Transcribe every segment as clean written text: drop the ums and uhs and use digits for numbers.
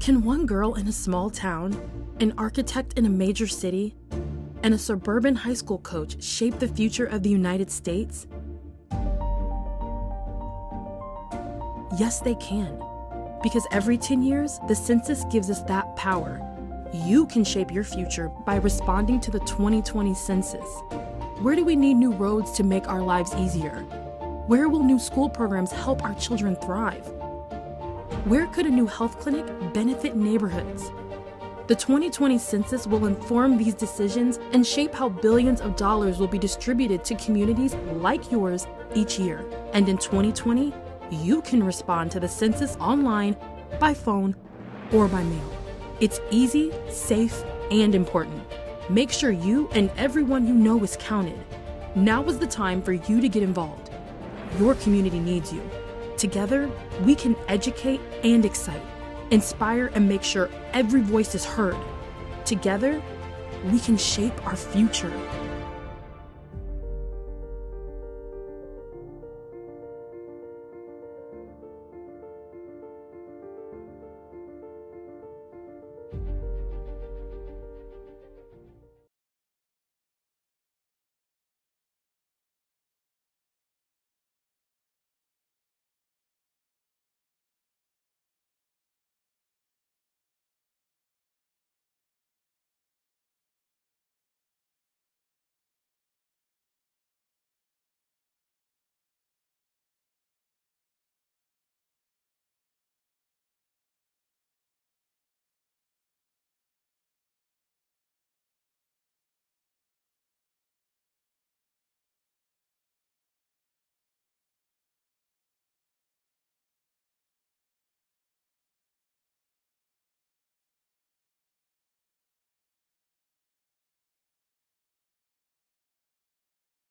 Can one girl in a small town, an architect in a major city, and a suburban high school coach shape the future of the United States? Yes, they can. Because every 10 years, the census gives us that power. You can shape your future by responding to the 2020 census. Where do we need new roads to make our lives easier? Where will new school programs help our children thrive? Where could a new health clinic benefit neighborhoods? The 2020 census will inform these decisions and shape how billions of dollars will be distributed to communities like yours each year. And in 2020, you can respond to the census online, by phone, or by mail. It's easy, safe, and important. Make sure you and everyone you know is counted. Now is the time for you to get involved. Your community needs you. Together, we can educate and excite, inspire, and make sure every voice is heard. Together, we can shape our future.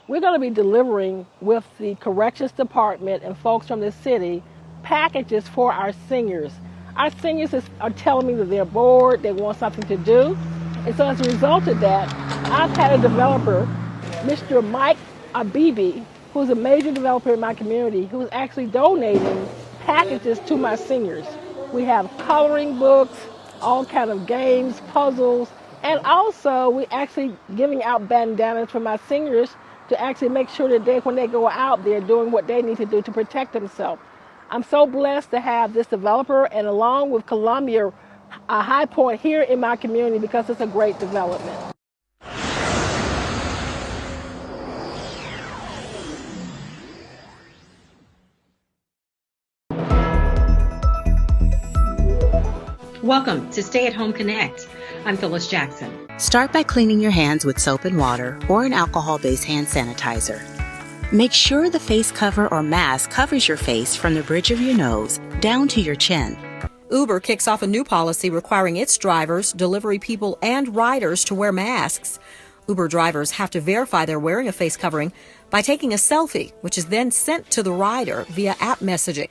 We're going to be delivering with the Corrections Department and folks from the city packages for our seniors. Our seniors are telling me that they're bored, they want something to do. And so as a result of that, I've had a developer, Mr. Mike Abibi, who's a major developer in my community, who is actually donating packages to my seniors. We have coloring books, all kind of games, puzzles, and also we actually giving out bandanas for my seniors to actually make sure that when they go out, they're doing what they need to do to protect themselves. I'm so blessed to have this developer, and along with Columbia, a High Point here in my community, because it's a great development. Welcome to Stay at Home Connect. I'm Phyllis Jackson. Start by cleaning your hands with soap and water or an alcohol-based hand sanitizer. Make sure the face cover or mask covers your face from the bridge of your nose down to your chin. Uber kicks off a new policy requiring its drivers, delivery people, and riders to wear masks. Uber drivers have to verify they're wearing a face covering by taking a selfie, which is then sent to the rider via app messaging.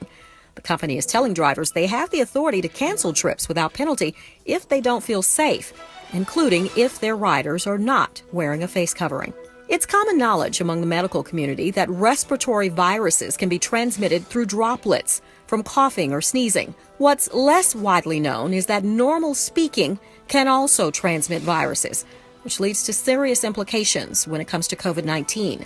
The company is telling drivers they have the authority to cancel trips without penalty if they don't feel safe, including if their riders are not wearing a face covering. It's common knowledge among the medical community that respiratory viruses can be transmitted through droplets from coughing or sneezing. What's less widely known is that normal speaking can also transmit viruses, which leads to serious implications when it comes to COVID-19.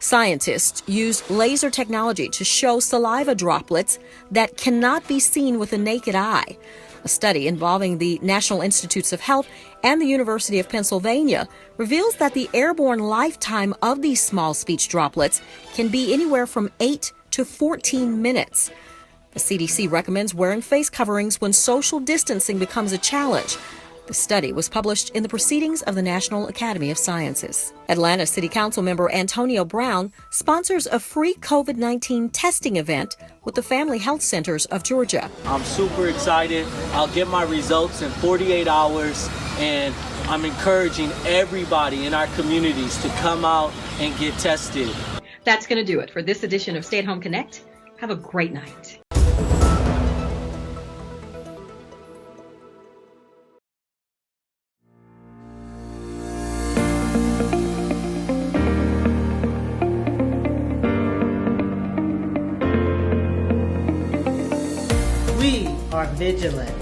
Scientists used laser technology to show saliva droplets that cannot be seen with the naked eye. A study involving the National Institutes of Health and the University of Pennsylvania reveals that the airborne lifetime of these small speech droplets can be anywhere from 8 to 14 minutes. The CDC recommends wearing face coverings when social distancing becomes a challenge. The study was published in the Proceedings of the National Academy of Sciences. Atlanta City Council member Antonio Brown sponsors a free COVID-19 testing event with the Family Health Centers of Georgia. I'm super excited. I'll get my results in 48 hours, and I'm encouraging everybody in our communities to come out and get tested. That's going to do it for this edition of Stay at Home Connect. Have a great night. We are vigilant.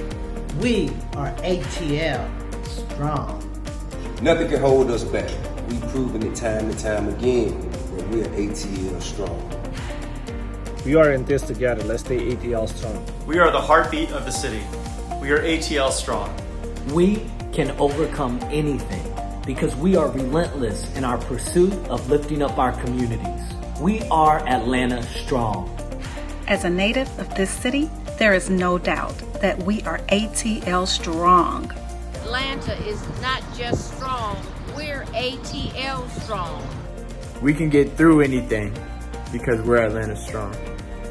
We are ATL strong. Nothing can hold us back. We've proven it time and time again that we are ATL strong. We are in this together. Let's stay ATL strong. We are the heartbeat of the city. We are ATL strong. We can overcome anything because we are relentless in our pursuit of lifting up our communities. We are Atlanta strong. As a native of this city, there is no doubt that we are ATL strong. Atlanta is not just strong, we're ATL strong. We can get through anything because we're Atlanta strong.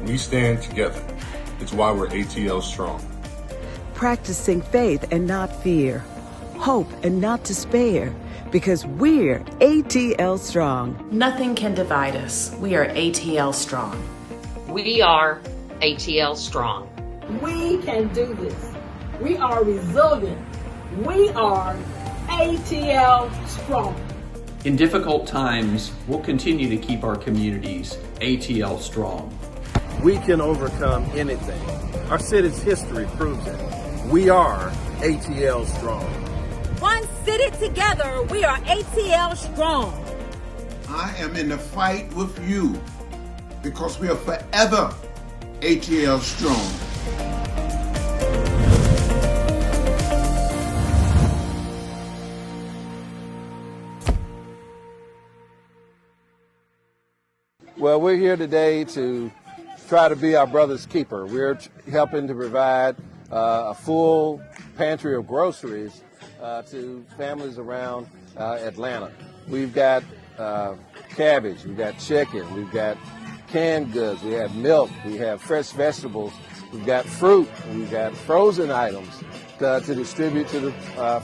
We stand together. It's why we're ATL strong. Practicing faith and not fear, hope and not despair, because we're ATL strong. Nothing can divide us. We are ATL strong. We are ATL strong. We can do this. We are resilient. We are ATL strong. In difficult times, we'll continue to keep our communities ATL strong. We can overcome anything. Our city's history proves it. We are ATL strong. One city together, we are ATL strong. I am in the fight with you because we are forever ATL strong. Well, we're here today to try to be our brother's keeper. We're helping to provide a full pantry of groceries to families around Atlanta. We've got cabbage, we've got chicken, we've got canned goods, we have milk, we have fresh vegetables, we've got fruit, and we've got frozen items to distribute to the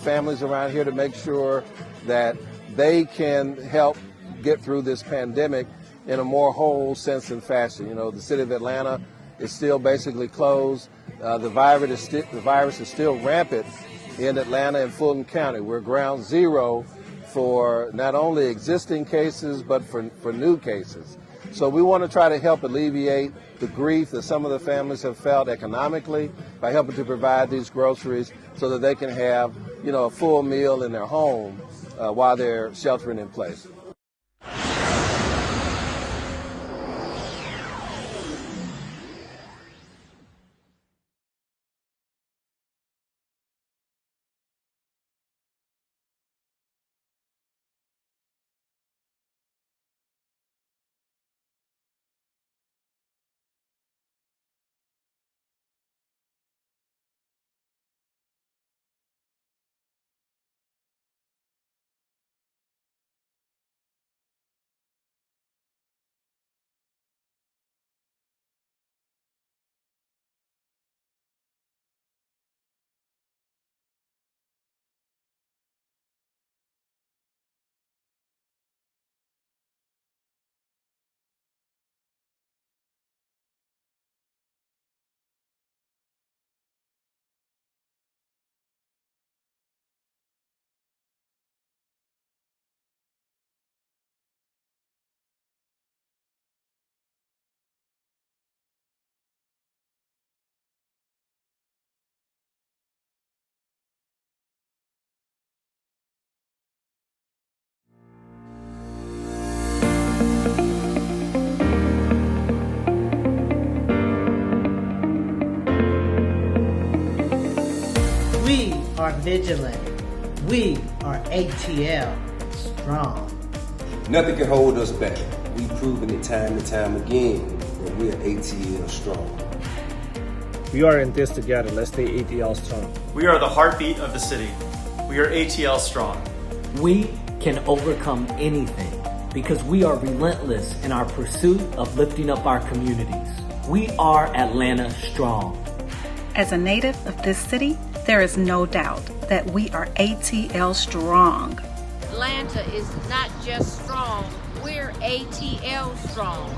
families around here to make sure that they can help get through this pandemic in a more whole sense and fashion. You know, the city of Atlanta is still basically closed. The virus is still rampant in Atlanta and Fulton County. We're ground zero for not only existing cases, but for new cases. So we want to try to help alleviate the grief that some of the families have felt economically by helping to provide these groceries so that they can have, you know, a full meal in their home while they're sheltering in place. We are vigilant. We are ATL strong. Nothing can hold us back. We've proven it time and time again that we are ATL strong. We are in this together. Let's stay ATL strong. We are the heartbeat of the city. We are ATL strong. We can overcome anything because we are relentless in our pursuit of lifting up our communities. We are Atlanta strong. As a native of this city, there is no doubt that we are ATL strong. Atlanta is not just strong, we're ATL strong.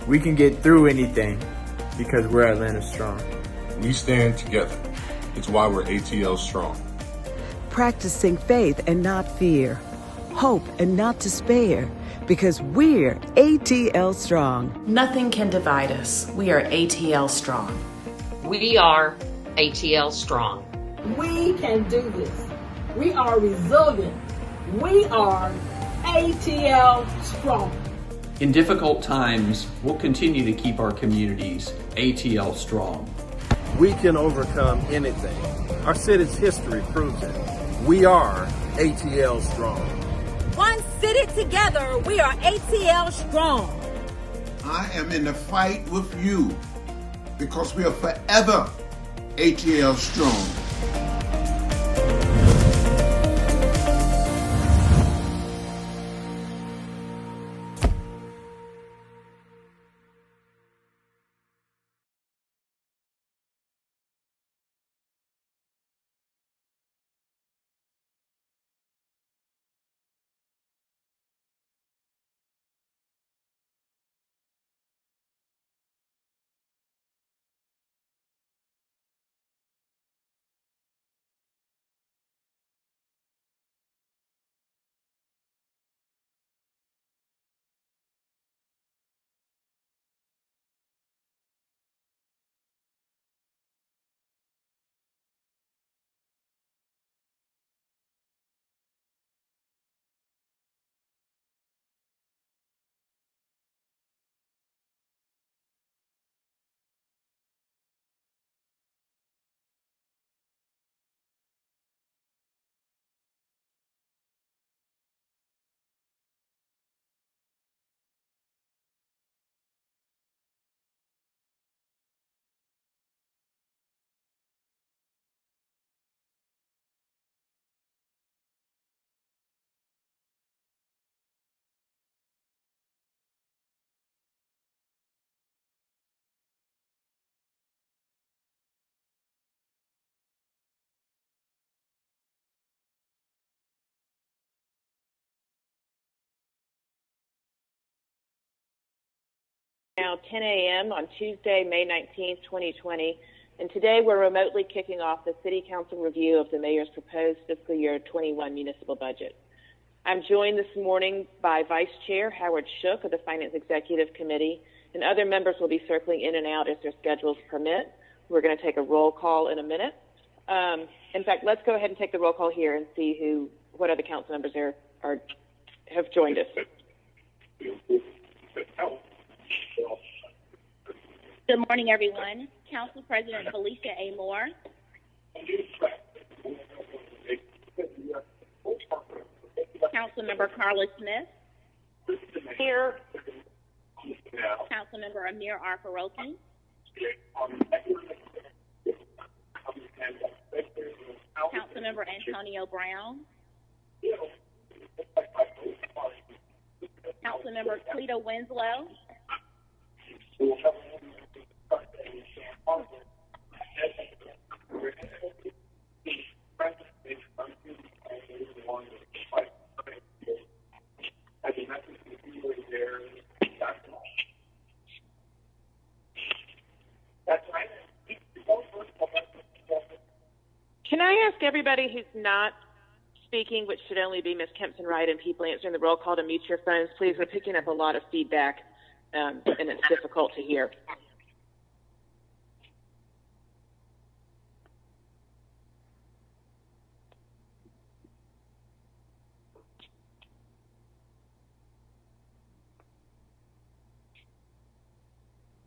We can get through anything because we're Atlanta strong. We stand together. It's why we're ATL strong. Practicing faith and not fear, hope and not despair, because we're ATL strong. Nothing can divide us. We are ATL strong. We are ATL strong. We can do this. We are resilient. We are ATL strong. In difficult times, we'll continue to keep our communities ATL strong. We can overcome anything. Our city's history proves it. We are ATL strong. One city together, we are ATL strong. I am in the fight with you because we are forever ATL strong. Now 10 a.m. on Tuesday, May 19th, 2020, and today we're remotely kicking off the City Council review of the Mayor's proposed fiscal year 21 municipal budget. I'm joined this morning by Vice Chair Howard Shook of the Finance Executive Committee, and other members will be circling in and out as their schedules permit. We're going to take a roll call in a minute. In fact, let's go ahead and take the roll call here and see what other council members have joined us. Good morning, everyone. Council President Felicia A. Moore. Councilmember Carla Smith. Here. Councilmember Amir R. Faroki. Councilmember Antonio Brown. Councilmember Cleta Winslow. Can I ask everybody who's not speaking, which should only be Ms. Kempton Wright and people answering the roll call, to mute your phones, please? We're picking up a lot of feedback, and it's difficult to hear.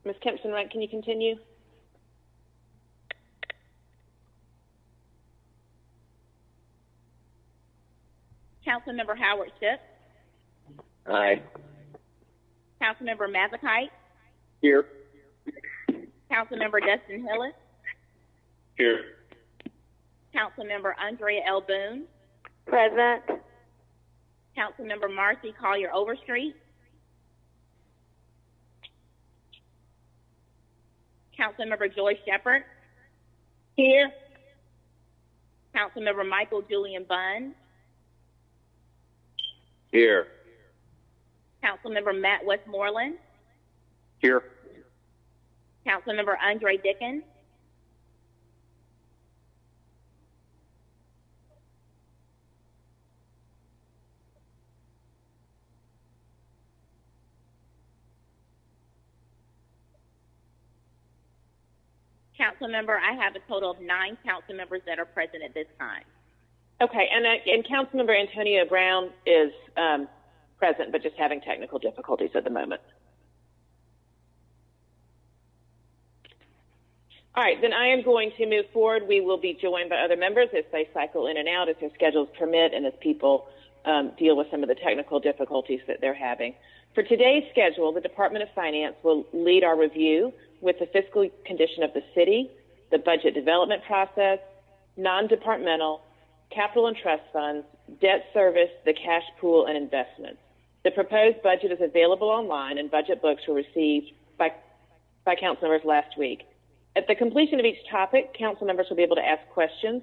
Ms. Kempton Wright, can you continue? Councilmember Howard Shook. Aye. Councilmember Mazakite. Here. Councilmember Dustin Hillis. Here. Councilmember Andrea L. Boone. Present. Councilmember Marcy Collier Overstreet. Councilmember Joyce Shepard. Here. Councilmember Michael Julian Bunn. Here. Councilmember Matt Westmoreland. Here. Councilmember Andre Dickens. Council member, I have a total of 9 council members that are present at this time. Okay, and Councilmember Antonio Brown is present, but just having technical difficulties at the moment. All right, then I am going to move forward. We will be joined by other members as they cycle in and out, as their schedules permit, and as people deal with some of the technical difficulties that they're having. For today's schedule, the Department of Finance will lead our review with the fiscal condition of the city, the budget development process, non-departmental, capital and trust funds, debt service, the cash pool, and investments. The proposed budget is available online, and budget books were received by council members last week. At the completion of each topic, council members will be able to ask questions.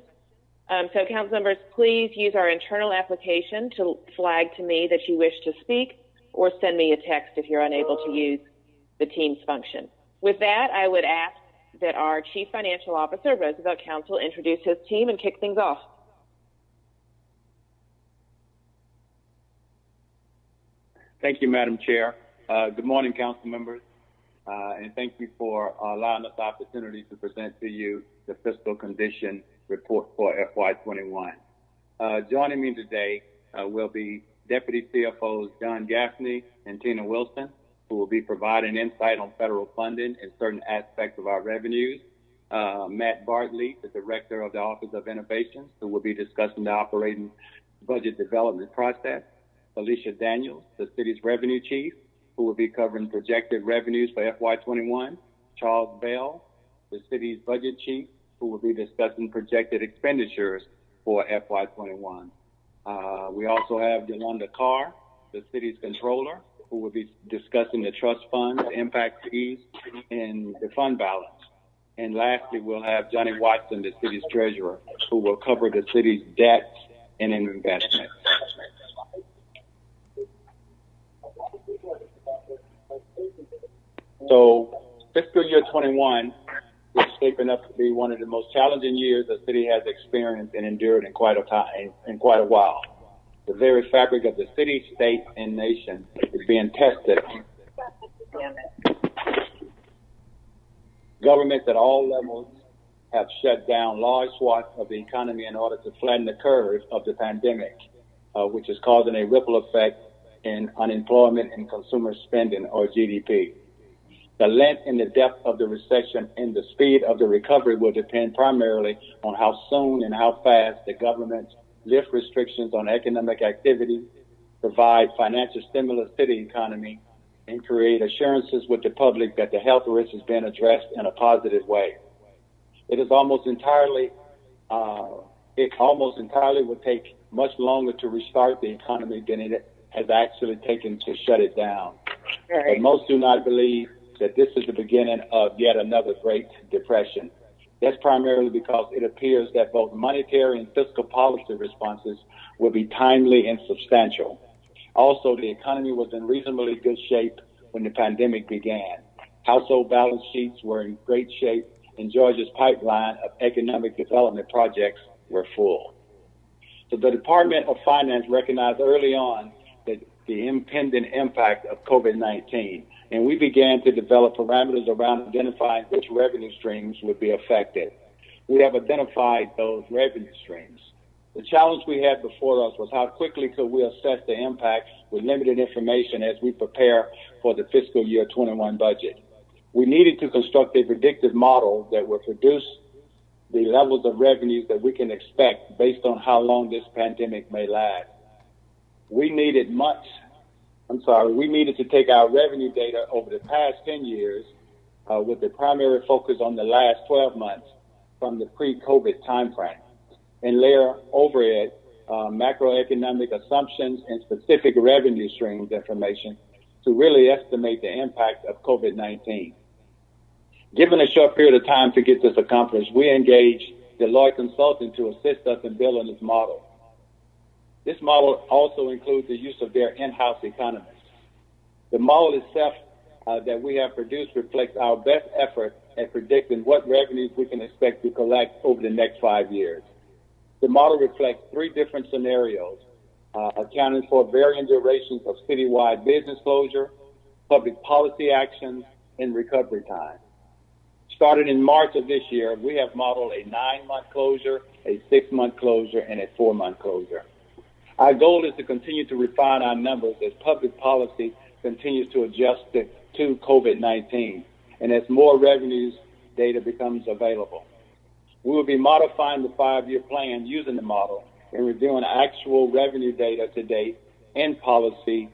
So council members, please use our internal application to flag to me that you wish to speak, or send me a text if you're unable to use the Teams function. With that, I would ask that our Chief Financial Officer, Roosevelt Council, introduce his team and kick things off. Thank you, Madam Chair. Good morning, council members, and thank you for allowing us the opportunity to present to you the fiscal condition report for FY21. Joining me today will be Deputy CFOs John Gaffney and Tina Wilson, who will be providing insight on federal funding and certain aspects of our revenues. Matt Bartley, the Director of the Office of Innovations, who will be discussing the operating budget development process. Alicia Daniels, the city's revenue chief, who will be covering projected revenues for FY21. Charles Bell, the city's budget chief, who will be discussing projected expenditures for FY21. We also have Yolanda Carr, the city's controller, who will be discussing the trust funds, impact fees, and the fund balance. And lastly, we'll have Johnny Watson, the city's treasurer, who will cover the city's debts and investments. So fiscal year 21 is shaping up to be one of the most challenging years the city has experienced and endured in quite a while. The very fabric of the city, state, and nation is being tested. Governments at all levels have shut down large swaths of the economy in order to flatten the curve of the pandemic, which is causing a ripple effect in unemployment and consumer spending, or GDP. The length and the depth of the recession and the speed of the recovery will depend primarily on how soon and how fast the government lift restrictions on economic activity, provide financial stimulus to the economy, and create assurances with the public that the health risk is being addressed in a positive way. It almost entirely would take much longer to restart the economy than it has actually taken to shut it down. Right. But most do not believe that this is the beginning of yet another Great Depression. That's primarily because it appears that both monetary and fiscal policy responses will be timely and substantial. Also, the economy was in reasonably good shape when the pandemic began. Household balance sheets were in great shape, and Georgia's pipeline of economic development projects were full. So the Department of Finance recognized early on that the impending impact of COVID-19, and we began to develop parameters around identifying which revenue streams would be affected. We have identified those revenue streams. The challenge we had before us was how quickly could we assess the impact with limited information as we prepare for the fiscal year 21 budget. We needed to construct a predictive model that would produce the levels of revenues that we can expect based on how long this pandemic may last. We needed to take our revenue data over the past 10 years with the primary focus on the last 12 months from the pre-COVID timeframe and layer over it macroeconomic assumptions and specific revenue streams information to really estimate the impact of COVID-19. Given a short period of time to get this accomplished, we engaged Deloitte Consulting to assist us in building this model. This model also includes the use of their in-house economists. The model itself that we have produced reflects our best effort at predicting what revenues we can expect to collect over the next 5 years. The model reflects 3 different scenarios, accounting for varying durations of citywide business closure, public policy actions, and recovery time. Started in March of this year, we have modeled a 9-month closure, a 6-month closure, and a 4-month closure. Our goal is to continue to refine our numbers as public policy continues to adjust to COVID-19 and as more revenues data becomes available. We will be modifying the 5-year plan using the model and reviewing actual revenue data to date and policy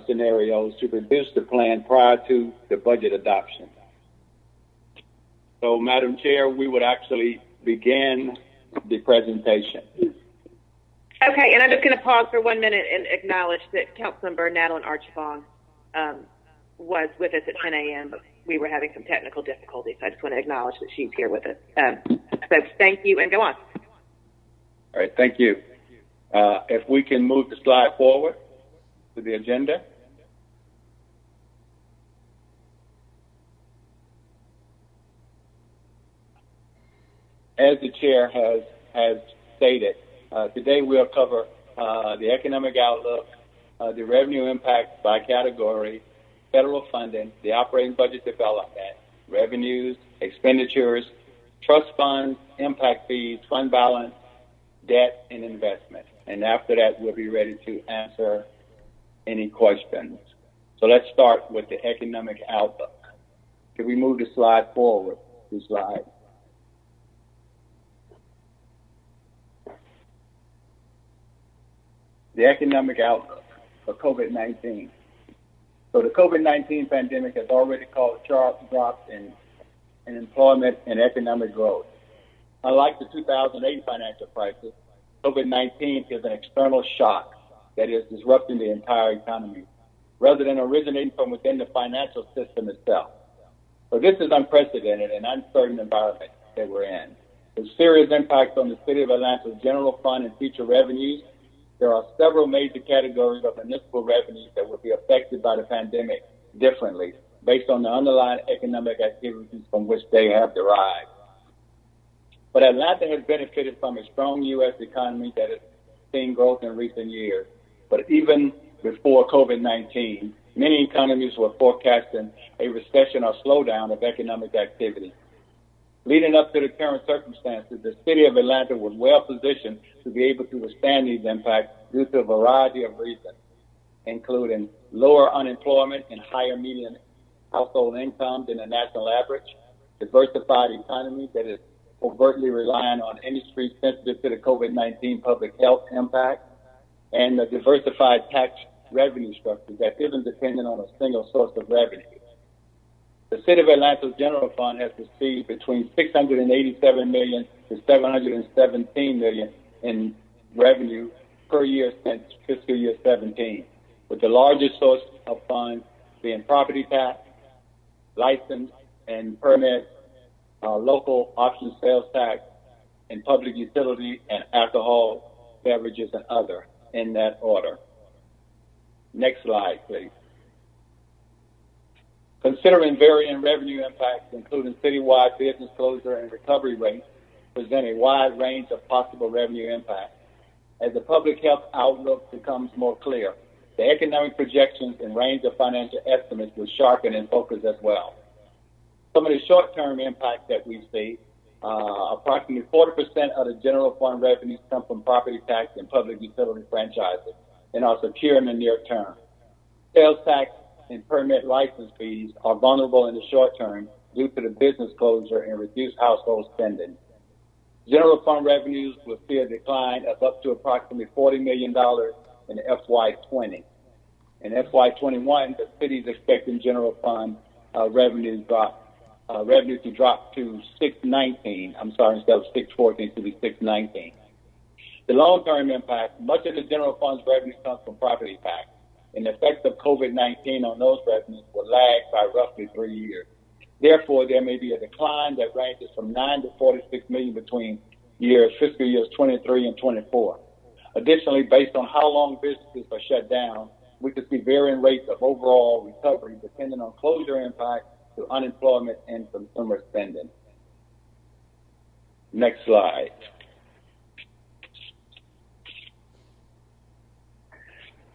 scenarios to produce the plan prior to the budget adoption. So, Madam Chair, we would actually begin the presentation. Okay, and I'm just going to pause for 1 minute and acknowledge that Councilmember Madeline Archibong was with us at 10 a.m., but we were having some technical difficulties. So I just want to acknowledge that she's here with us. So thank you, and go on. All right, thank you. If we can move the slide forward to the agenda. As the chair has stated, today we'll cover the economic outlook, the revenue impact by category, federal funding, the operating budget development, revenues, expenditures, trust funds, impact fees, fund balance, debt, and investment. And after that, we'll be ready to answer any questions. So let's start with the economic outlook. Can we move the slide forward? The slide. The economic outlook for COVID-19. So the COVID-19 pandemic has already caused sharp drops in employment and economic growth. Unlike the 2008 financial crisis, COVID-19 is an external shock that is disrupting the entire economy, rather than originating from within the financial system itself. So this is unprecedented and uncertain environment that we're in. There's serious impacts on the City of Atlanta's general fund and future revenues. There are several major categories of municipal revenues that will be affected by the pandemic differently based on the underlying economic activities from which they have derived. But Atlanta has benefited from a strong U.S. economy that has seen growth in recent years. But even before COVID-19, many economies were forecasting a recession or slowdown of economic activity. Leading up to the current circumstances, the City of Atlanta was well positioned to be able to withstand these impacts due to a variety of reasons, including lower unemployment and higher median household income than the national average, diversified economy that is overtly relying on industries sensitive to the COVID-19 public health impact, and a diversified tax revenue structure that isn't dependent on a single source of revenue. The City of Atlanta's general fund has received between $687 million to $717 million in revenue per year since fiscal year 17, with the largest source of funds being property tax, license and permit, local option sales tax, and public utility and alcohol, beverages, and other, in that order. Next slide, please. Considering varying revenue impacts, including citywide business closure and recovery rates, present a wide range of possible revenue impacts. As the public health outlook becomes more clear, the economic projections and range of financial estimates will sharpen in focus as well. Some of the short-term impacts that we see, approximately 40% of the general fund revenues come from property tax and public utility franchises and are secure in the near term. Sales tax and permit license fees are vulnerable in the short term due to the business closure and reduced household spending. General fund revenues will see a decline of up to approximately $40 million in FY20. In FY21, the city is expecting general fund revenue to drop to 619. Instead of 614 to be 619. The long-term impact, much of the general fund's revenue comes from property tax, and the effect of COVID-19 on those revenues will lag by roughly 3 years. Therefore, there may be a decline that ranges from 9 to 46 million between fiscal years 23 and 24. Additionally, based on how long businesses are shut down, we could see varying rates of overall recovery depending on closure impact to unemployment and consumer spending. Next slide.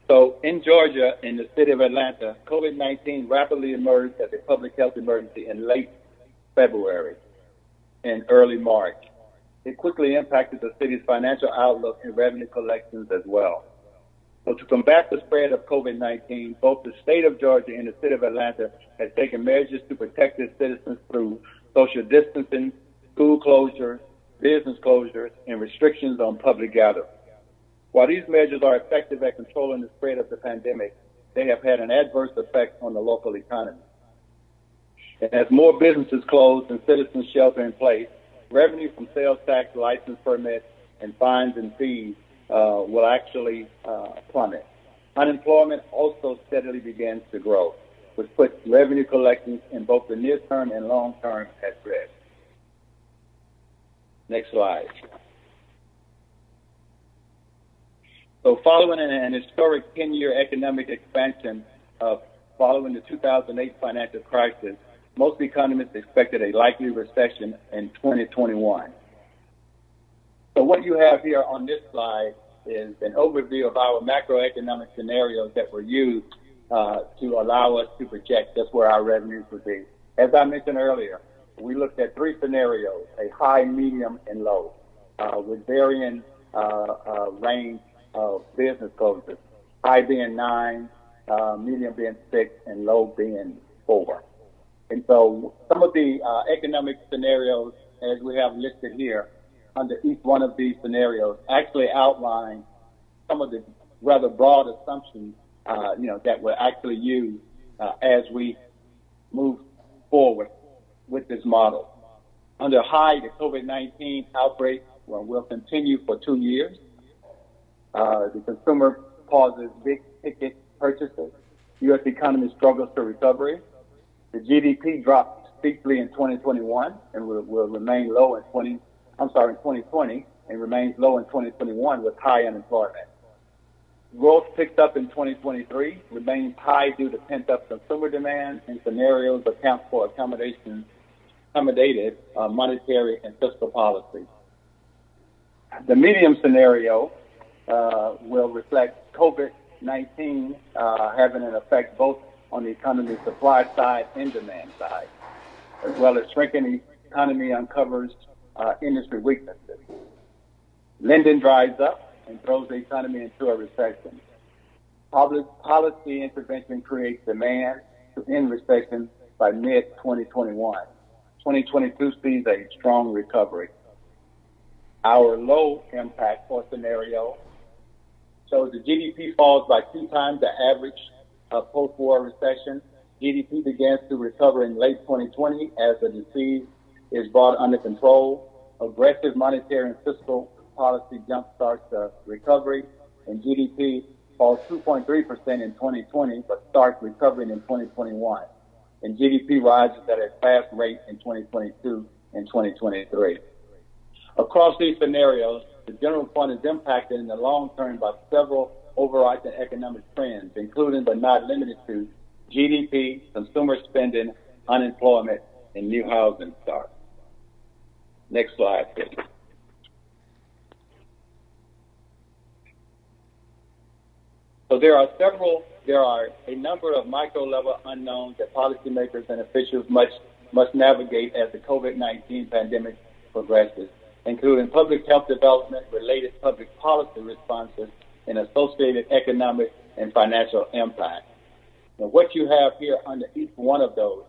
So in Georgia, in the city of Atlanta, COVID-19 rapidly emerged as a public health emergency in late February and early March. It quickly impacted the city's financial outlook and revenue collections as well. So to combat the spread of COVID-19, both the state of Georgia and the city of Atlanta has taken measures to protect its citizens through social distancing, school closures, business closures, and restrictions on public gatherings. While these measures are effective at controlling the spread of the pandemic, they have had an adverse effect on the local economy. And as more businesses close and citizens shelter in place, revenue from sales tax, license permits, and fines and fees will actually plummet. Unemployment also steadily begins to grow, which puts revenue collections in both the near term and long term at risk. Next slide. So following an historic 10-year economic expansion following the 2008 financial crisis, most economists expected a likely recession in 2021. So what you have here on this slide is an overview of our macroeconomic scenarios that were used to allow us to project just where our revenues would be. As I mentioned earlier, we looked at three scenarios, a high, medium, and low, with varying range of business closures, high being 9, medium being 6, and low being 4. And so some of the economic scenarios, as we have listed here, under each one of these scenarios, actually outline some of the rather broad assumptions, that were actually used as we move forward with this model. Under high, the COVID-19 outbreak will continue for 2 years. The consumer pauses big ticket purchases. U.S. economy struggles to recovery. The GDP drops steeply in 2021 and will remain low in 2020 and remains low in 2021 with high unemployment. Growth picks up in 2023, remains high due to pent-up consumer demand, and scenarios account for accommodated monetary and fiscal policy. The medium scenario will reflect COVID-19 having an effect both on the economy's supply side and demand side, as well as shrinking economy uncovers industry weaknesses. Lending dries up and throws the economy into a recession. Policy intervention creates demand to end recession by mid-2021. 2022 sees a strong recovery. Our low impact or scenario shows the GDP falls by 2 times the average of post-war recession. GDP begins to recover in late 2020 as the disease is brought under control. Aggressive monetary and fiscal policy jumpstarts the recovery, and GDP falls 2.3% in 2020, but starts recovering in 2021. And GDP rises at a fast rate in 2022 and 2023. Across these scenarios, the general fund is impacted in the long term by several overarching economic trends, including but not limited to GDP, consumer spending, unemployment, and new housing starts. Next slide, please. So there are a number of micro-level unknowns that policymakers and officials must navigate as the COVID-19 pandemic progresses, including public health development, related public policy responses, and associated economic and financial impact. Now, what you have here under each one of those,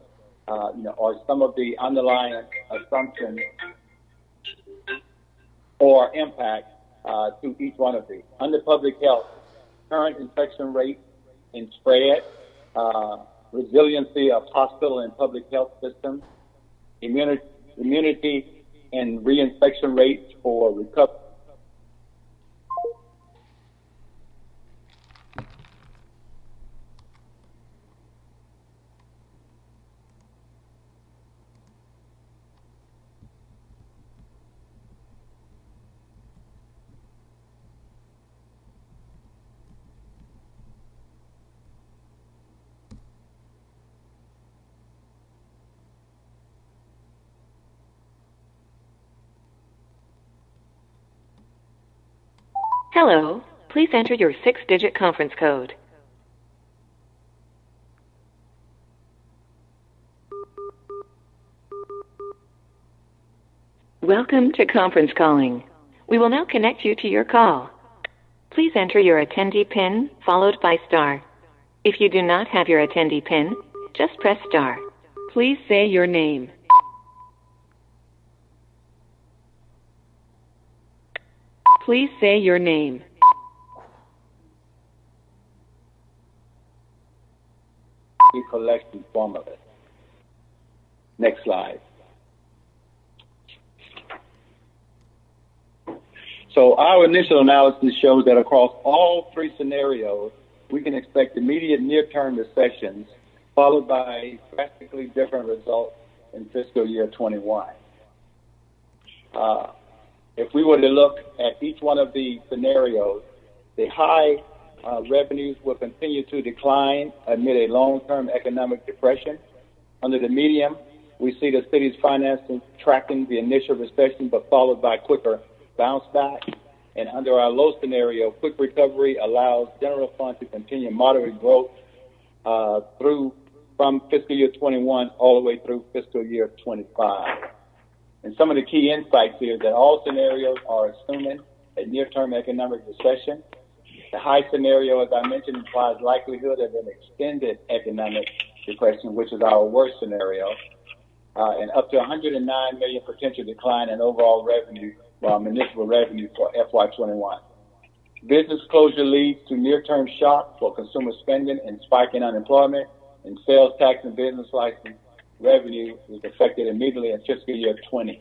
are some of the underlying assumptions or impact to each one of these. Under public health, current infection rate and spread, resiliency of hospital and public health systems, immunity and reinfection rates for recovery. Hello, please enter your 6-digit conference code. Welcome to conference calling. We will now connect you to your call. Please enter your attendee PIN followed by star. If you do not have your attendee PIN, just press star. Please say your name. Please say your name. Collection formula. Next slide. So our initial analysis shows that across all three scenarios, we can expect immediate near-term recessions followed by drastically different results in fiscal year 21. If we were to look at each one of the scenarios, the high revenues will continue to decline amid a long-term economic depression. Under the medium, we see the city's finances tracking the initial recession but followed by quicker bounce back. And under our low scenario, quick recovery allows general fund to continue moderate growth from fiscal year 21 all the way through fiscal year 25. And some of the key insights here is that all scenarios are assuming a near-term economic recession. The high scenario, as I mentioned, implies likelihood of an extended economic depression, which is our worst scenario, and up to 109 million potential decline in overall revenue, municipal revenue for FY21. Business closure leads to near-term shock for consumer spending and spike in unemployment, and sales tax and business license revenue is affected immediately in fiscal year 20,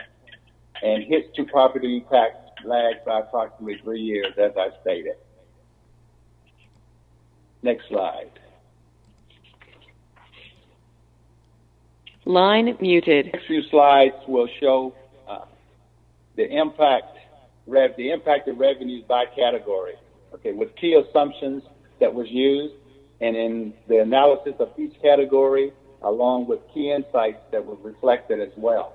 and hits to property tax lags by approximately 3 years, as I stated. Next slide. Line muted. Next few slides will show the impact of revenues by category. Okay, with key assumptions that was used, and in the analysis of each category, along with key insights that were reflected as well.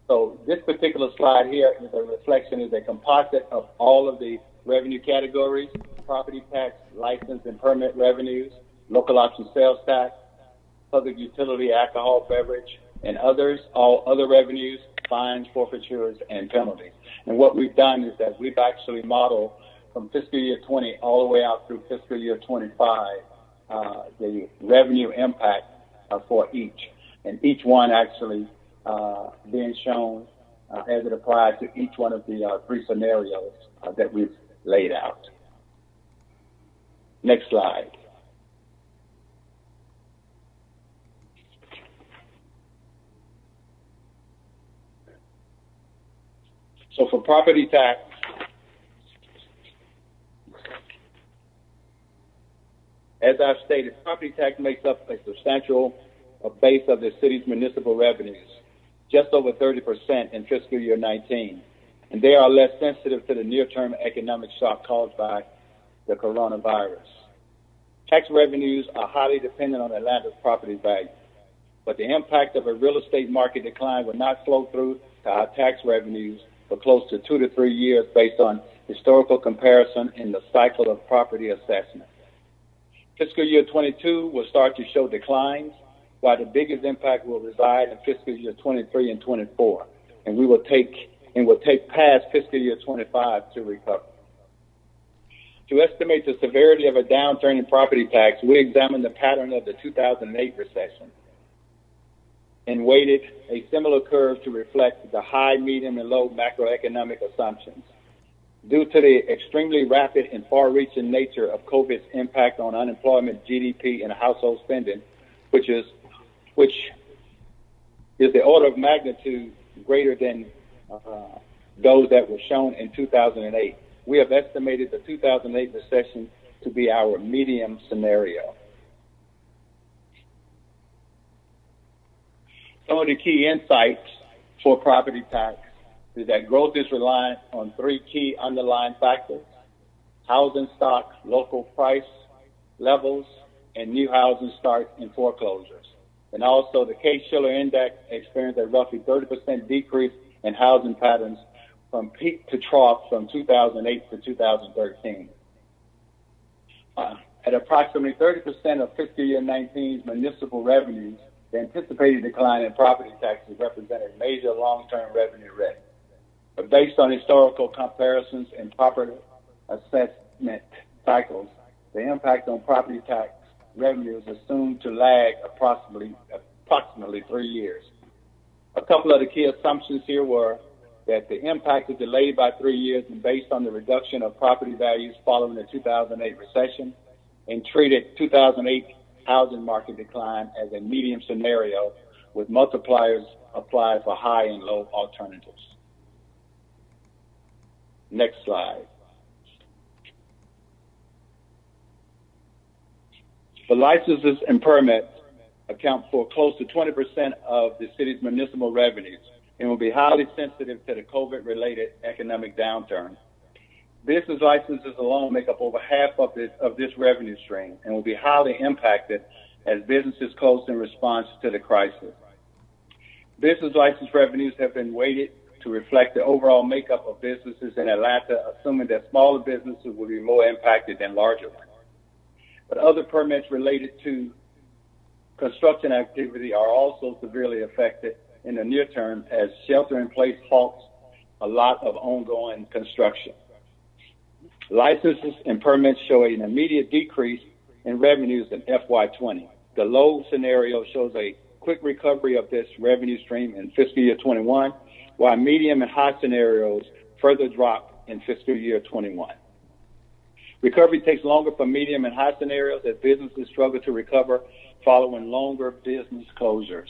So this particular slide here is a reflection, is a composite of all of the revenue categories: property tax, license and permit revenues, local option sales tax, public utility, alcohol, beverage, and others, all other revenues, fines, forfeitures, and penalties. And what we've done is that we've actually modeled from fiscal year 20 all the way out through fiscal year 25 the revenue impact for each, and each one actually being shown as it applies to each one of the three scenarios that we've laid out. Next slide. So for property tax, as I've stated, property tax makes up a substantial base of the city's municipal revenues, just over 30% in fiscal year 19, and they are less sensitive to the near-term economic shock caused by the coronavirus. Tax revenues are highly dependent on Atlanta's property value, but the impact of a real estate market decline will not flow through to our tax revenues for close to 2 to 3 years based on historical comparison in the cycle of property assessment. Fiscal year 22 will start to show declines, while the biggest impact will reside in fiscal year 23 and 24, and will take past fiscal year 25 to recover. To estimate the severity of a downturn in property tax, we examined the pattern of the 2008 recession and weighted a similar curve to reflect the high, medium, and low macroeconomic assumptions. Due to the extremely rapid and far-reaching nature of COVID's impact on unemployment, GDP, and household spending, which is the order of magnitude greater than those that were shown in 2008, we have estimated the 2008 recession to be our medium scenario. Some of the key insights for property tax is that growth is reliant on three key underlying factors: housing stock, local price levels, and new housing starts and foreclosures. And also the Case-Shiller Index experienced a roughly 30% decrease in housing patterns from peak to trough from 2008 to 2013. At approximately 30% of fiscal year 19's municipal revenues, the anticipated decline in property taxes represent a major long-term revenue risk. But based on historical comparisons and proper assessment cycles, the impact on property tax revenue is assumed to lag approximately 3 years. A couple of the key assumptions here were that the impact is delayed by 3 years and based on the reduction of property values following the 2008 recession, and treated 2008 housing market decline as a medium scenario with multipliers applied for high and low alternatives. Next slide. The licenses and permits account for close to 20% of the city's municipal revenues and will be highly sensitive to the COVID-related economic downturn. Business licenses alone make up over half of this revenue stream and will be highly impacted as businesses close in response to the crisis. Business license revenues have been weighted to reflect the overall makeup of businesses in Atlanta, assuming that smaller businesses will be more impacted than larger ones. But other permits related to construction activity are also severely affected in the near term as shelter-in-place halts a lot of ongoing construction. Licenses and permits show an immediate decrease in revenues in FY20. The low scenario shows a quick recovery of this revenue stream in fiscal year 21, while medium and high scenarios further drop in fiscal year 21. Recovery takes longer for medium and high scenarios as businesses struggle to recover following longer business closures.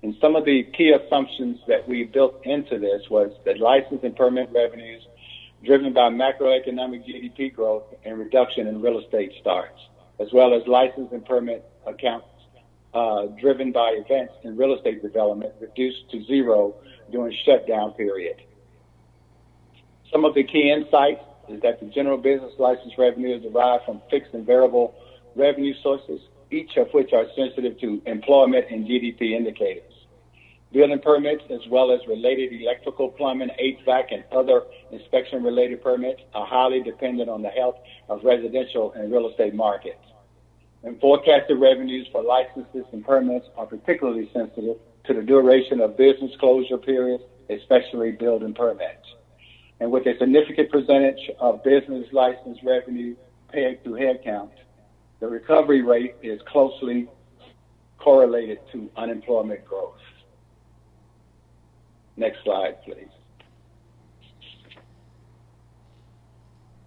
And some of the key assumptions that we built into this was that license and permit revenues driven by macroeconomic GDP growth and reduction in real estate starts, as well as license and permit accounts driven by events in real estate development reduced to zero during shutdown period. Some of the key insights is that the general business license revenue is derived from fixed and variable revenue sources, each of which are sensitive to employment and GDP indicators. Building permits, as well as related electrical, plumbing, HVAC, and other inspection-related permits, are highly dependent on the health of residential and real estate markets. And forecasted revenues for licenses and permits are particularly sensitive to the duration of business closure periods, especially building permits. And with a significant percentage of business license revenue pegged to headcount, the recovery rate is closely correlated to unemployment growth. Next slide, please.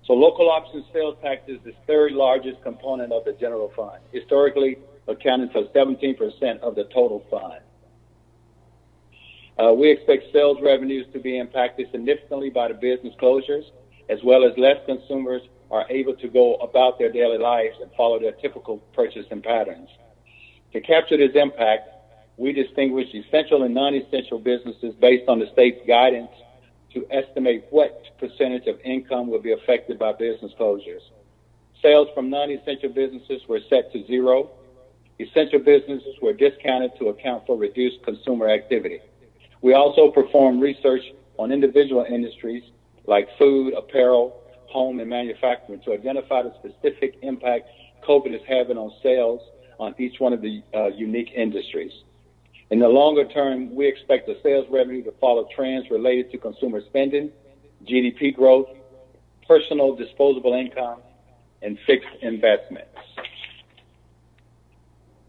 So local option sales tax is the third largest component of the general fund, historically accounting for 17% of the total fund. We expect sales revenues to be impacted significantly by the business closures, as well as less consumers are able to go about their daily lives and follow their typical purchasing patterns. To capture this impact, we distinguish essential and non-essential businesses based on the state's guidance to estimate what percentage of income will be affected by business closures. Sales from non-essential businesses were set to zero. Essential businesses were discounted to account for reduced consumer activity. We also performed research on individual industries like food, apparel, home, and manufacturing to identify the specific impact COVID is having on sales on each one of the unique industries. In the longer term, we expect the sales revenue to follow trends related to consumer spending, GDP growth, personal disposable income, and fixed investments.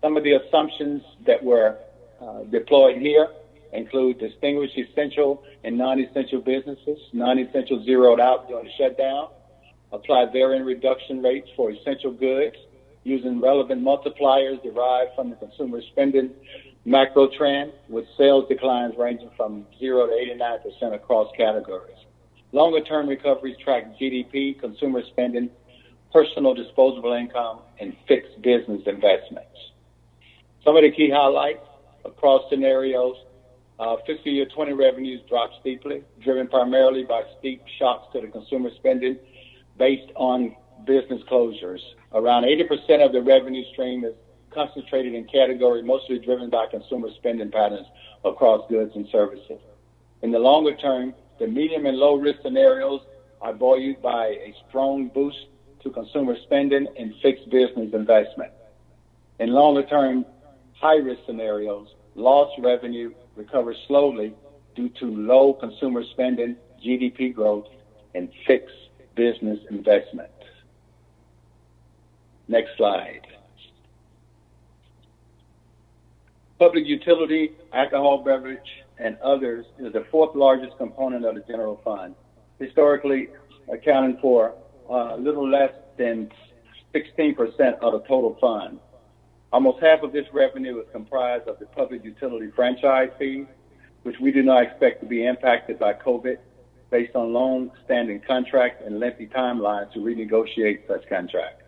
Some of the assumptions that were deployed here include distinguish essential and non-essential businesses, non-essential zeroed out during the shutdown, apply varying reduction rates for essential goods using relevant multipliers derived from the consumer spending macro trend with sales declines ranging from 0 to 89% across categories. Longer term recoveries track GDP, consumer spending, personal disposable income, and fixed business investments. Some of the key highlights across scenarios, fiscal year 20 revenues dropped steeply, driven primarily by steep shocks to the consumer spending based on business closures. Around 80% of the revenue stream is concentrated in categories mostly driven by consumer spending patterns across goods and services. In the longer term, the medium and low risk scenarios are buoyed by a strong boost to consumer spending and fixed business investment. In longer term, high risk scenarios, lost revenue recovers slowly due to low consumer spending, GDP growth, and fix business investment. Next slide. Public utility, alcohol beverage, and others is the fourth largest component of the general fund, historically accounting for a little less than 16% of the total fund. Almost half of this revenue is comprised of the public utility franchise fees, which we do not expect to be impacted by COVID based on long-standing contracts and lengthy timelines to renegotiate such contracts.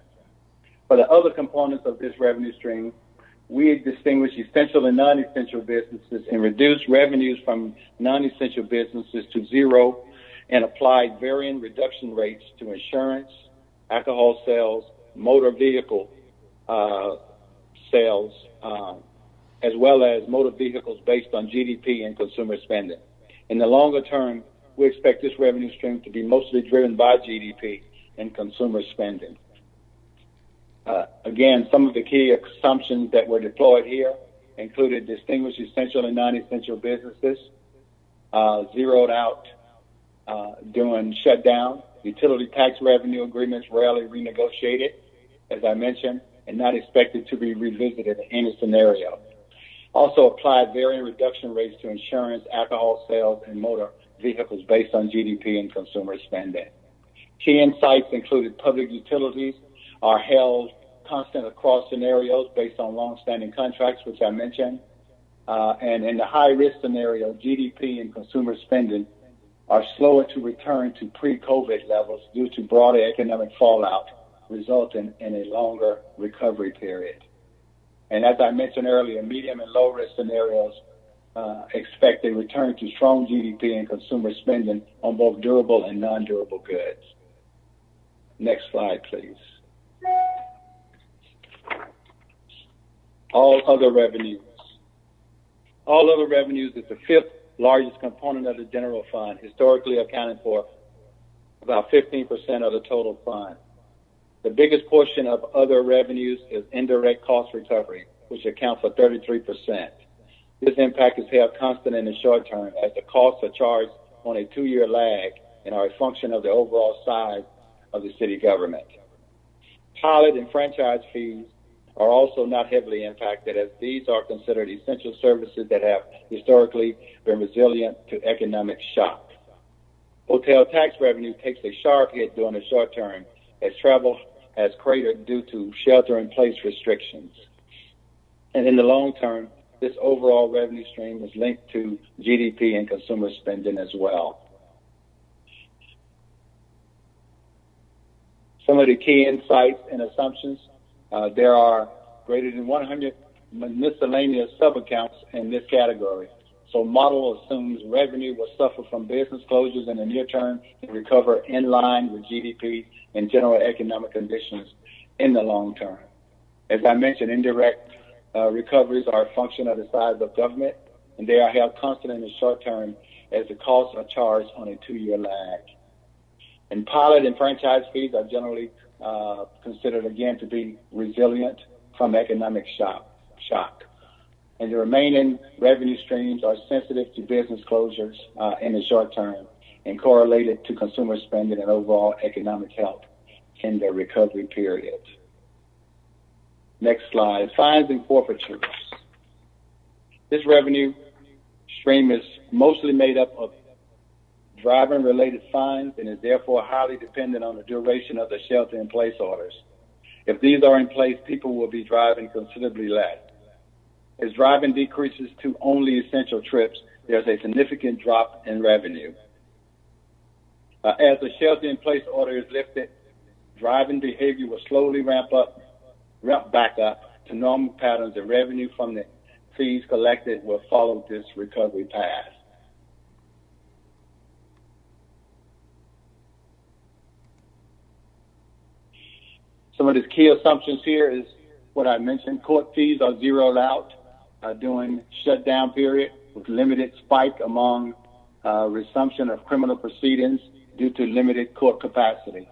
For the other components of this revenue stream, we distinguish essential and non-essential businesses and reduce revenues from non-essential businesses to zero and applied varying reduction rates to insurance, alcohol sales, motor vehicle sales, as well as motor vehicles based on GDP and consumer spending. In the longer term, we expect this revenue stream to be mostly driven by GDP and consumer spending. Again, some of the key assumptions that were deployed here included distinguished essential and non-essential businesses, zeroed out during shutdown, utility tax revenue agreements rarely renegotiated, as I mentioned, and not expected to be revisited in any scenario. Also applied varying reduction rates to insurance, alcohol sales, and motor vehicles based on GDP and consumer spending. Key insights included public utilities are held constant across scenarios based on long-standing contracts, which I mentioned. And in the high-risk scenario, GDP and consumer spending are slower to return to pre-COVID levels due to broader economic fallout, resulting in a longer recovery period. And as I mentioned earlier, medium and low-risk scenarios expect a return to strong GDP and consumer spending on both durable and non-durable goods. Next slide, please. All other revenues. All other revenues is the fifth largest component of the general fund, historically accounting for about 15% of the total fund. The biggest portion of other revenues is indirect cost recovery, which accounts for 33%. This impact is held constant in the short term as the costs are charged on a 2-year lag and are a function of the overall size of the city government. Pilot and franchise fees are also not heavily impacted, as these are considered essential services that have historically been resilient to economic shock. Hotel tax revenue takes a sharp hit during the short term as travel has cratered due to shelter-in-place restrictions. And in the long term, this overall revenue stream is linked to GDP and consumer spending as well. Some of the key insights and assumptions, there are greater than 100 miscellaneous sub-accounts in this category. So model assumes revenue will suffer from business closures in the near term and recover in line with GDP and general economic conditions in the long term. As I mentioned, indirect recoveries are a function of the size of government, and they are held constant in the short term as the costs are charged on a 2-year lag. And pilot and franchise fees are generally considered, again, to be resilient from economic shock. And the remaining revenue streams are sensitive to business closures in the short term and correlated to consumer spending and overall economic health in the recovery period. Next slide, fines and forfeitures. This revenue stream is mostly made up of driving-related fines and is therefore highly dependent on the duration of the shelter-in-place orders. If these are in place, people will be driving considerably less. As driving decreases to only essential trips, there's a significant drop in revenue. As the shelter-in-place order is lifted, driving behavior will slowly ramp back up to normal patterns, and revenue from the fees collected will follow this recovery path. Some of the key assumptions here is what I mentioned. Court fees are zeroed out during shutdown period with limited spike among resumption of criminal proceedings due to limited court capacity.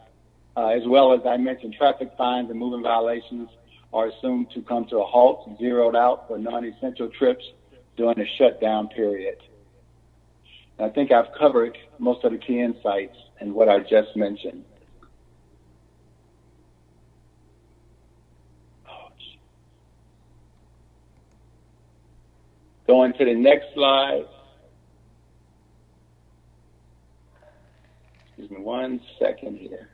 As well as I mentioned, traffic fines and moving violations are assumed to come to a halt, zeroed out for non-essential trips during the shutdown period. I think I've covered most of the key insights and what I just mentioned. Going to the next slide. Excuse me 1 second here.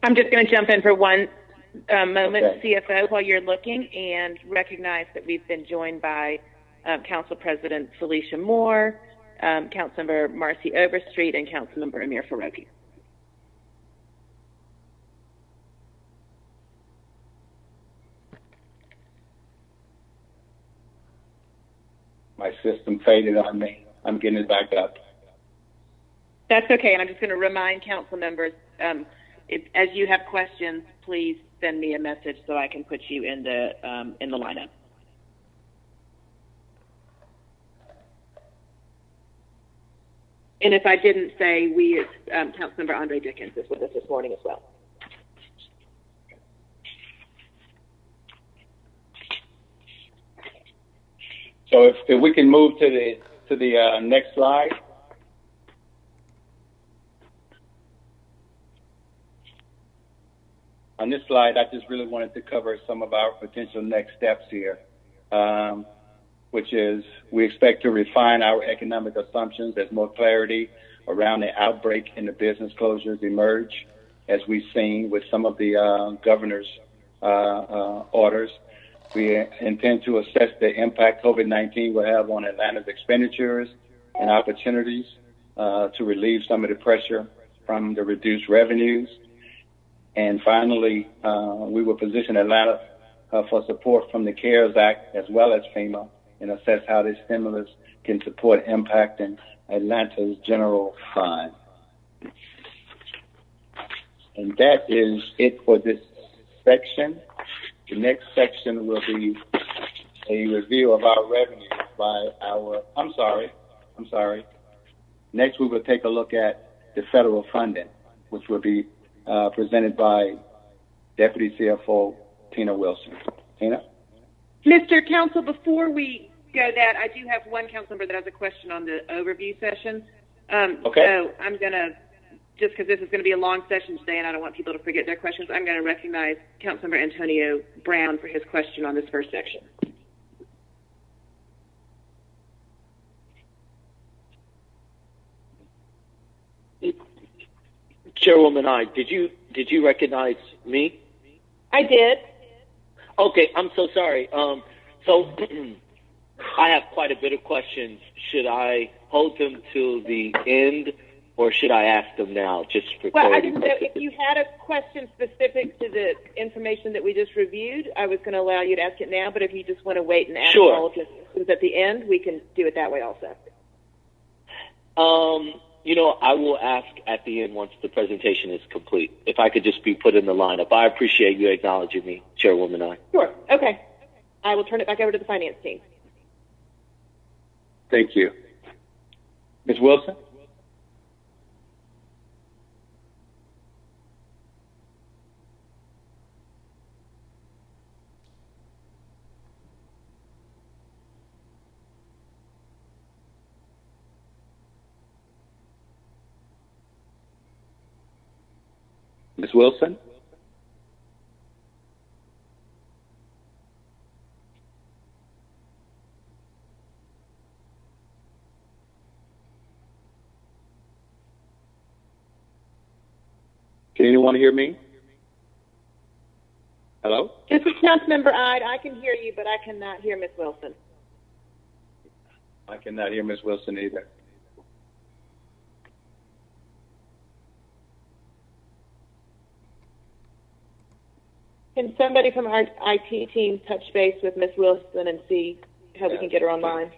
I'm just going to jump in for one moment, Okay. CFO, while you're looking, and recognize that we've been joined by Council President Felicia Moore, Councilmember Marcy Overstreet, and Councilmember Amir Faroqi. My system faded on me. I'm getting it back up. That's okay, and I'm just going to remind council members, as you have questions, please send me a message so I can put you in the lineup. And if I didn't say, we, Councilmember Andre Dickens is with us this morning as well. So if we can move to the next slide. On this slide, I just really wanted to cover some of our potential next steps here, which is we expect to refine our economic assumptions as more clarity around the outbreak and the business closures emerge, as we've seen with some of the governor's orders. We intend to assess the impact COVID-19 will have on Atlanta's expenditures and opportunities to relieve some of the pressure from the reduced revenues. And finally, we will position Atlanta for support from the CARES Act as well as FEMA and assess how this stimulus can support impacting Atlanta's general fund. And that is it for this section. The next section will be a review of our revenue by our, I'm sorry. Next, we will take a look at the federal funding, which will be presented by Deputy CFO Tina Wilson. Tina? Mr. Counsel, before we go that, I do have one council member that has a question on the overview session. Okay. So I'm going to, just because this is going to be a long session today and I don't want people to forget their questions, I'm going to recognize Councilmember Antonio Brown for his question on this first section. Chairwoman, did you recognize me? I did. Okay, I'm so sorry. So I have quite a bit of questions. Should I hold them till the end, or should I ask them now, just for Well, clarity? I didn't know if you had a question specific to the information that we just reviewed. I was going to allow you to ask it now, but if you just want to wait and ask all of your questions at the end, we can do it that way also. I will ask at the end once the presentation is complete. If I could just be put in the lineup. I appreciate you acknowledging me, Chairwoman. Sure. Okay. I will turn it back over to the finance team. Thank you. Ms. Wilson? Ms. Wilson? Can anyone hear me? Hello? This is Councilmember Ide. I can hear you, but I cannot hear Ms. Wilson. I cannot hear Ms. Wilson either. Can somebody from our IT team touch base with Ms. Wilson and see how we can get her online?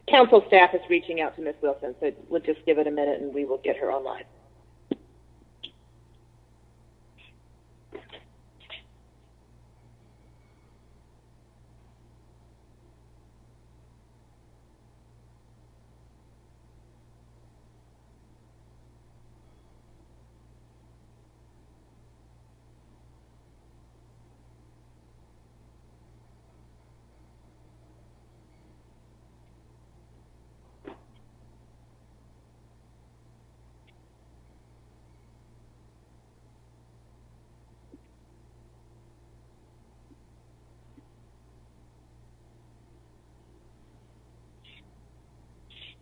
Council staff is reaching out to Ms. Wilson, so we'll just give it a minute and we will get her online.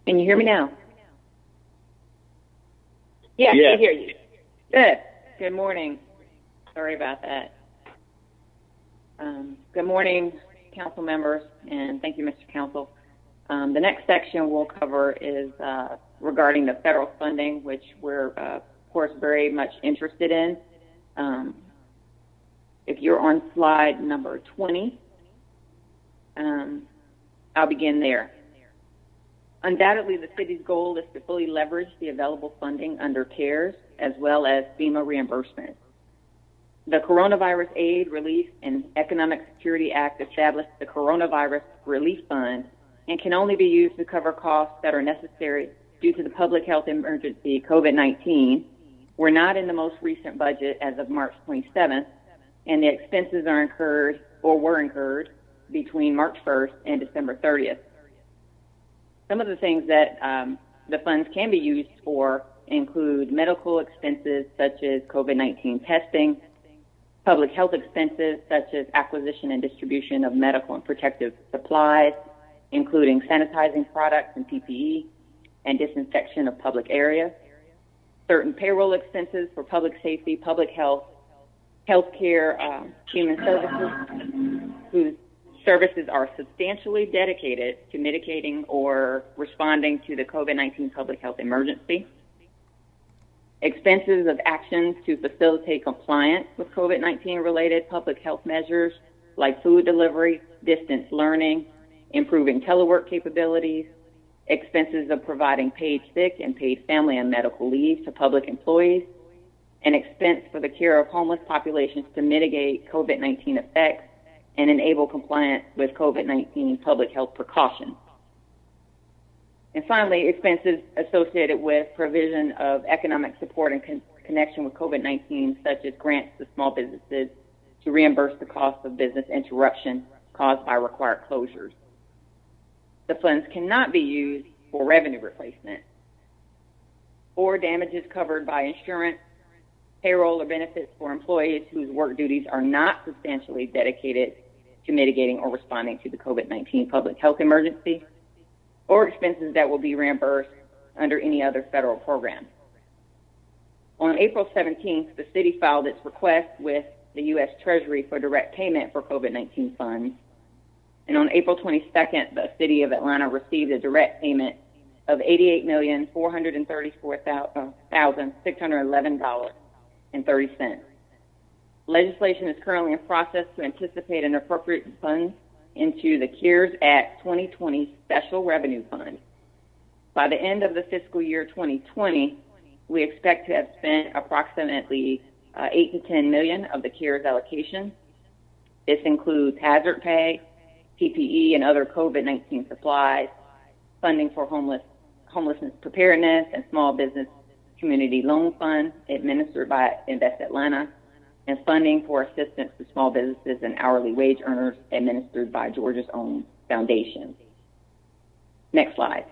Can you hear me now? Yes, Yeah. we hear you. Good. Good morning. Sorry about that. Good morning, council members, and thank you, Mr. Council. The next section we'll cover is regarding the federal funding, which we're, of course, very much interested in. If you're on slide number 20, I'll begin there. Undoubtedly, the city's goal is to fully leverage the available funding under CARES as well as FEMA reimbursement. The Coronavirus Aid, Relief, and Economic Security Act established the Coronavirus Relief Fund and can only be used to cover costs that are necessary due to the public health emergency COVID-19. We're not in the most recent budget as of March 27th, and the expenses are incurred or were incurred between March 1st and December 30th. Some of the things that the funds can be used for include medical expenses such as COVID-19 testing, public health expenses such as acquisition and distribution of medical and protective supplies, including sanitizing products and PPE, and disinfection of public areas, certain payroll expenses for public safety, public health, healthcare, human services, whose services are substantially dedicated to mitigating or responding to the COVID-19 public health emergency. Expenses of actions to facilitate compliance with COVID-19 related public health measures like food delivery, distance learning, improving telework capabilities, expenses of providing paid sick and paid family and medical leave to public employees, and expense for the care of homeless populations to mitigate COVID-19 effects and enable compliance with COVID-19 public health precautions. And finally, expenses associated with provision of economic support in connection with COVID-19, such as grants to small businesses to reimburse the cost of business interruption caused by required closures. The funds cannot be used for revenue replacement or damages covered by insurance, payroll, or benefits for employees whose work duties are not substantially dedicated to mitigating or responding to the COVID-19 public health emergency, or expenses that will be reimbursed under any other federal program. On April 17th, the city filed its request with the U.S. Treasury for direct payment for COVID-19 funds. And on April 22nd, the city of Atlanta received a direct payment of $88,434,611.30. Legislation is currently in process to anticipate and appropriate funds into the CARES Act 2020 Special Revenue Fund. By the end of the fiscal year 2020, we expect to have spent approximately $8 to $10 million of the CARES allocation. This includes hazard pay, PPE, and other COVID-19 supplies, funding for homelessness preparedness and small business community loan fund administered by Invest Atlanta, and funding for assistance to small businesses and hourly wage earners administered by Georgia's own foundation. Next slide.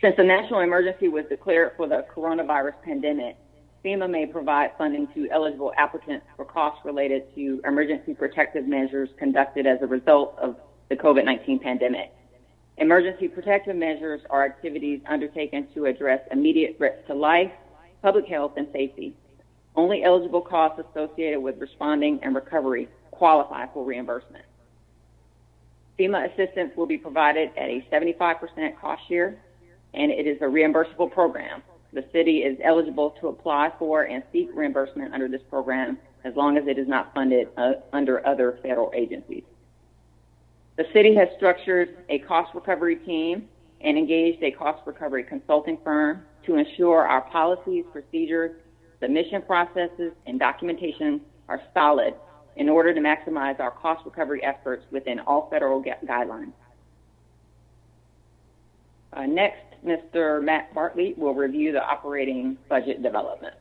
Since the national emergency was declared for the coronavirus pandemic, FEMA may provide funding to eligible applicants for costs related to emergency protective measures conducted as a result of the COVID-19 pandemic. Emergency protective measures are activities undertaken to address immediate threats to life, public health, and safety. Only eligible costs associated with responding and recovery qualify for reimbursement. FEMA assistance will be provided at a 75% cost share, and it is a reimbursable program. The city is eligible to apply for and seek reimbursement under this program as long as it is not funded under other federal agencies. The city has structured a cost recovery team and engaged a cost recovery consulting firm to ensure our policies, procedures, submission processes, and documentation are solid in order to maximize our cost recovery efforts within all federal guidelines. Next, Mr. Matt Bartley will review the operating budget development.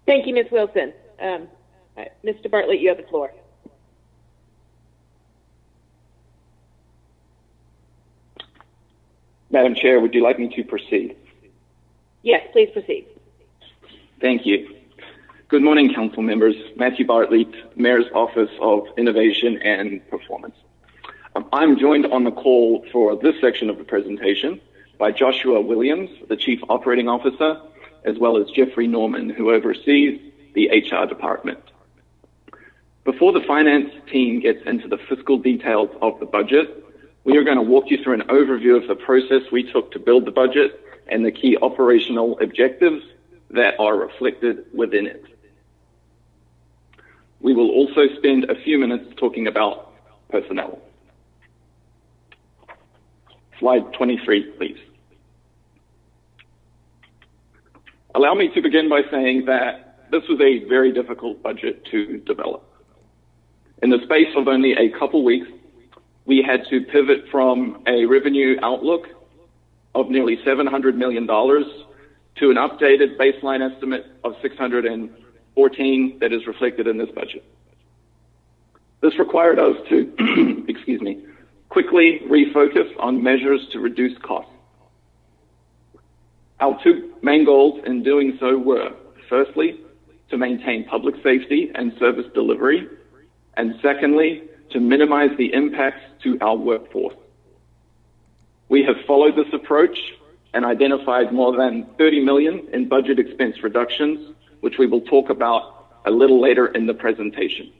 Thank you, Ms. Wilson. Mr. Bartlett, you have the floor. Madam Chair, would you like me to proceed? Yes, please proceed. Thank you. Good morning, council members. Matthew Bartlett, Mayor's Office of Innovation and Performance. I'm joined on the call for this section of the presentation by Joshua Williams, the Chief Operating Officer, as well as Jeffrey Norman, who oversees the HR department. Before the finance team gets into the fiscal details of the budget, we are going to walk you through an overview of the process we took to build the budget and the key operational objectives that are reflected within it. We will also spend a few minutes talking about personnel. Slide 23, please. Allow me to begin by saying that this was a very difficult budget to develop. In the space of only a couple weeks, we had to pivot from a revenue outlook of nearly $700 million to an updated baseline estimate of $614 that is reflected in this budget. This required us to, quickly refocus on measures to reduce costs. Our two main goals in doing so were, firstly, to maintain public safety and service delivery, and secondly, to minimize the impacts to our workforce. We have followed this approach and identified more than $30 million in budget expense reductions, which we will talk about a little later in the presentation.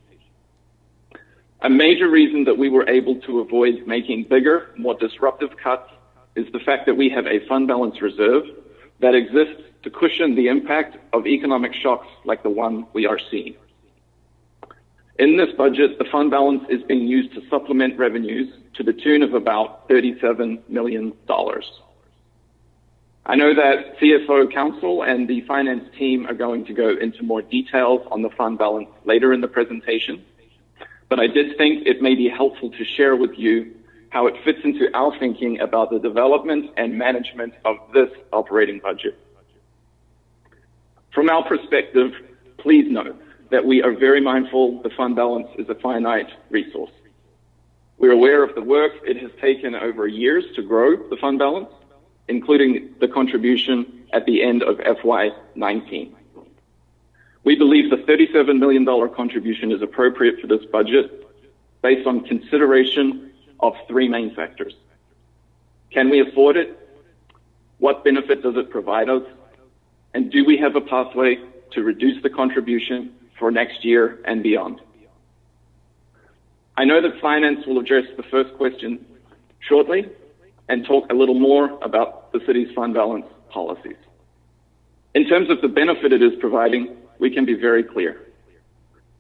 A major reason that we were able to avoid making bigger, more disruptive cuts is the fact that we have a fund balance reserve that exists to cushion the impact of economic shocks like the one we are seeing. In this budget, the fund balance is being used to supplement revenues to the tune of about $37 million. I know that CFO Council and the finance team are going to go into more details on the fund balance later in the presentation, but I did think it may be helpful to share with you how it fits into our thinking about the development and management of this operating budget. From our perspective, please note that we are very mindful the fund balance is a finite resource. We're aware of the work it has taken over years to grow the fund balance, including the contribution at the end of FY19. We believe the $37 million contribution is appropriate for this budget based on consideration of three main factors. Can we afford it? What benefit does it provide us? And do we have a pathway to reduce the contribution for next year and beyond? I know that finance will address the first question shortly and talk a little more about the city's fund balance policies. In terms of the benefit it is providing, we can be very clear.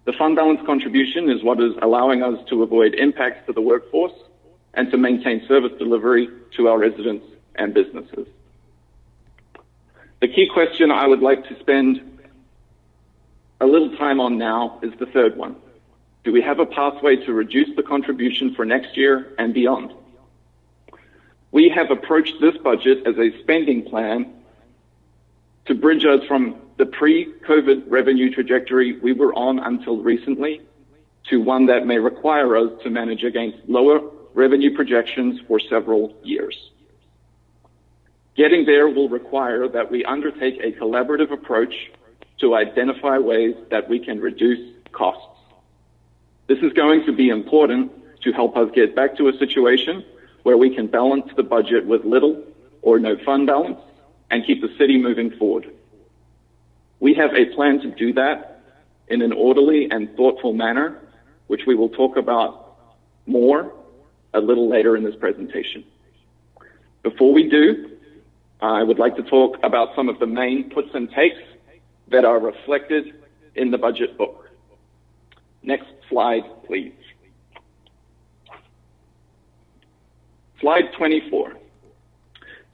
The fund balance contribution is what is allowing us to avoid impacts to the workforce and to maintain service delivery to our residents and businesses. The key question I would like to spend a little time on now is the third one. Do we have a pathway to reduce the contribution for next year and beyond? We have approached this budget as a spending plan to bridge us from the pre-COVID revenue trajectory we were on until recently to one that may require us to manage against lower revenue projections for several years. Getting there will require that we undertake a collaborative approach to identify ways that we can reduce costs. This is going to be important to help us get back to a situation where we can balance the budget with little or no fund balance and keep the city moving forward. We have a plan to do that in an orderly and thoughtful manner, which we will talk about more a little later in this presentation. Before we do, I would like to talk about some of the main puts and takes that are reflected in the budget book. Next slide, please. Slide 24.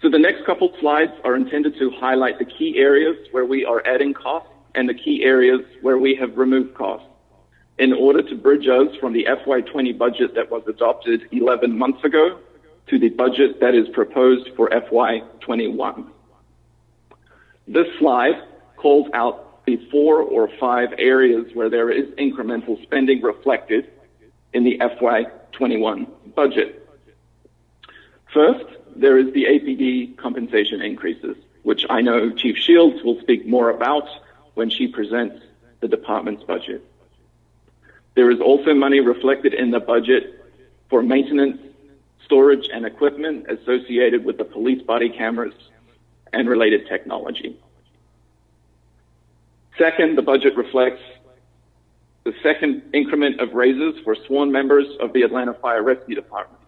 So the next couple slides are intended to highlight the key areas where we are adding costs and the key areas where we have removed costs in order to bridge us from the FY20 budget that was adopted 11 months ago to the budget that is proposed for FY21. This slide calls out the 4 or 5 areas where there is incremental spending reflected in the FY21 budget. First, there is the APD compensation increases, which I know Chief Shields will speak more about when she presents the department's budget. There is also money reflected in the budget for maintenance, storage, and equipment associated with the police body cameras and related technology. Second, the budget reflects the second increment of raises for sworn members of the Atlanta Fire Rescue Department.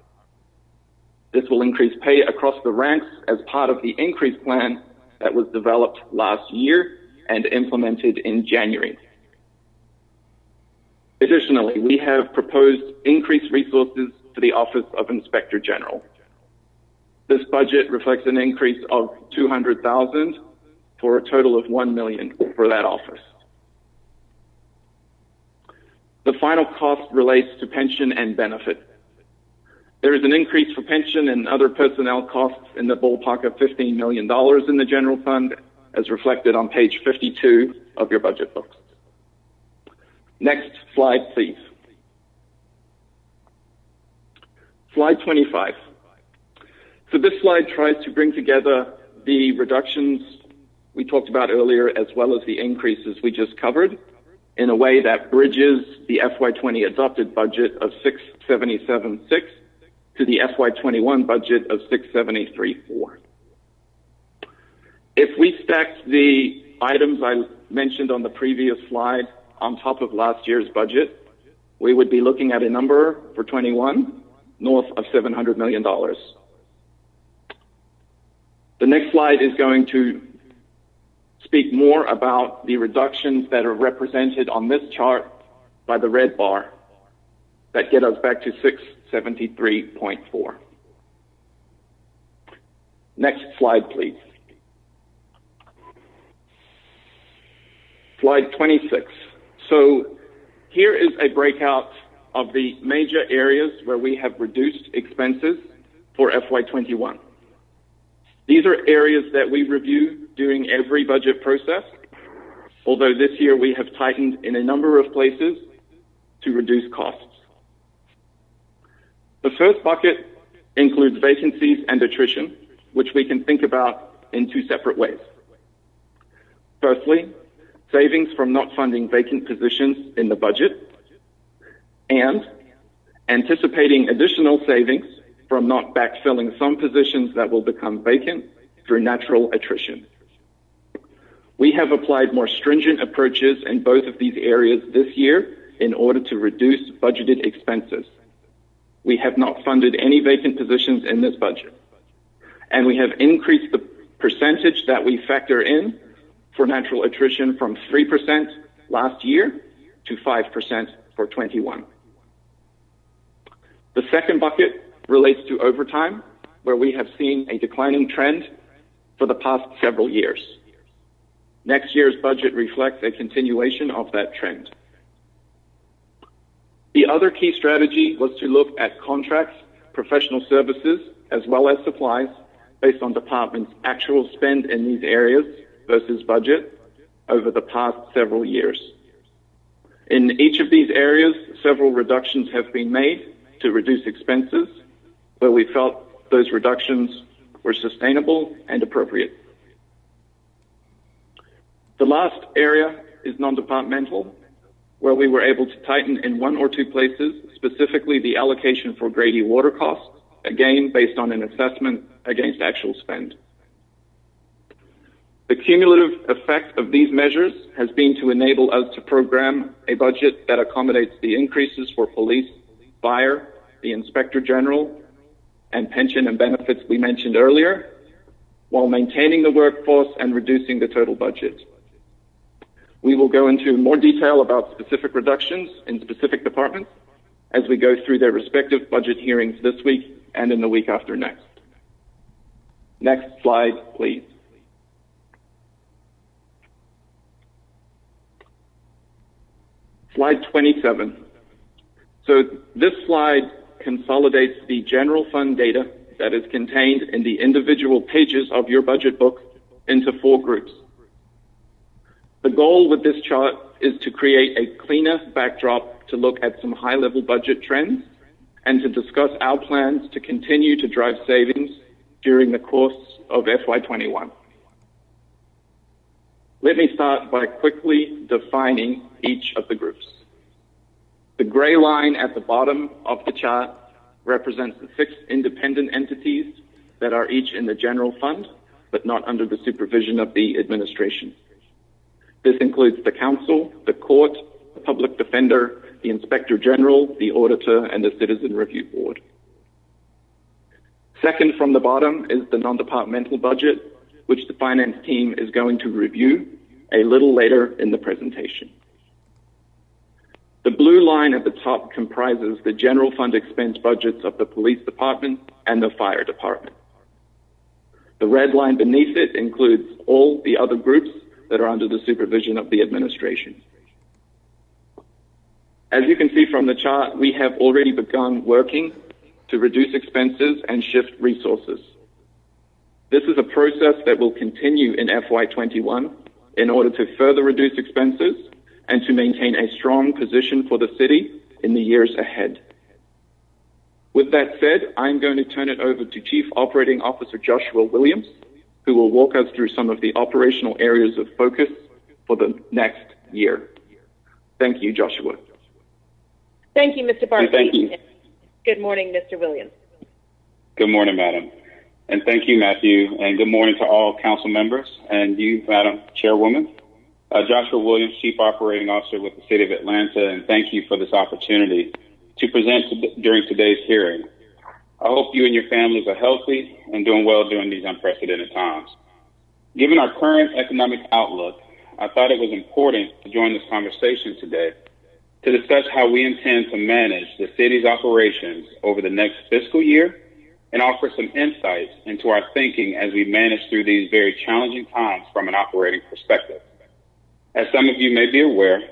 This will increase pay across the ranks as part of the increase plan that was developed last year and implemented in January. Additionally, we have proposed increased resources to the Office of Inspector General. This budget reflects an increase of $200,000 for a total of $1 million for that office. The final cost relates to pension and benefit. There is an increase for pension and other personnel costs in the ballpark of $15 million in the general fund, as reflected on page 52 of your budget books. Next slide, please. Slide 25. So this slide tries to bring together the reductions we talked about earlier as well as the increases we just covered in a way that bridges the FY20 adopted budget of $677.6 to the FY21 budget of $673.4. If we stacked the items I mentioned on the previous slide on top of last year's budget, we would be looking at a number for 21 north of $700 million. The next slide is going to speak more about the reductions that are represented on this chart by the red bar that get us back to 673.4. Next slide, please. Slide 26. So here is a breakout of the major areas where we have reduced expenses for FY21. These are areas that we review during every budget process, although this year we have tightened in a number of places to reduce costs. The first bucket includes vacancies and attrition, which we can think about in two separate ways. Firstly, savings from not funding vacant positions in the budget, and anticipating additional savings from not backfilling some positions that will become vacant through natural attrition. We have applied more stringent approaches in both of these areas this year in order to reduce budgeted expenses. We have not funded any vacant positions in this budget, and we have increased the percentage that we factor in for natural attrition from 3% last year to 5% for 21. The second bucket relates to overtime, where we have seen a declining trend for the past several years. Next year's budget reflects a continuation of that trend. The other key strategy was to look at contracts, professional services, as well as supplies based on departments' actual spend in these areas versus budget over the past several years. In each of these areas, several reductions have been made to reduce expenses, where we felt those reductions were sustainable and appropriate. The last area is non-departmental, where we were able to tighten in one or two places, specifically the allocation for Grady water costs, again based on an assessment against actual spend. The cumulative effect of these measures has been to enable us to program a budget that accommodates the increases for police, fire, the Inspector General, and pension and benefits we mentioned earlier, while maintaining the workforce and reducing the total budget. We will go into more detail about specific reductions in specific departments as we go through their respective budget hearings this week and in the week after next. Next slide, please. Slide 27. So this slide consolidates the general fund data that is contained in the individual pages of your budget book into four groups. The goal with this chart is to create a cleaner backdrop to look at some high-level budget trends and to discuss our plans to continue to drive savings during the course of FY21. Let me start by quickly defining each of the groups. The gray line at the bottom of the chart represents the 6 independent entities that are each in the general fund, but not under the supervision of the administration. This includes the council, the court, the public defender, the inspector general, the auditor, and the citizen review board. Second from the bottom is the non-departmental budget, which the finance team is going to review a little later in the presentation. The blue line at the top comprises the general fund expense budgets of the police department and the fire department. The red line beneath it includes all the other groups that are under the supervision of the administration. As you can see from the chart, we have already begun working to reduce expenses and shift resources. This is a process that will continue in FY21 in order to further reduce expenses and to maintain a strong position for the city in the years ahead. With that said, I'm going to turn it over to Chief Operating Officer Joshua Williams, who will walk us through some of the operational areas of focus for the next year. Thank you, Joshua. Thank you, Mr. Barkley. Thank you. Good morning, Mr. Williams. Good morning, Madam. And thank you, Matthew. And good morning to all council members and you, Madam Chairwoman. Joshua Williams, Chief Operating Officer with the City of Atlanta, and thank you for this opportunity to present during today's hearing. I hope you and your families are healthy and doing well during these unprecedented times. Given our current economic outlook, I thought it was important to join this conversation today to discuss how we intend to manage the city's operations over the next fiscal year and offer some insights into our thinking as we manage through these very challenging times from an operating perspective. As some of you may be aware,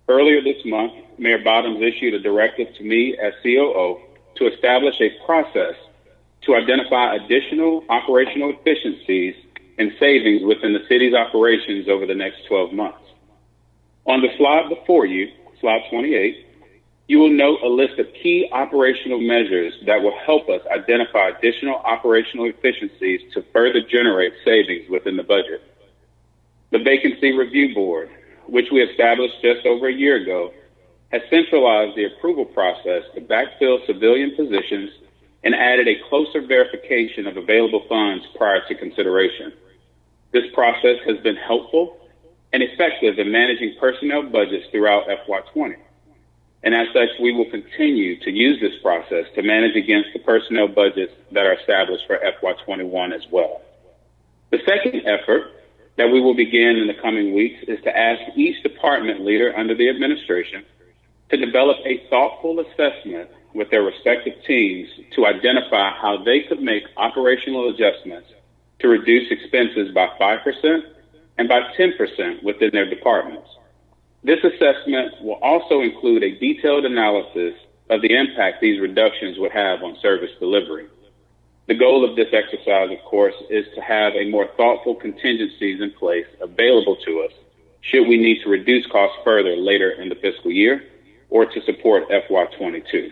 earlier this month, Mayor Bottoms issued a directive to me as COO to establish a process to identify additional operational efficiencies and savings within the city's operations over the next 12 months. On the slide before you, slide 28, you will note a list of key operational measures that will help us identify additional operational efficiencies to further generate savings within the budget. The Vacancy Review Board, which we established just over a year ago, has centralized the approval process to backfill civilian positions and added a closer verification of available funds prior to consideration. This process has been helpful and effective in managing personnel budgets throughout FY20. And as such, we will continue to use this process to manage against the personnel budgets that are established for FY21 as well. The second effort that we will begin in the coming weeks is to ask each department leader under the administration to develop a thoughtful assessment with their respective teams to identify how they could make operational adjustments to reduce expenses by 5% and by 10% within their departments. This assessment will also include a detailed analysis of the impact these reductions would have on service delivery. The goal of this exercise, of course, is to have a more thoughtful contingencies in place available to us should we need to reduce costs further later in the fiscal year or to support FY22.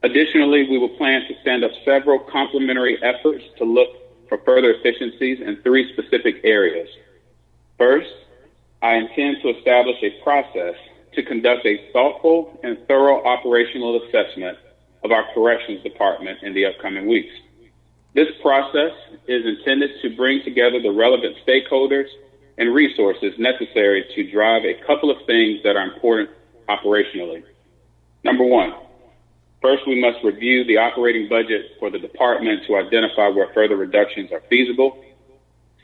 Additionally, we will plan to stand up several complementary efforts to look for further efficiencies in 3 specific areas. First, I intend to establish a process to conduct a thoughtful and thorough operational assessment of our corrections department in the upcoming weeks. This process is intended to bring together the relevant stakeholders and resources necessary to drive a couple of things that are important operationally. Number 1, first we must review the operating budget for the department to identify where further reductions are feasible.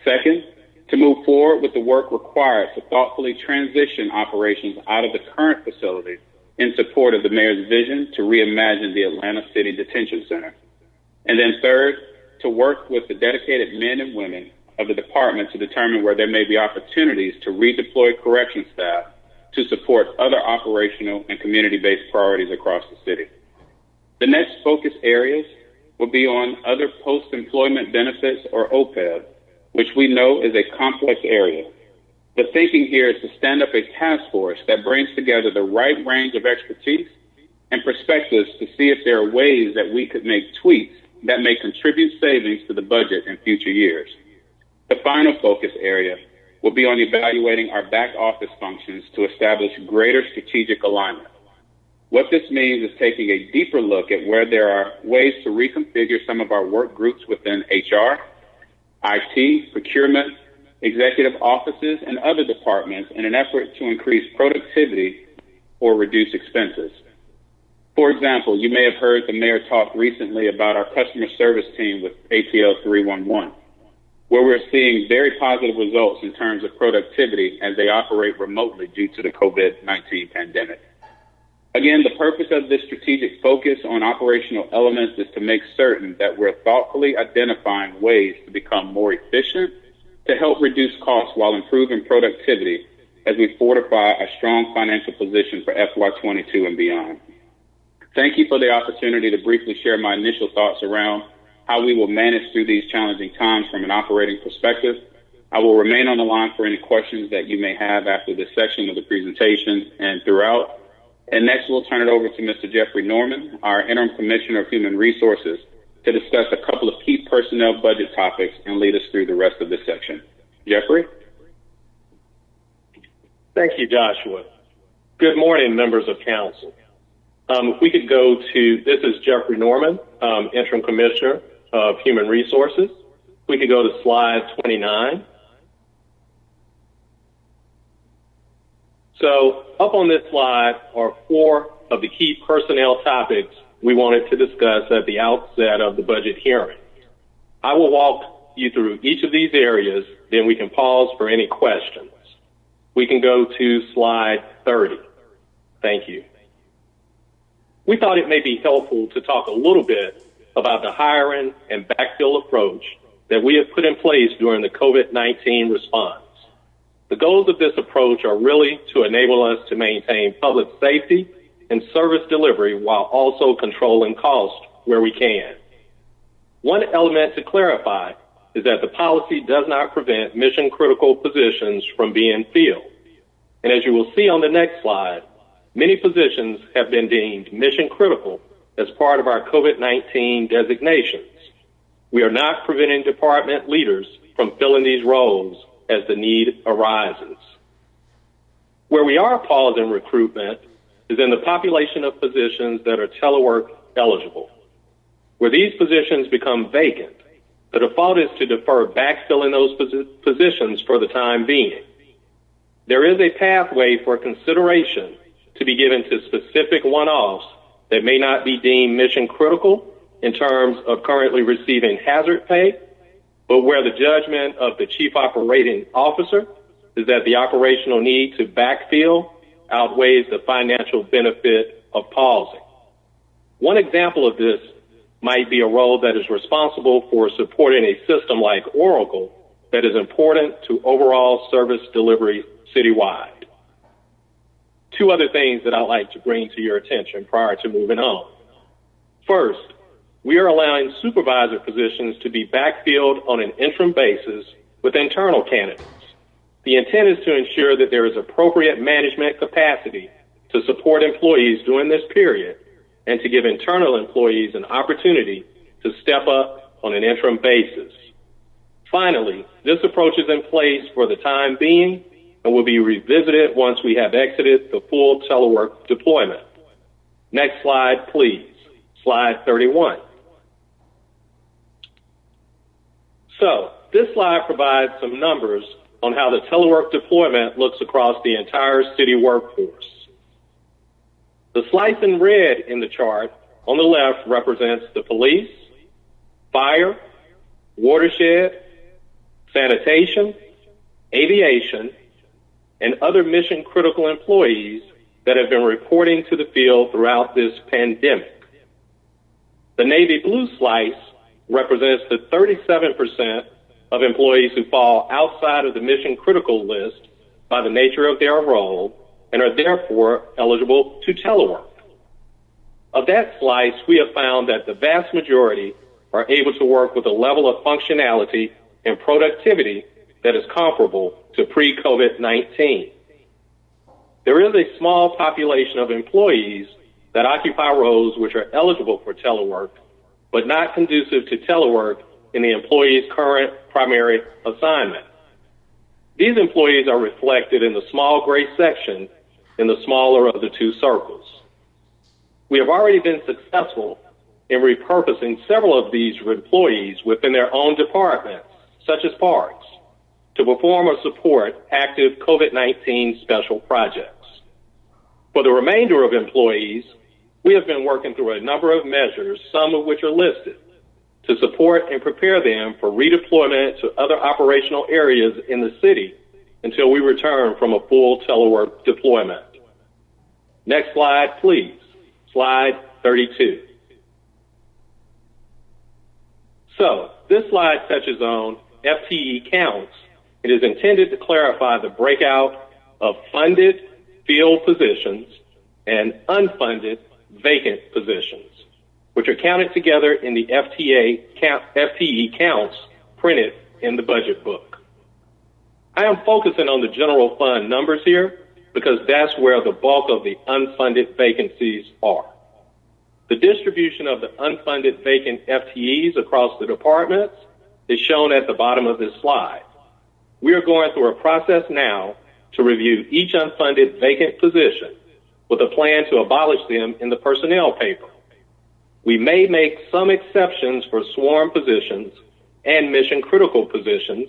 Second, to move forward with the work required to thoughtfully transition operations out of the current facility in support of the mayor's vision to reimagine the Atlanta City Detention Center. And then third, to work with the dedicated men and women of the department to determine where there may be opportunities to redeploy correction staff to support other operational and community-based priorities across the city. The next focus areas will be on other post-employment benefits, or OPEB, which we know is a complex area. The thinking here is to stand up a task force that brings together the right range of expertise and perspectives to see if there are ways that we could make tweaks that may contribute savings to the budget in future years. The final focus area will be on evaluating our back office functions to establish greater strategic alignment. What this means is taking a deeper look at where there are ways to reconfigure some of our work groups within HR, IT, procurement, executive offices, and other departments in an effort to increase productivity or reduce expenses. For example, you may have heard the mayor talk recently about our customer service team with ATL 311, where we're seeing very positive results in terms of productivity as they operate remotely due to the COVID-19 pandemic. Again, the purpose of this strategic focus on operational elements is to make certain that we're thoughtfully identifying ways to become more efficient to help reduce costs while improving productivity as we fortify a strong financial position for FY22 and beyond. Thank you for the opportunity to briefly share my initial thoughts around how we will manage through these challenging times from an operating perspective. I will remain on the line for any questions that you may have after this section of the presentation and throughout. And next, we'll turn it over to Mr. Jeffrey Norman, our Interim Commissioner of Human Resources, to discuss a couple of key personnel budget topics and lead us through the rest of this section. Jeffrey? Thank you, Joshua. Good morning, members of council. If we could go to, this is Jeffrey Norman, Interim Commissioner of Human Resources. We could go to slide 29. So up on this slide are 4 of the key personnel topics we wanted to discuss at the outset of the budget hearing. I will walk you through each of these areas, then we can pause for any questions. We can go to slide 30. Thank you. We thought it may be helpful to talk a little bit about the hiring and backfill approach that we have put in place during the COVID-19 response. The goals of this approach are really to enable us to maintain public safety and service delivery while also controlling costs where we can. One element to clarify is that the policy does not prevent mission-critical positions from being filled. And as you will see on the next slide, many positions have been deemed mission-critical as part of our COVID-19 designations. We are not preventing department leaders from filling these roles as the need arises. Where we are pausing recruitment is in the population of positions that are telework eligible. Where these positions become vacant, the default is to defer backfilling those positions for the time being. There is a pathway for consideration to be given to specific one-offs that may not be deemed mission critical in terms of currently receiving hazard pay, but where the judgment of the chief operating officer is that the operational need to backfill outweighs the financial benefit of pausing. One example of this might be a role that is responsible for supporting a system like Oracle that is important to overall service delivery citywide. 2 other things that I'd like to bring to your attention prior to moving on. First, we are allowing supervisor positions to be backfilled on an interim basis with internal candidates. The intent is to ensure that there is appropriate management capacity to support employees during this period and to give internal employees an opportunity to step up on an interim basis. Finally, this approach is in place for the time being and will be revisited once we have exited the full telework deployment. Next slide, please. Slide 31. So this slide provides some numbers on how the telework deployment looks across the entire city workforce. The slice in red in the chart on the left represents the police, fire, watershed, sanitation, aviation, and other mission-critical employees that have been reporting to the field throughout this pandemic. The navy blue slice represents the 37% of employees who fall outside of the mission-critical list by the nature of their role and are therefore eligible to telework. Of that slice, we have found that the vast majority are able to work with a level of functionality and productivity that is comparable to pre-COVID-19. There is a small population of employees that occupy roles which are eligible for telework, but not conducive to telework in the employee's current primary assignment. These employees are reflected in the small gray section in the smaller of the two circles. We have already been successful in repurposing several of these employees within their own departments, such as parks, to perform or support active COVID-19 special projects. For the remainder of employees, we have been working through a number of measures, some of which are listed, to support and prepare them for redeployment to other operational areas in the city until we return from a full telework deployment. Next slide, please. Slide 32. So, this slide touches on FTE counts. It is intended to clarify the breakout of funded field positions and unfunded vacant positions, which are counted together in the FTE counts printed in the budget book. I am focusing on the general fund numbers here because that's where the bulk of the unfunded vacancies are. The distribution of the unfunded vacant FTEs across the departments is shown at the bottom of this slide. We are going through a process now to review each unfunded vacant position with a plan to abolish them in the personnel paper. We may make some exceptions for sworn positions and mission critical positions,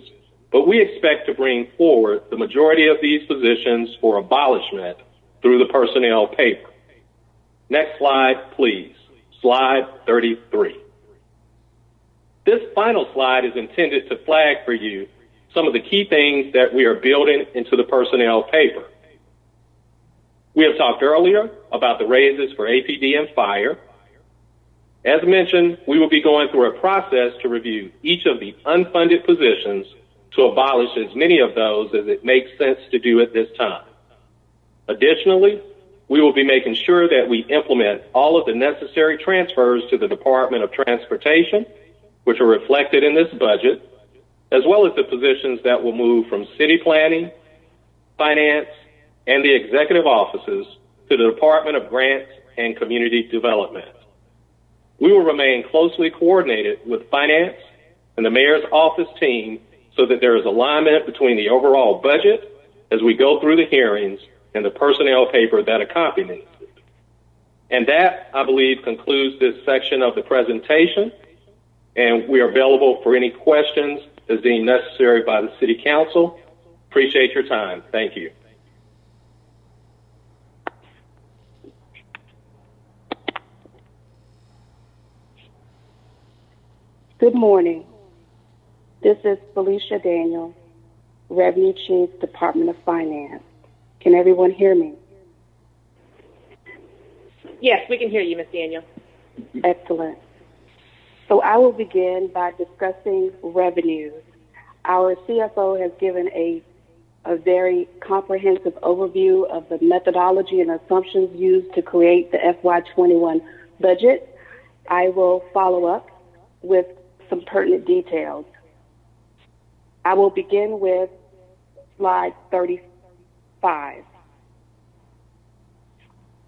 but we expect to bring forward the majority of these positions for abolishment through the personnel paper. Next slide, please. Slide 33. This final slide is intended to flag for you some of the key things that we are building into the personnel paper. We have talked earlier about the raises for APD and fire. As mentioned, we will be going through a process to review each of the unfunded positions to abolish as many of those as it makes sense to do at this time. Additionally, we will be making sure that we implement all of the necessary transfers to the Department of Transportation, which are reflected in this budget, as well as the positions that will move from city planning, finance, and the executive offices to the Department of Grants and Community Development. We will remain closely coordinated with finance and the mayor's office team so that there is alignment between the overall budget as we go through the hearings and the personnel paper that accompanies it. And that, I believe, concludes this section of the presentation, and we are available for any questions as deemed necessary by the City Council. Appreciate your time. Thank you. Good morning. This is Felicia Daniel, Revenue Chief, Department of Finance. Can everyone hear me? Yes, we can hear you, Ms. Daniel. Excellent. So I will begin by discussing revenues. Our CFO has given a very comprehensive overview of the methodology and assumptions used to create the FY21 budget. I will follow up with some pertinent details. I will begin with slide 35.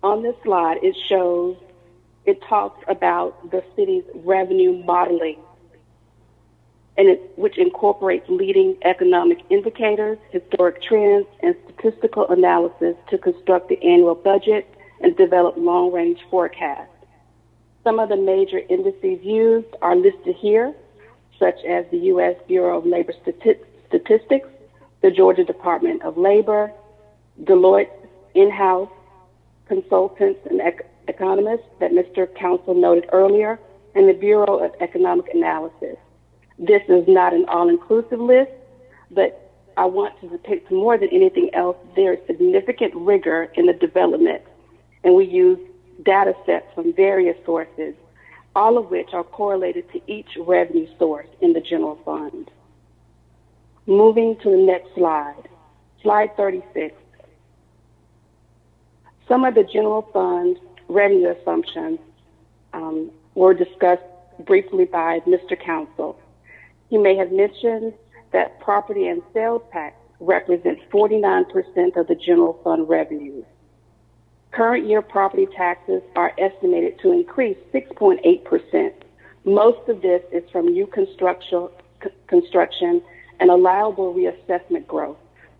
On this slide, it talks about the city's revenue modeling, which incorporates leading economic indicators, historic trends, and statistical analysis to construct the annual budget and develop long-range forecasts. Some of the major indices used are listed here, such as the U.S. Bureau of Labor Statistics, the Georgia Department of Labor, Deloitte in-house consultants and economists that Mr. Council noted earlier, and the Bureau of Economic Analysis. This is not an all-inclusive list, but I want to depict more than anything else, there is significant rigor in the development, and we use data sets from various sources, all of which are correlated to each revenue source in the general fund. Moving to the next slide, slide 36. Some of the general fund revenue assumptions were discussed briefly by Mr. Council. He may have mentioned that property and sales tax represents 49% of the general fund revenues. Current year property taxes are estimated to increase 6.8%. Most of this is from new construction and allowable reassessment growth,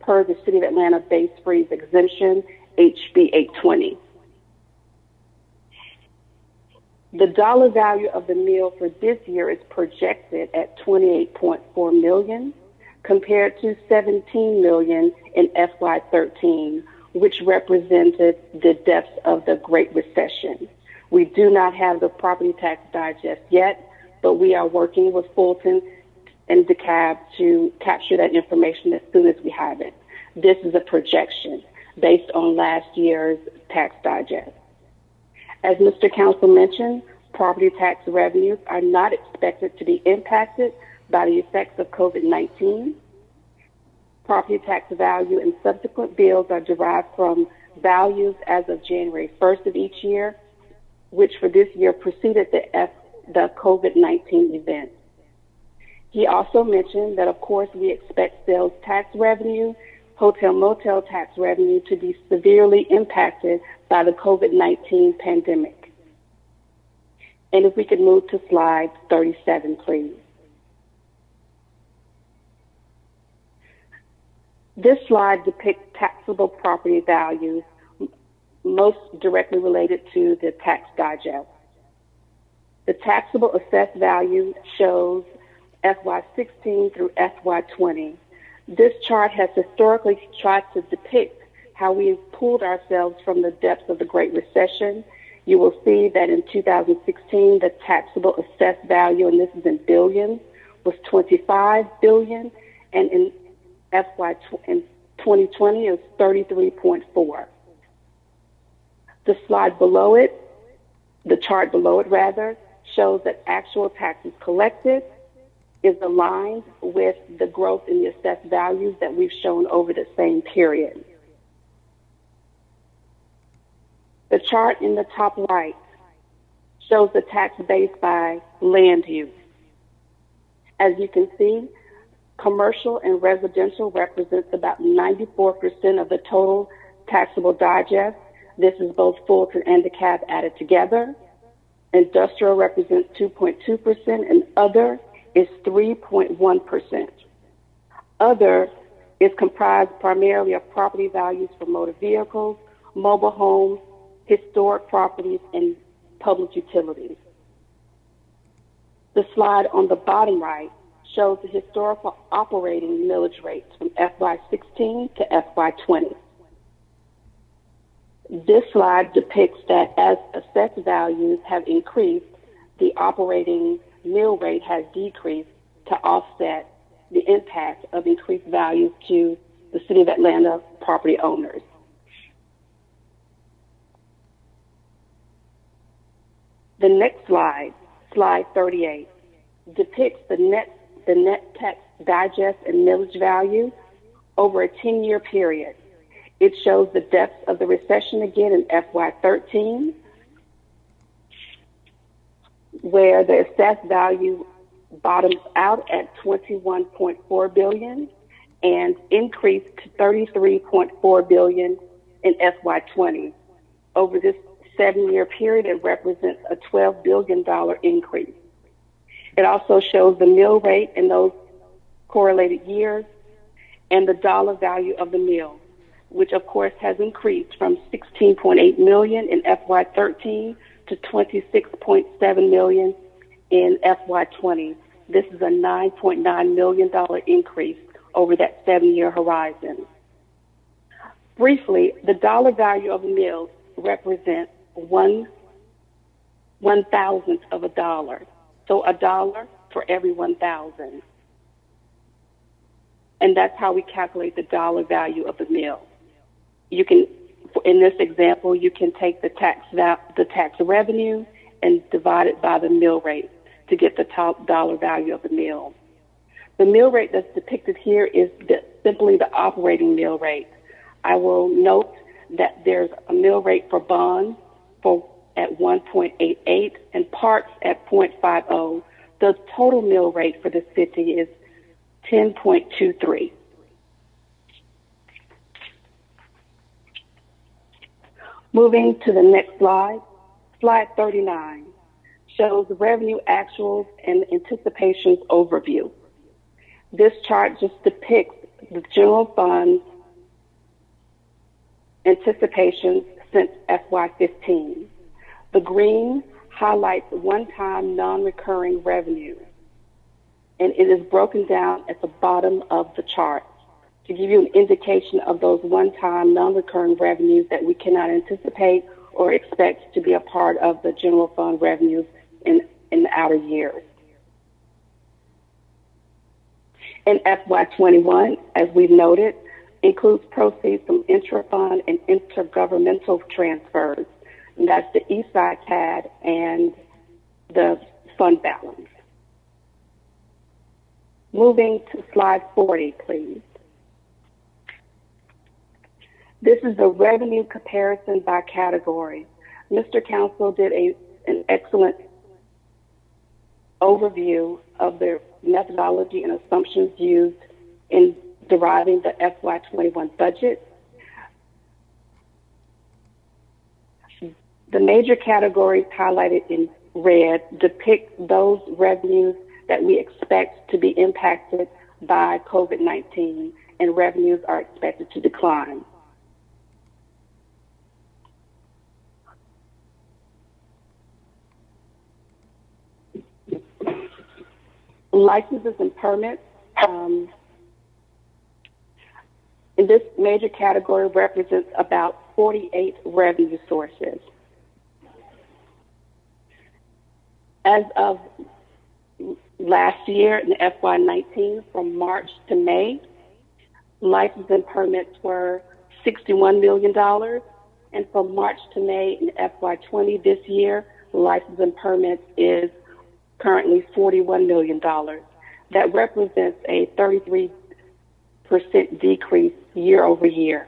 per the City of Atlanta base freeze exemption, HB 820. The dollar value of the meal for this year is projected at $28.4 million compared to $17 million in FY13, which represented the depths of the Great Recession. We do not have the property tax digest yet, but we are working with Fulton and DeKalb to capture that information as soon as we have it. This is a projection based on last year's tax digest. As Mr. Council mentioned, property tax revenues are not expected to be impacted by the effects of COVID-19. Property tax value and subsequent bills are derived from values as of January 1st of each year, which for this year preceded the COVID-19 event. He also mentioned that, of course, we expect sales tax revenue, hotel motel tax revenue to be severely impacted by the COVID-19 pandemic. And if we could move to slide 37, please. This slide depicts taxable property values most directly related to the tax digest. The taxable assessed value shows FY16 through FY20. This chart has historically tried to depict how we've pulled ourselves from the depths of the Great Recession. You will see that in 2016, the taxable assessed value, and this is in billions, was $25 billion, and in in 2020 is 33.4. The slide below it, the chart below it rather, shows that actual taxes collected is aligned with the growth in the assessed values that we've shown over the same period. The chart in the top right shows the tax base by land use. As you can see, commercial and residential represents about 94% of the total taxable digest. This is both Fulton and DeKalb added together. Industrial represents 2.2%, and other is 3.1%. Other is comprised primarily of property values for motor vehicles, mobile homes, historic properties, and public utilities. The slide on the bottom right shows the historical operating millage rates from FY16 to FY20. This slide depicts that as assessed values have increased, the operating mill rate has decreased to offset the impact of increased values to the City of Atlanta property owners. The next slide, slide 38, depicts the net tax digest and millage value over a 10-year period. It shows the depths of the recession again in FY13, where the assessed value bottoms out at $21.4 billion and increased to $33.4 billion in FY20. Over this 7-year period, it represents a $12 billion increase. It also shows the mill rate in those correlated years and the dollar value of the mill, which of course has increased from $16.8 million in FY13 to $26.7 million in FY20. This is a $9.9 million increase over that 7-year horizon. Briefly, the dollar value of a mill represents 1/1000th of a dollar. So a dollar for every 1,000. And that's how we calculate the dollar value of the mill. You can, in this example, you can take the tax revenue and divide it by the mill rate to get the top dollar value of the mill. The mill rate that's depicted here is simply the operating mill rate. I will note that there's a mill rate for bonds at 1.88 and parks at 0.50. The total mill rate for the city is 10.23. Moving to the next slide, slide 39 shows the revenue actuals and anticipations overview. This chart just depicts the general fund anticipations since FY15. The green highlights one-time non-recurring revenue, and it is broken down at the bottom of the chart to give you an indication of those one-time non-recurring revenues that we cannot anticipate or expect to be a part of the general fund revenues in the outer years. In FY21, as we've noted, includes proceeds from intra-fund and intergovernmental transfers, and that's the Eastside TAD and the fund balance. Moving to slide 40, please. This is a revenue comparison by category. Mr. Counsel did an excellent overview of the methodology and assumptions used in deriving the FY21 budget. The major categories highlighted in red depict those revenues that we expect to be impacted by COVID-19, and revenues are expected to decline. Licenses and permits in this major category represents about 48 revenue sources. As of last year in FY19, from March to May, licenses and permits were $61 million, and from March to May in FY20 this year, licenses and permits is currently $41 million. That represents a 33% decrease year over year.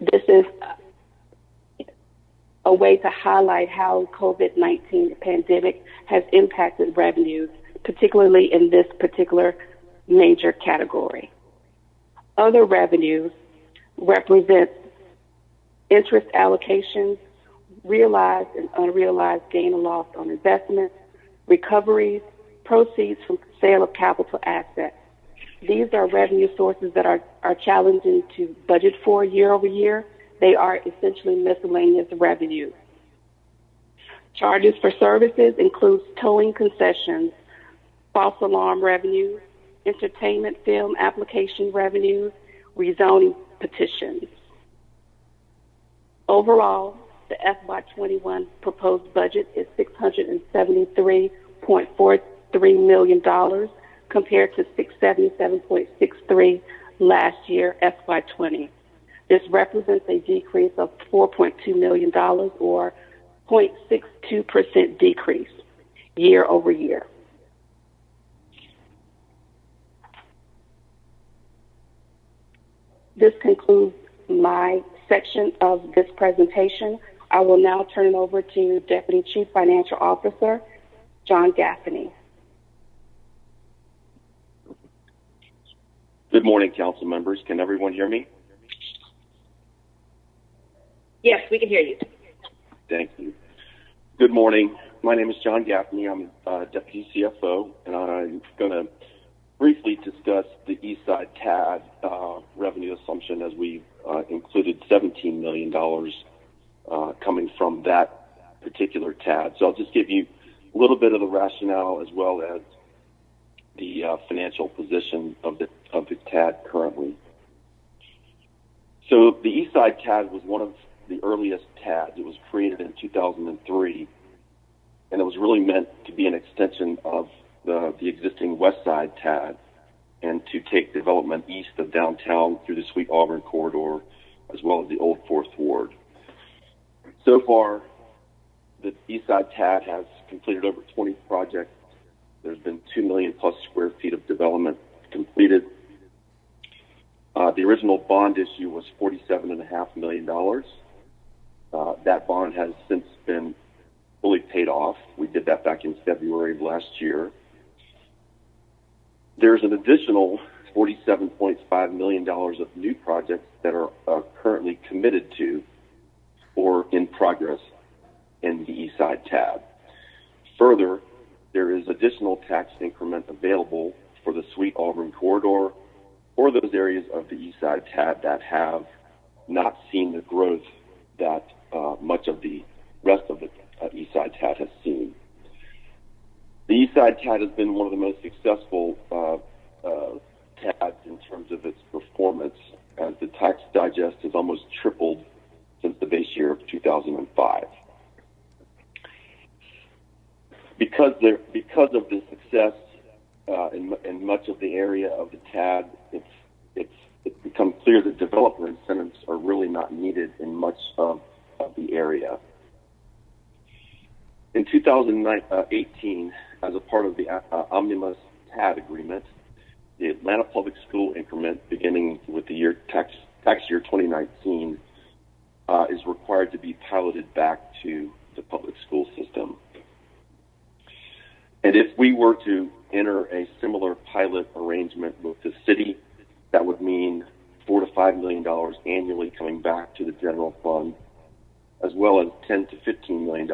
This is a way to highlight how COVID-19 pandemic has impacted revenues, particularly in this particular major category. Other revenues represent interest allocations, realized and unrealized gain or loss on investments, recoveries, proceeds from sale of capital assets. These are revenue sources that are challenging to budget for year over year. They are essentially miscellaneous revenue. Charges for services includes towing concessions, false alarm revenues, entertainment film application revenues, rezoning petitions. Overall, the FY21 proposed budget is $673.43 million compared to $677.63 last year, FY20. This represents a decrease of $4.2 million or 0.62% decrease year over year. This concludes my section of this presentation. I will now turn it over to Deputy Chief Financial Officer, John Gaffney. Good morning, council members. Can everyone hear me? Yes, we can hear you. Thank you. Good morning. My name is John Gaffney. I'm Deputy CFO, and I'm going to briefly discuss the Eastside TAD revenue assumption, as we included $17 million coming from that particular TAD. So I'll just give you a little bit of the rationale as well as the financial position of the TAD currently. So the Eastside TAD was one of the earliest TADs. It was created in 2003, and it was really meant to be an extension of the existing West Side TAD and to take development east of downtown through the Sweet Auburn corridor as well as the Old Fourth Ward. So far, the Eastside TAD has completed over 20 projects. There's been 2 million plus square feet of development completed. The original bond issue was $47.5 million. That bond has since been fully paid off. We did that back in February of last year. There's an additional $47.5 million of new projects that are currently committed to or in progress in the Eastside TAD. Further, there is additional tax increment available for the Sweet Auburn corridor or those areas of the Eastside TAD that have not seen the growth that much of the rest of the Eastside TAD has seen. The Eastside TAD has been one of the most successful TADs in terms of its performance, as the tax digest has almost tripled since the base year of 2005. Because of the success in much of the area of the TAD, it's become clear that developer incentives are really not needed in much of the area. In 2018, as a part of the Omnibus TAD agreement, the Atlanta Public School increment, beginning with the tax year 2019, is required to be piloted back to the public school system. And if we were to enter a similar pilot arrangement with the city, that would mean $4 to $5 million annually coming back to the general fund, as well as $10 to $15 million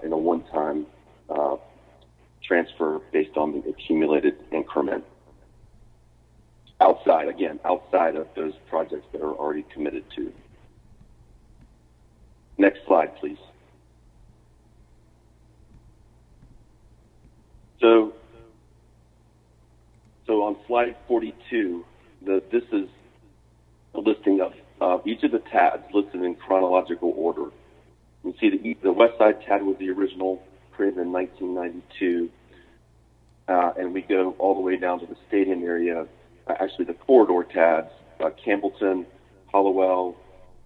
in a one-time transfer based on the accumulated increment. Outside of those projects that are already committed to. Next slide, please. So on slide 42, this is a listing of each of the TADs listed in chronological order. You see the West Side TAD was the original, created in 1992, and we go all the way down to the stadium area. Actually, the corridor TADs, Campbellton, Hollowell,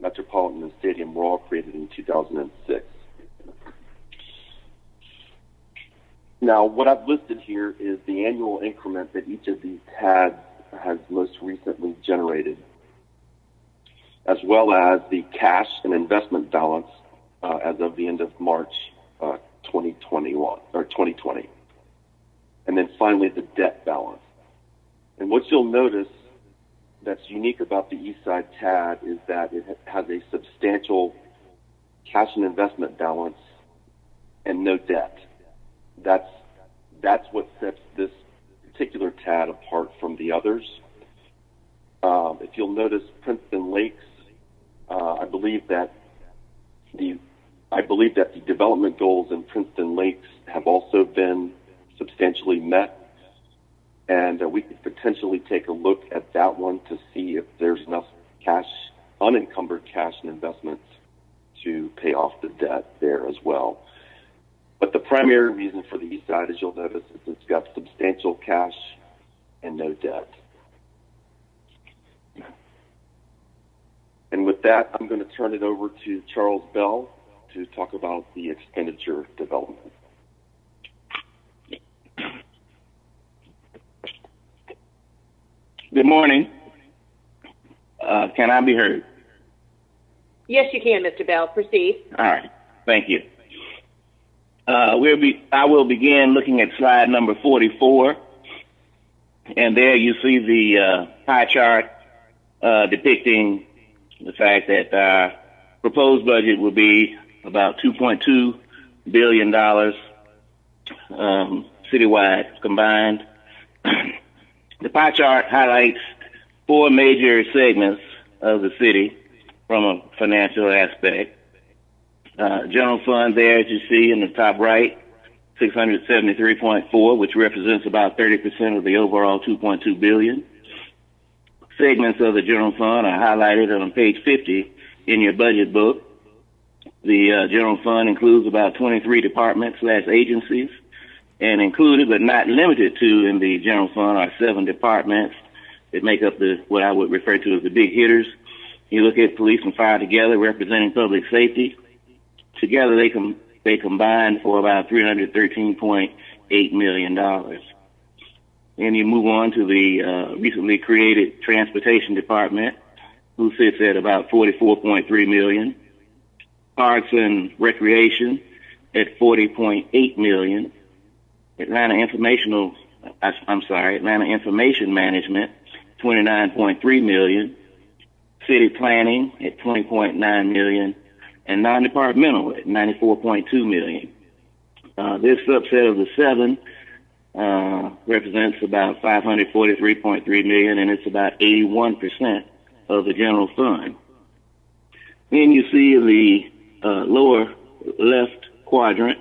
Metropolitan, and Stadium were all created in 2006. Now, what I've listed here is the annual increment that each of these TADs has most recently generated, as well as the cash and investment balance as of the end of March 2020. And then finally, the debt balance. And what you'll notice that's unique about the Eastside TAD is that it has a substantial cash and investment balance and no debt. That's what sets this particular TAD apart from the others. If you'll notice, Princeton Lakes, I believe that the development goals in Princeton Lakes have also been substantially met. And we could potentially take a look at that one to see if there's enough cash, unencumbered cash and investments to pay off the debt there as well. But the primary reason for the East Side, as you'll notice, is it's got substantial cash and no debt. And with that, I'm going to turn it over to Charles Bell to talk about the expenditure development. Good morning. Can I be heard? Yes, you can, Mr. Bell. Proceed. All right. Thank you. I will begin looking at slide number 44. And there you see the pie chart depicting the fact that our proposed budget will be about $2.2 billion citywide combined. The pie chart highlights four major segments of the city from a financial aspect. General fund there, as you see in the top right, 673.4, which represents about 30% of the overall 2.2 billion. Segments of the general fund are highlighted on page 50 in your budget book. The general fund includes about 23 departments/agencies, and included but not limited to in the general fund are 7 departments that make up what I would refer to as the big hitters. You look at police and fire together, representing public safety. Together, they combine for about $313.8 million. Then you move on to the recently created transportation department, who sits at about $44.3 million. Parks and recreation at $40.8 million. Atlanta Information Management, $29.3 million. City planning at $20.9 million. And non-departmental at $94.2 million. This subset of the 7 represents about $543.3 million, and it's about 81% of the general fund. Then you see in the lower left quadrant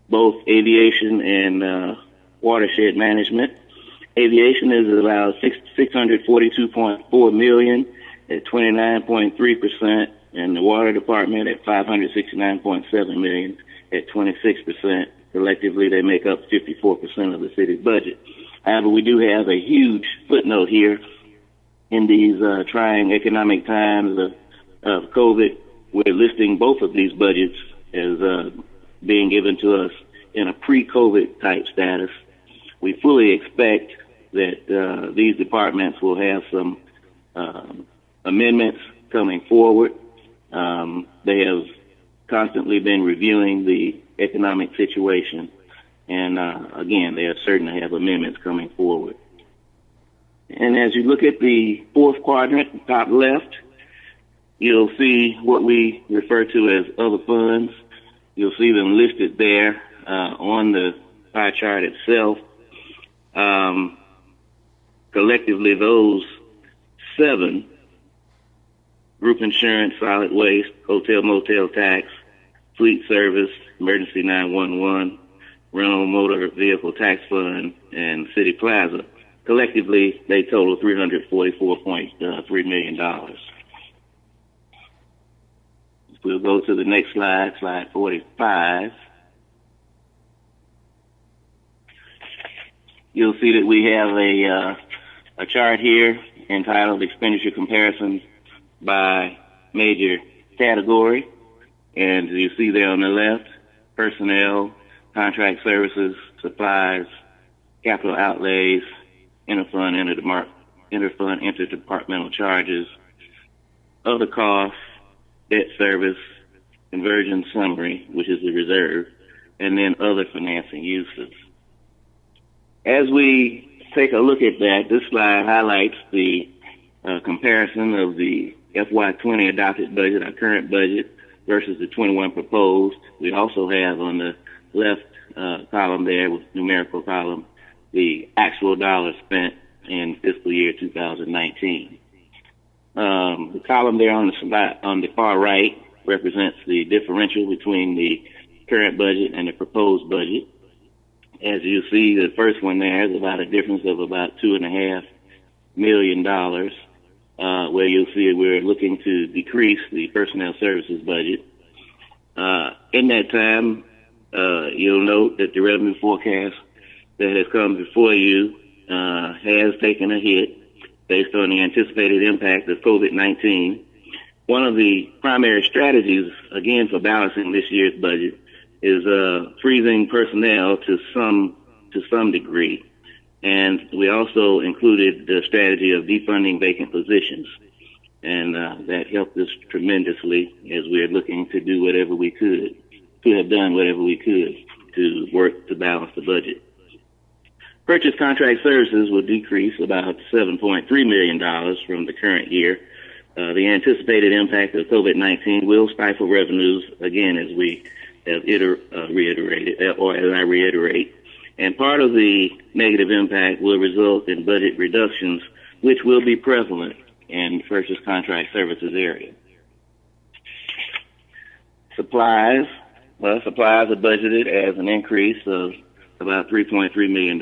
both aviation and watershed management. Aviation is about $642.4 million at 29.3%, and the water department at $569.7 million at 26%. Collectively, they make up 54% of the city's budget. However, we do have a huge footnote here in these trying economic times of COVID. We're listing both of these budgets as being given to us in a pre-COVID type status. We fully expect that these departments will have some amendments coming forward. They have constantly been reviewing the economic situation, and again, they are certain to have amendments coming forward. And as you look at the fourth quadrant, top left, you'll see what we refer to as other funds. You'll see them listed there on the pie chart itself. Collectively, those 7, group insurance, solid waste, hotel motel tax, fleet service, emergency 911, rental motor vehicle tax fund, and city plaza, collectively they total $344.3 million. We'll go to the next slide, slide 45. You'll see that we have a chart here entitled Expenditure Comparisons by Major Category. And you see there on the left, personnel, contract services, supplies, capital outlays, interfund, interdepartmental charges, other costs, debt service, conversion summary, which is the reserve, and then other financing uses. As we take a look at that, this slide highlights the comparison of the FY20 adopted budget, our current budget, versus the 21 proposed. We also have on the left column there, with numerical column, the actual dollars spent in fiscal year 2019. The column there on the far right represents the differential between the current budget and the proposed budget. As you see, the first one there is about a difference of about $2.5 million, where you'll see we're looking to decrease the personnel services budget. In that time, you'll note that the revenue forecast that has come before you has taken a hit based on the anticipated impact of COVID-19. One of the primary strategies, again, for balancing this year's budget is freezing personnel to some degree. And we also included the strategy of defunding vacant positions. And that helped us tremendously as we're looking to do whatever we could, to have done whatever we could to work to balance the budget. Purchase contract services will decrease about $7.3 million from the current year. The anticipated impact of COVID-19 will stifle revenues, again, as we have reiterated, or as I reiterate. And part of the negative impact will result in budget reductions, which will be prevalent in purchase contract services area. Supplies. Well, supplies are budgeted as an increase of about $3.3 million.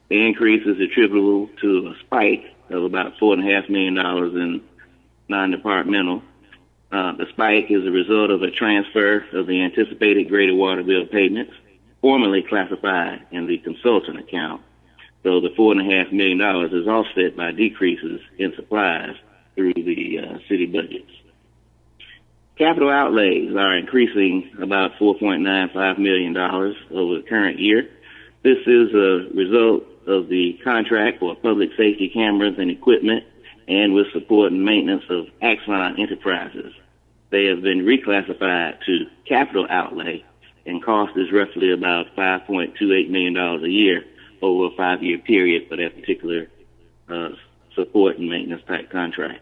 The increase is attributable to a spike of about $4.5 million in non-departmental. The spike is a result of a transfer of the anticipated greater water bill payments, formerly classified in the consultant account. So the $4.5 million is offset by decreases in supplies through the city budgets. Capital outlays are increasing about $4.95 million over the current year. This is a result of the contract for public safety cameras and equipment, and with support and maintenance of Axon Enterprises. They have been reclassified to capital outlay, and cost is roughly about $5.28 million a year over a 5-year period for that particular support and maintenance type contract.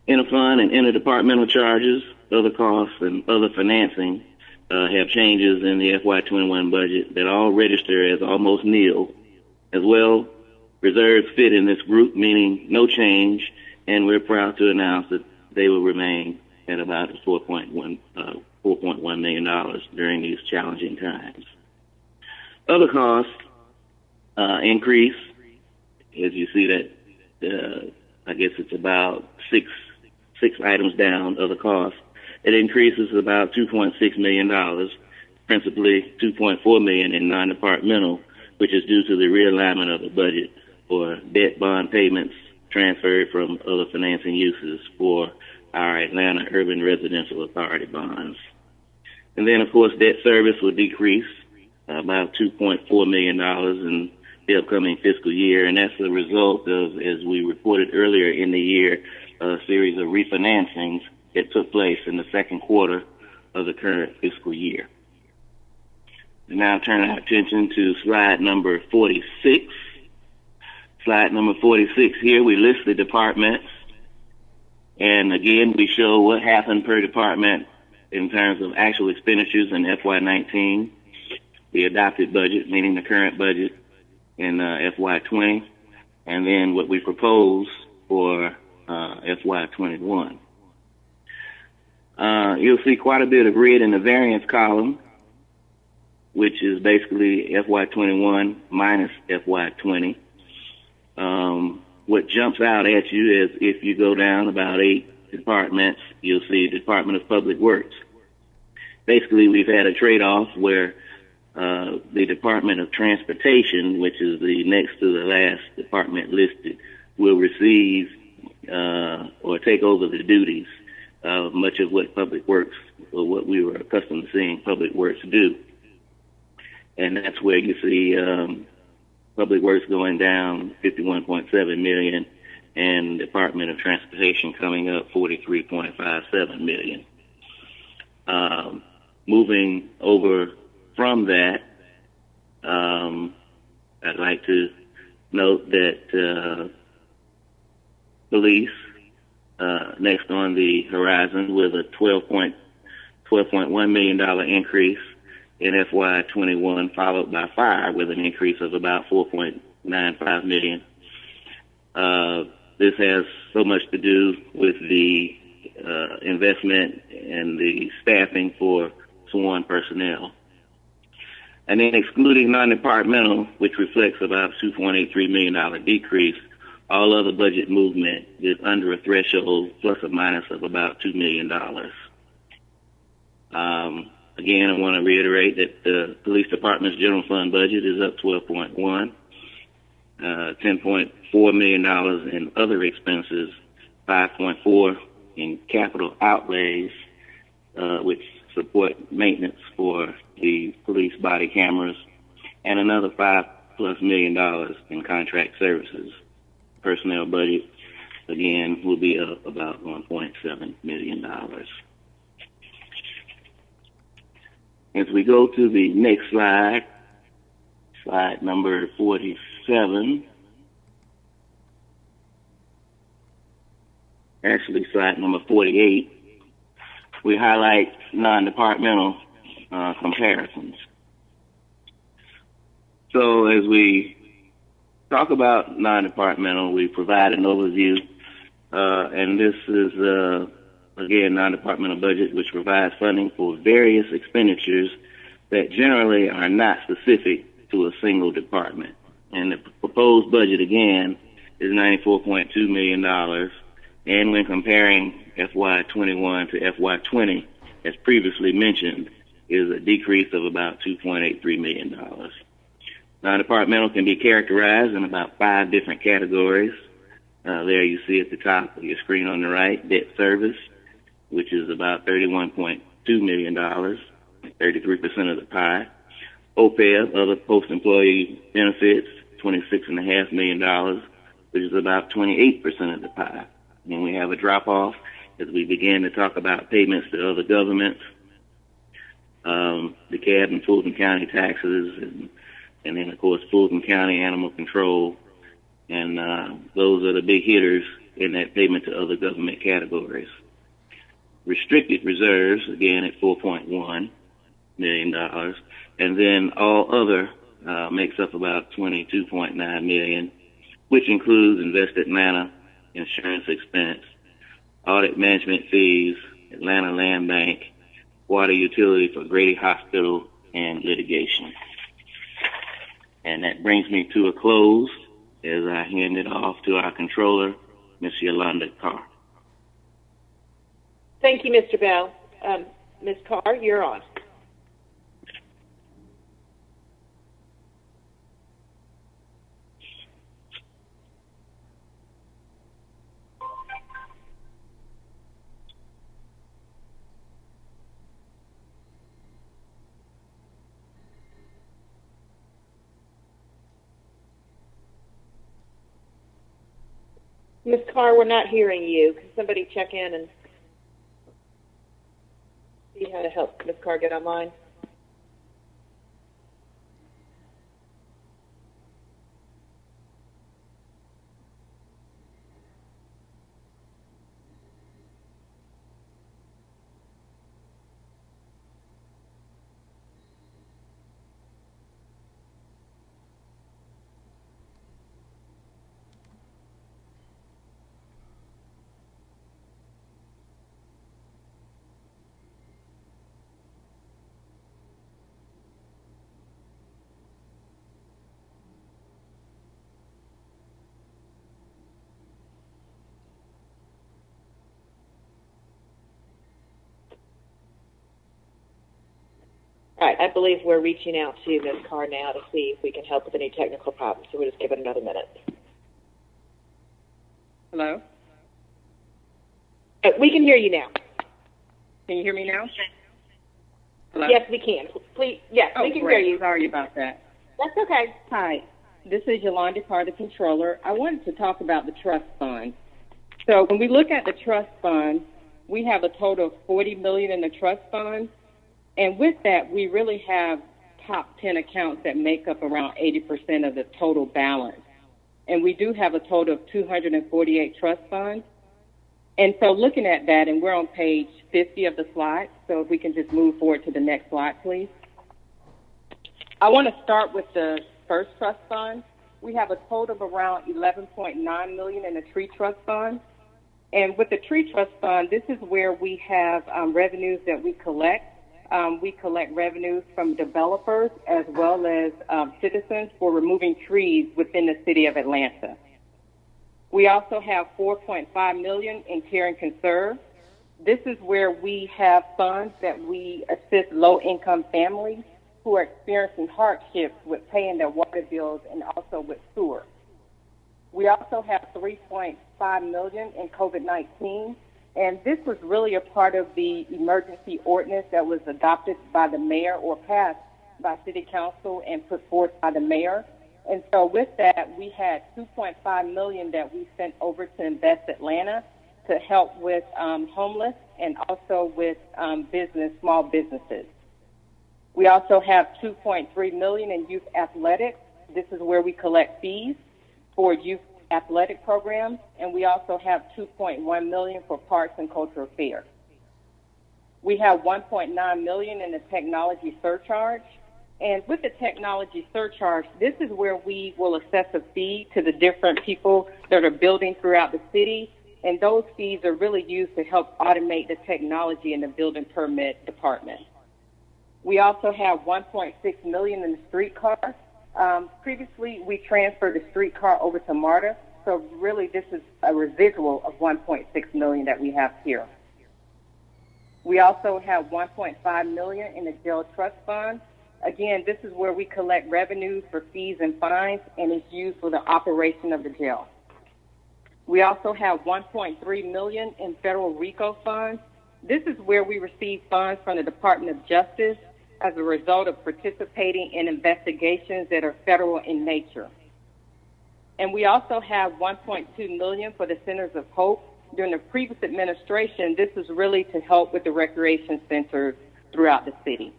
Interfund and interdepartmental charges, other costs, and other financing have changes in the FY21 budget that all register as almost nil. As well, reserves fit in this group, meaning no change, and we're proud to announce that they will remain at about $4.1 million during these challenging times. Other costs increase. As you see that, I guess it's about six items down. Other costs, it increases about $2.6 million, principally $2.4 million in non-departmental, which is due to the realignment of the budget for debt bond payments transferred from other financing uses for our Atlanta Urban Residential Authority bonds. And then, of course, debt service will decrease about $2.4 million in the upcoming fiscal year, and that's a result of, as we reported earlier in the year, a series of refinancings that took place in the second quarter of the current fiscal year. And now turn our attention to slide number 46. Slide number 46 here, we list the departments. And again, we show what happened per department in terms of actual expenditures in FY19, the adopted budget, meaning the current budget in FY20, and then what we propose for FY21. You'll see quite a bit of red in the variance column, which is basically FY21 minus FY20. What jumps out at you is if you go down about 8 departments, you'll see Department of Public Works. Basically, we've had a trade-off where the Department of Transportation, which is the next to the last department listed, will receive or take over the duties of much of what Public Works, or what we were accustomed to seeing Public Works do. And that's where you see Public Works going down $51.7 million and Department of Transportation coming up $43.57 million. Moving over from that, I'd like to note that police next on the horizon with a $12.1 million increase in FY21, followed by fire with an increase of about $4.95 million. This has so much to do with the investment and the staffing for sworn personnel. And then excluding non-departmental, which reflects about $2.83 million decrease, all other budget movement is under a threshold plus or minus of about $2 million. Again, I want to reiterate that the police department's general fund budget is up 12.1, $10.4 million in other expenses, 5.4 in capital outlays, which support maintenance for the police body cameras, and another $5+ million in contract services. Personnel budget, again, will be up about $1.7 million. As we go to the next slide, slide number 47, actually slide number 48, we highlight non-departmental comparisons. So as we talk about non-departmental, we provide an overview, and this is, again, non-departmental budget, which provides funding for various expenditures that generally are not specific to a single department. And the proposed budget, again, is $94.2 million. And when comparing FY21 to FY20, as previously mentioned, is a decrease of about $2.83 million. Non-departmental can be characterized in about 5 different categories. There you see at the top of your screen on the right, debt service, which is about $31.2 million, 33% of the pie. OPEB, other post-employee benefits, $26.5 million, which is about 28% of the pie. And we have a drop-off as we begin to talk about payments to other governments, the CAB and Fulton County taxes, and then, of course, Fulton County Animal Control. And those are the big hitters in that payment to other government categories. Restricted reserves, again, at $4.1 million. And then all other makes up about $22.9 million, which includes Invest Atlanta insurance expense, audit management fees, Atlanta Land Bank, water utility for Grady Hospital, and litigation. And that brings me to a close as I hand it off to our controller, Ms. Yolanda Carr. Thank you, Mr. Bell. Ms. Carr, you're on. Ms. Carr, we're not hearing you. Can somebody check in and see how to help Ms. Carr get online? All right, I believe we're reaching out to Ms. Carr now to see if we can help with any technical problems, so we'll just give it another minute. Hello? We can hear you now. Can you hear me now? Hello? Yes, we can. Please, yes, we can hear you. Sorry about that. That's okay. Hi, this is Yolanda Carr, the controller. I wanted to talk about the trust fund. So when we look at the trust fund, we have a total of $40 million in the trust fund. And with that, we really have top 10 accounts that make up around 80% of the total balance. And we do have a total of 248 trust funds. And so looking at that, and we're on page 50 of the slide, so if we can just move forward to the next slide, please. I want to start with the first trust fund. We have a total of around $11.9 million in the tree trust fund. And with the tree trust fund, this is where we have revenues that we collect. We collect revenues from developers as well as citizens for removing trees within the city of Atlanta. We also have $4.5 million in Care and Conserve. This is where we have funds that we assist low-income families who are experiencing hardships with paying their water bills and also with sewer. We also have $3.5 million in COVID-19. And this was really a part of the emergency ordinance that was adopted by the mayor or passed by city council and put forth by the mayor. And so with that, we had $2.5 million that we sent over to Invest Atlanta to help with homeless and also with small businesses. We also have $2.3 million in youth athletics. This is where we collect fees for youth athletic programs, and we also have $2.1 million for parks and cultural affairs. We have $1.9 million in the technology surcharge, and with the technology surcharge, this is where we will assess a fee to the different people that are building throughout the city, and those fees are really used to help automate the technology in the building permit department. We also have $1.6 million in the streetcar. Previously, we transferred the streetcar over to MARTA, so really this is a residual of $1.6 million that we have here. We also have $1.5 million in the jail trust fund. Again, this is where we collect revenues for fees and fines, and it's used for the operation of the jail. We also have $1.3 million in federal RICO funds. This is where we receive funds from the Department of Justice as a result of participating in investigations that are federal in nature. And we also have $1.2 million for the Centers of Hope. During the previous administration, this was really to help with the recreation centers throughout the city.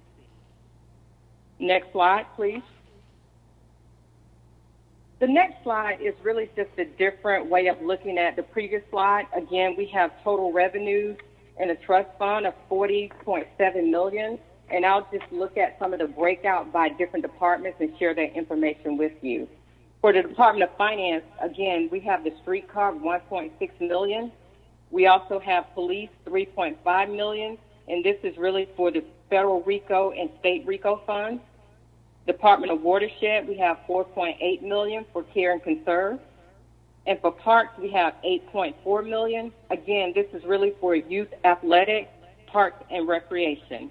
Next slide, please. The next slide is really just a different way of looking at the previous slide. Again, we have total revenues in a trust fund of $40.7 million. And I'll just look at some of the breakout by different departments and share that information with you. For the Department of Finance, again, we have the streetcar, $1.6 million. We also have police, $3.5 million, and this is really for the federal RICO and state RICO funds. Department of Watershed, we have $4.8 million for care and conserve. And for parks, we have $8.4 million. Again, this is really for youth athletics, parks, and recreation.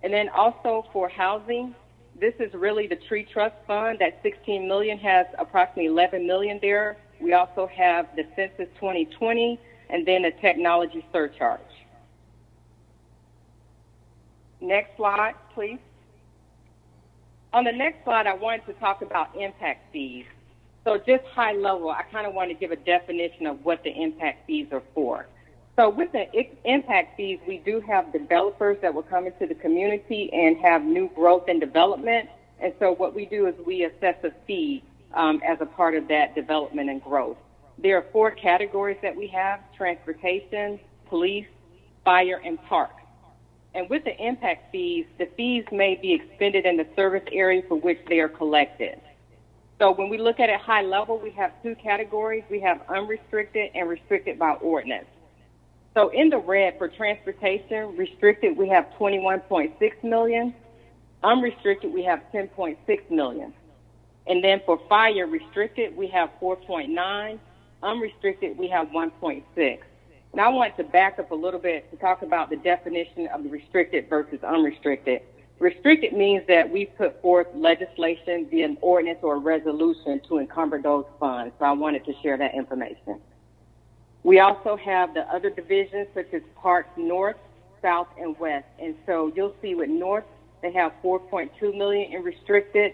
And then also for housing, this is really the tree trust fund. That $16 million has approximately $11 million there. We also have the Census 2020 and then the technology surcharge. Next slide, please. On the next slide, I wanted to talk about impact fees. So just high level, I kind of want to give a definition of what the impact fees are for. So with the impact fees, we do have developers that will come into the community and have new growth and development. And so what we do is we assess a fee as a part of that development and growth. There are 4 categories that we have: transportation, police, fire, and parks. And with the impact fees, the fees may be expended in the service area for which they are collected. So when we look at it high level, we have 2 categories. We have unrestricted and restricted by ordinance. So in the red for transportation, restricted, we have $21.6 million. Unrestricted, we have $10.6 million. And then for fire restricted, we have 4.9. Unrestricted, we have 1.6. Now I want to back up a little bit to talk about the definition of the restricted versus unrestricted. Restricted means that we put forth legislation via an ordinance or a resolution to encumber those funds. So I wanted to share that information. We also have the other divisions such as Parks North, South, and West. And so you'll see with North, they have $4.2 million in restricted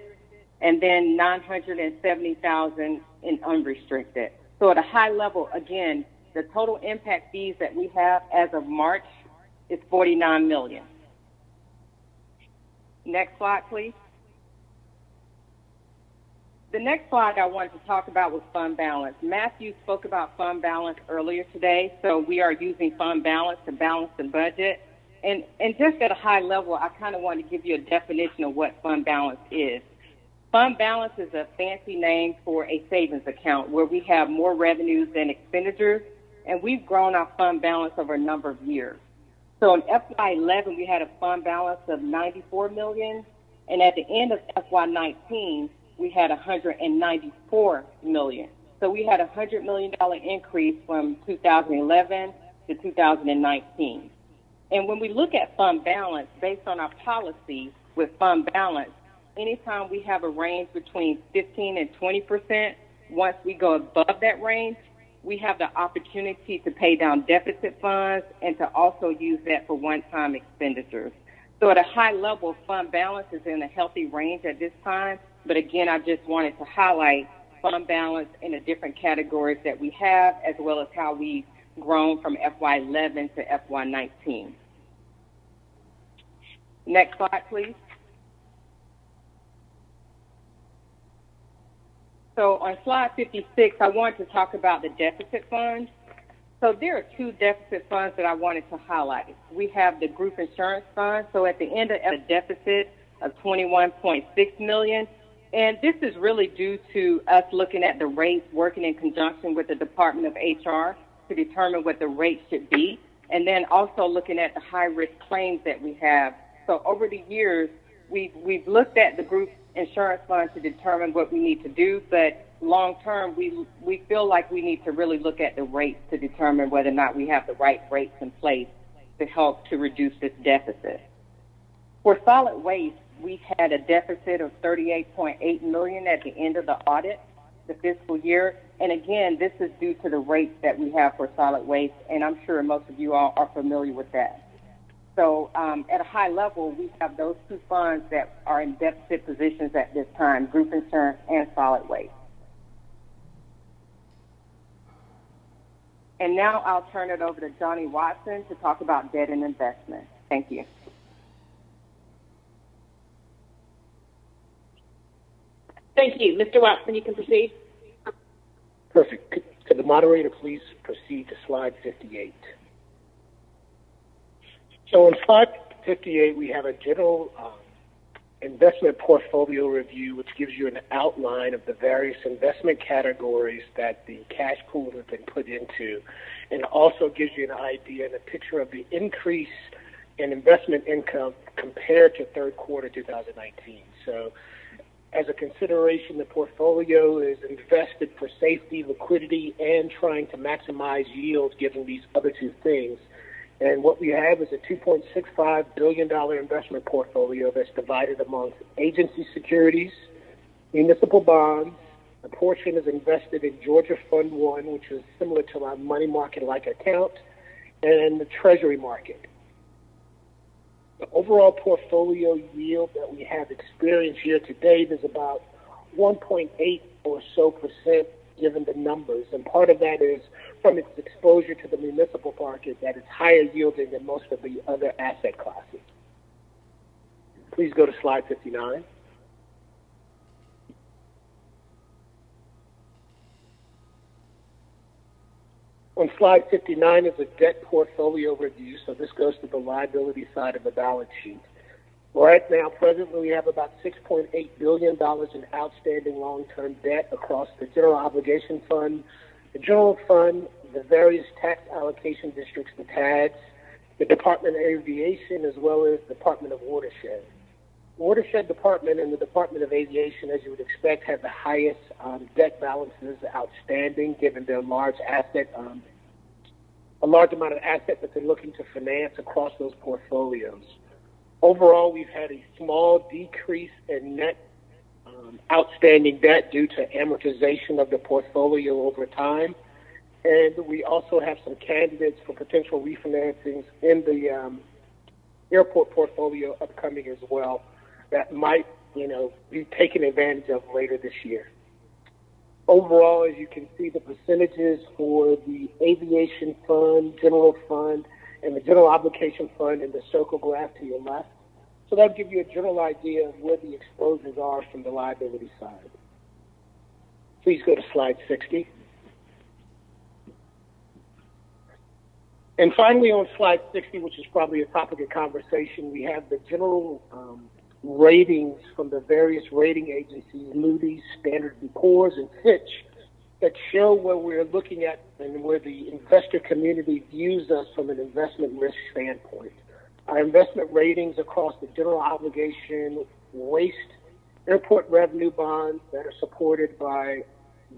and then $970,000 in unrestricted. So at a high level, again, the total impact fees that we have as of March is $49 million. Next slide, please. The next slide I wanted to talk about was fund balance. Matthew spoke about fund balance earlier today, so we are using fund balance to balance the budget. And just at a high level, I kind of want to give you a definition of what fund balance is. Fund balance is a fancy name for a savings account where we have more revenues than expenditures, and we've grown our fund balance over a number of years. So in FY11, we had a fund balance of $94 million, and at the end of FY19, we had $194 million. So we had a $100 million increase from 2011 to 2019. And when we look at fund balance, based on our policy with fund balance, anytime we have a range between 15 and 20%, once we go above that range, we have the opportunity to pay down deficit funds and to also use that for one-time expenditures. So at a high level, fund balance is in a healthy range at this time. But again, I just wanted to highlight fund balance in the different categories that we have, as well as how we've grown from FY11 to FY19. Next slide, please. So on slide 56, I wanted to talk about the deficit funds. So there are 2 deficit funds that I wanted to highlight. We have the group insurance fund. So at the end of a deficit of $21.6 million. And this is really due to us looking at the rates, working in conjunction with the Department of HR to determine what the rate should be. And then also looking at the high-risk claims that we have. So over the years, we've looked at the group insurance fund to determine what we need to do, but long term, we feel like we need to really look at the rates to determine whether or not we have the right rates in place to help to reduce this deficit. For solid waste, we've had a deficit of $38.8 million at the end of the audit, the fiscal year. And again, this is due to the rates that we have for solid waste, and I'm sure most of you all are familiar with that. So at a high level, we have those 2 funds that are in deficit positions at this time, group insurance and solid waste. And now I'll turn it over to Johnny Watson to talk about debt and investment. Thank you. Thank you. Mr. Watson, you can proceed. Perfect. Could the moderator please proceed to slide 58? So on slide 58, we have a general investment portfolio review, which gives you an outline of the various investment categories that the cash pools have been put into. and it also gives you an idea and a picture of the increase in investment income compared to third quarter 2019. So as a consideration, the portfolio is invested for safety, liquidity, and trying to maximize yield given these other two things. And what we have is a $2.65 billion investment portfolio that's divided amongst agency securities, municipal bonds. A portion is invested in Georgia Fund 1, which is similar to our money market-like account, and the Treasury market. The overall portfolio yield that we have experienced year to date is about 1.8 or so percent given the numbers. And part of that is from its exposure to the municipal market that is higher yielding than most of the other asset classes. Please go to slide 59. On slide 59 is a debt portfolio review, so this goes to the liability side of the balance sheet. Right now, presently, we have about $6.8 billion in outstanding long-term debt across the General Obligation Fund, the General Fund, the various tax allocation districts, the TADs, the Department of Aviation, as well as the Department of Watershed. Watershed Department and the Department of Aviation, as you would expect, have the highest debt balances outstanding, given their large asset, a large amount of assets that they're looking to finance across those portfolios. Overall, we've had a small decrease in net outstanding debt due to amortization of the portfolio over time, and we also have some candidates for potential refinancings in the airport portfolio upcoming as well that might, be taken advantage of later this year. Overall, as you can see, the percentages for the Aviation Fund, General Fund, and the General Obligation Fund in the circle graph to your left. So that'll give you a general idea of where the exposures are from the liability side. Please go to slide 60. And finally, on slide 60, which is probably a topic of conversation, we have the general ratings from the various rating agencies, Moody's, Standard & Poor's, and Fitch, that show where we're looking at and where the investor community views us from an investment risk standpoint. Our investment ratings across the general obligation, waste, airport revenue bonds that are supported by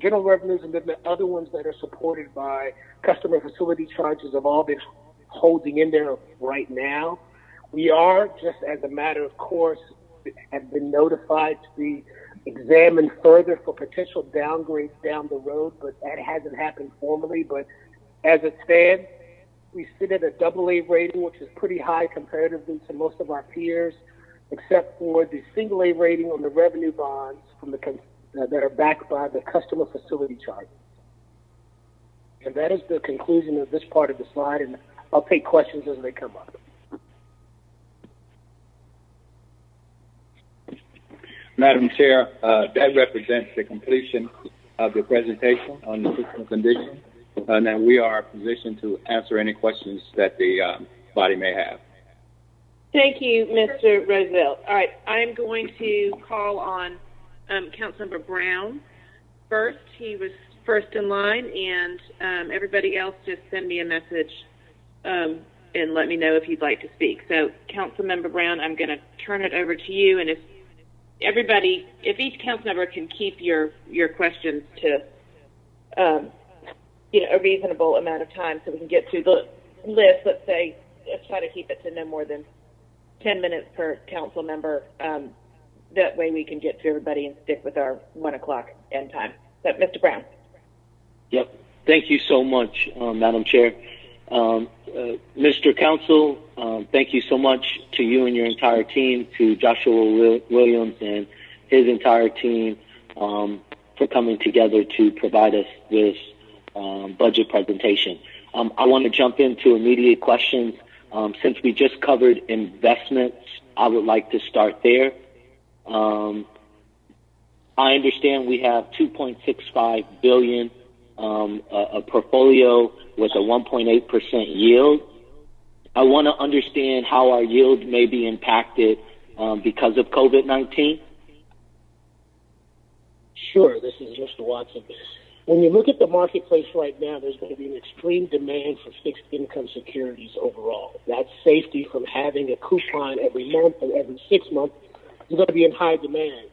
general revenues, and then the other ones that are supported by customer facility charges have all been holding in there right now. We are, just as a matter of course, have been notified to be examined further for potential downgrades down the road, but that hasn't happened formally. But as it stands, we sit at a AA rating, which is pretty high comparatively to most of our peers, except for the single A rating on the revenue bonds from that are backed by the customer facility charges. And that is the conclusion of this part of the slide, and I'll take questions as they come up. Madam Chair, that represents the completion of the presentation on the fiscal condition. Now we are positioned to answer any questions that the body may have. Thank you, Mr. Roosevelt. All right, I'm going to call on Councilmember Brown first. He was first in line, and everybody else just send me a message and let me know if you'd like to speak. So, Councilmember Brown, I'm going to turn it over to you, and if each council member can keep your questions to a reasonable amount of time so we can get through the list. Let's try to keep it to no more than 10 minutes per council member. That way we can get to everybody and stick with our 1 o'clock end time. So, Mr. Brown. Yep. Thank you so much, Madam Chair. Mr. Counsel, thank you so much to you and your entire team, to Joshua Williams and his entire team for coming together to provide us this budget presentation. I want to jump into immediate questions. Since we just covered investments, I would like to start there. I understand we have $2.65 billion, a portfolio with a 1.8% yield. I want to understand how our yield may be impacted because of COVID-19. Sure, this is Mr. Watson. When you look at the marketplace right now, there's going to be an extreme demand for fixed income securities overall. That safety from having a coupon every month or every 6 months is going to be in high demand.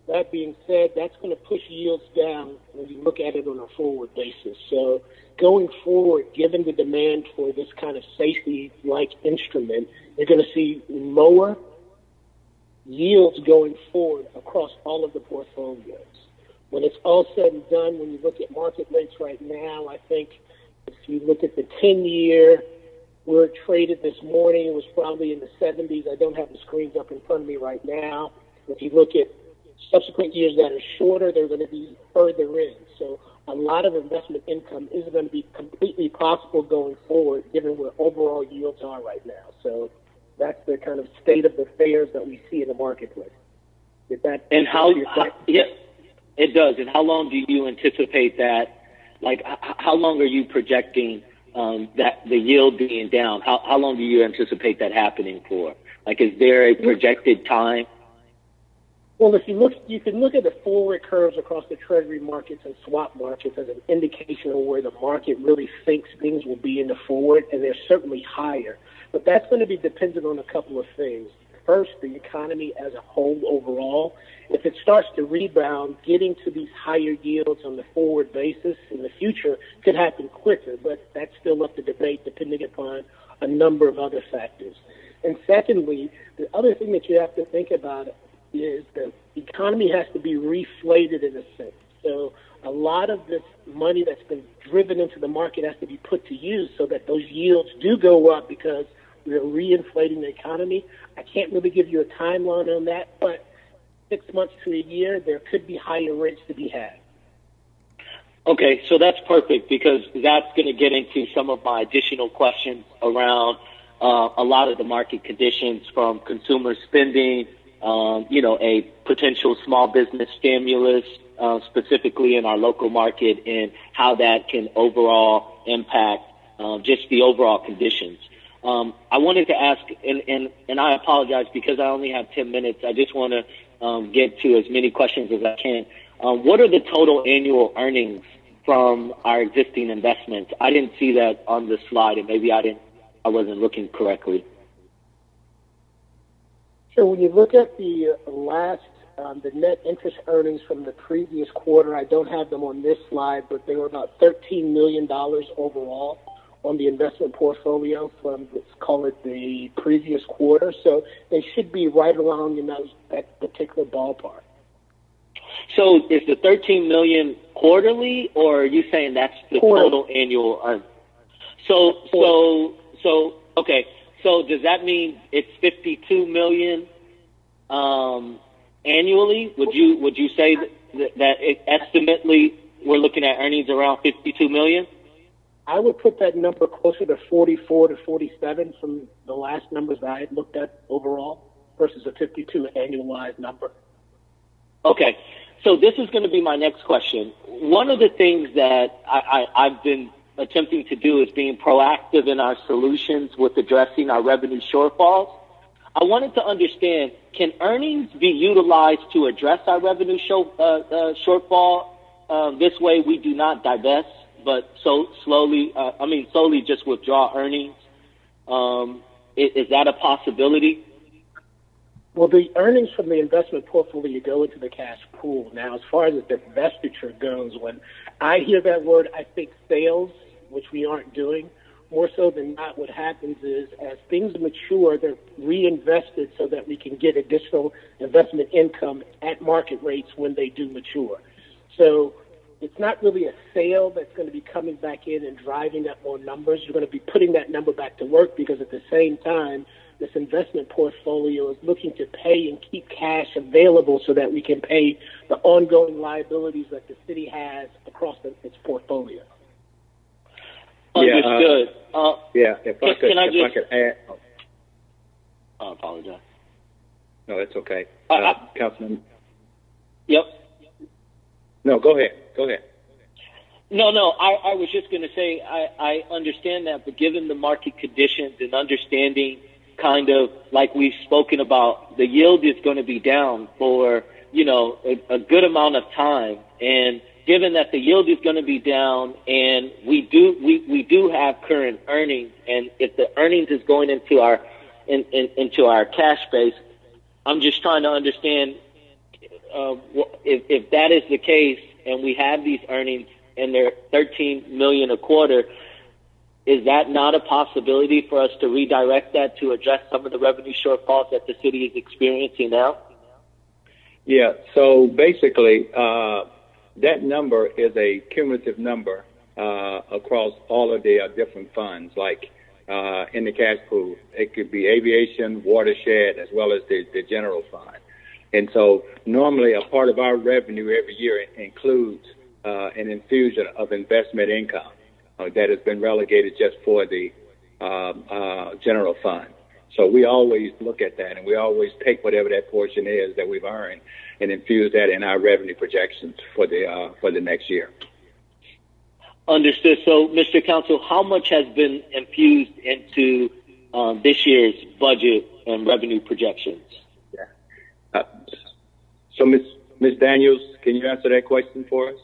That being said, that's going to push yields down when you look at it on a forward basis. So going forward, given the demand for this kind of safety-like instrument, you're going to see lower yields going forward across all of the portfolios. When it's all said and done, when you look at market rates right now, I think if you look at the 10-year, where it traded this morning, it was probably in the 70s. I don't have the screens up in front of me right now. If you look at subsequent years that are shorter, they're going to be further in. So a lot of investment income is going to be completely possible going forward, given where overall yields are right now. So that's the kind of state of affairs that we see in the marketplace. Did that yeah, it does. And how long do you anticipate that? Like, how long are you projecting that the yield being down? How long do you anticipate that happening for? Like, is there a projected time? Well, if you can look at the forward curves across the treasury markets and swap markets as an indication of where the market really thinks things will be in the forward, and they're certainly higher. But that's going to be dependent on a couple of things. First, the economy as a whole overall. If it starts to rebound, getting to these higher yields on the forward basis in the future could happen quicker, but that's still up to debate depending upon a number of other factors. And secondly, the other thing that you have to think about is the economy has to be reflated in a sense. So a lot of this money that's been driven into the market has to be put to use so that those yields do go up because we're reinflating the economy. I can't really give you a timeline on that, but 6 months to a year, there could be higher rates to be had. Okay, so that's perfect because that's going to get into some of my additional questions around a lot of the market conditions from consumer spending, a potential small business stimulus, specifically in our local market, and how that can overall impact just the overall conditions. I wanted to ask, and I apologize because I only have 10 minutes. I just want to get to as many questions as I can. What are the total annual earnings from our existing investments? I didn't see that on the slide, and maybe I wasn't looking correctly. So when you look at the the net interest earnings from the previous quarter, I don't have them on this slide, but they were about $13 million overall on the investment portfolio from, let's call it, the previous quarter. So they should be right along in that particular ballpark. So is the $13 million quarterly, or are you saying that's the total annual earnings? Okay. So does that mean it's $52 million annually? Would you say that estimately we're looking at earnings around $52 million? I would put that number closer to 44 to 47 from the last numbers that I had looked at overall versus a 52 annualized number. Okay. So this is going to be my next question. One of the things that I've been attempting to do is being proactive in our solutions with addressing our revenue shortfalls. I wanted to understand, can earnings be utilized to address our revenue shortfall? This way we do not divest, but solely just withdraw earnings. Is that a possibility? Well, the earnings from the investment portfolio go into the cash pool. Now, as far as the divestiture goes, when I hear that word, I think sales, which we aren't doing. More so than not, what happens is as things mature, they're reinvested so that we can get additional investment income at market rates when they do mature. So it's not really a sale that's going to be coming back in and driving up more numbers. You're going to be putting that number back to work because at the same time, this investment portfolio is looking to pay and keep cash available so that we can pay the ongoing liabilities that the city has across its portfolio. Understood. If I could add. I apologize. No, that's okay. Councilman. Yep. No, go ahead. No, I was just going to say I understand that, but given the market conditions and understanding kind of like we've spoken about, the yield is going to be down for, a good amount of time. And given that the yield is going to be down, and we do have current earnings, and if the earnings is going into our into our cash base, I'm just trying to understand if that is the case, and we have these earnings and they're $13 million a quarter. Is that not a possibility for us to redirect that to address some of the revenue shortfalls that the city is experiencing now? Yeah, so basically, that number is a cumulative number across all of the different funds, like in the cash pool. It could be aviation, watershed, as well as the general fund. And so normally a part of our revenue every year includes an infusion of investment income that has been relegated just for the general fund. So we always look at that, and we always take whatever that portion is that we've earned and infuse that in our revenue projections for the next year. Understood. So, Mr. Counsel, how much has been infused into this year's budget and revenue projections? Yeah. So, Ms. Daniels, can you answer that question for us?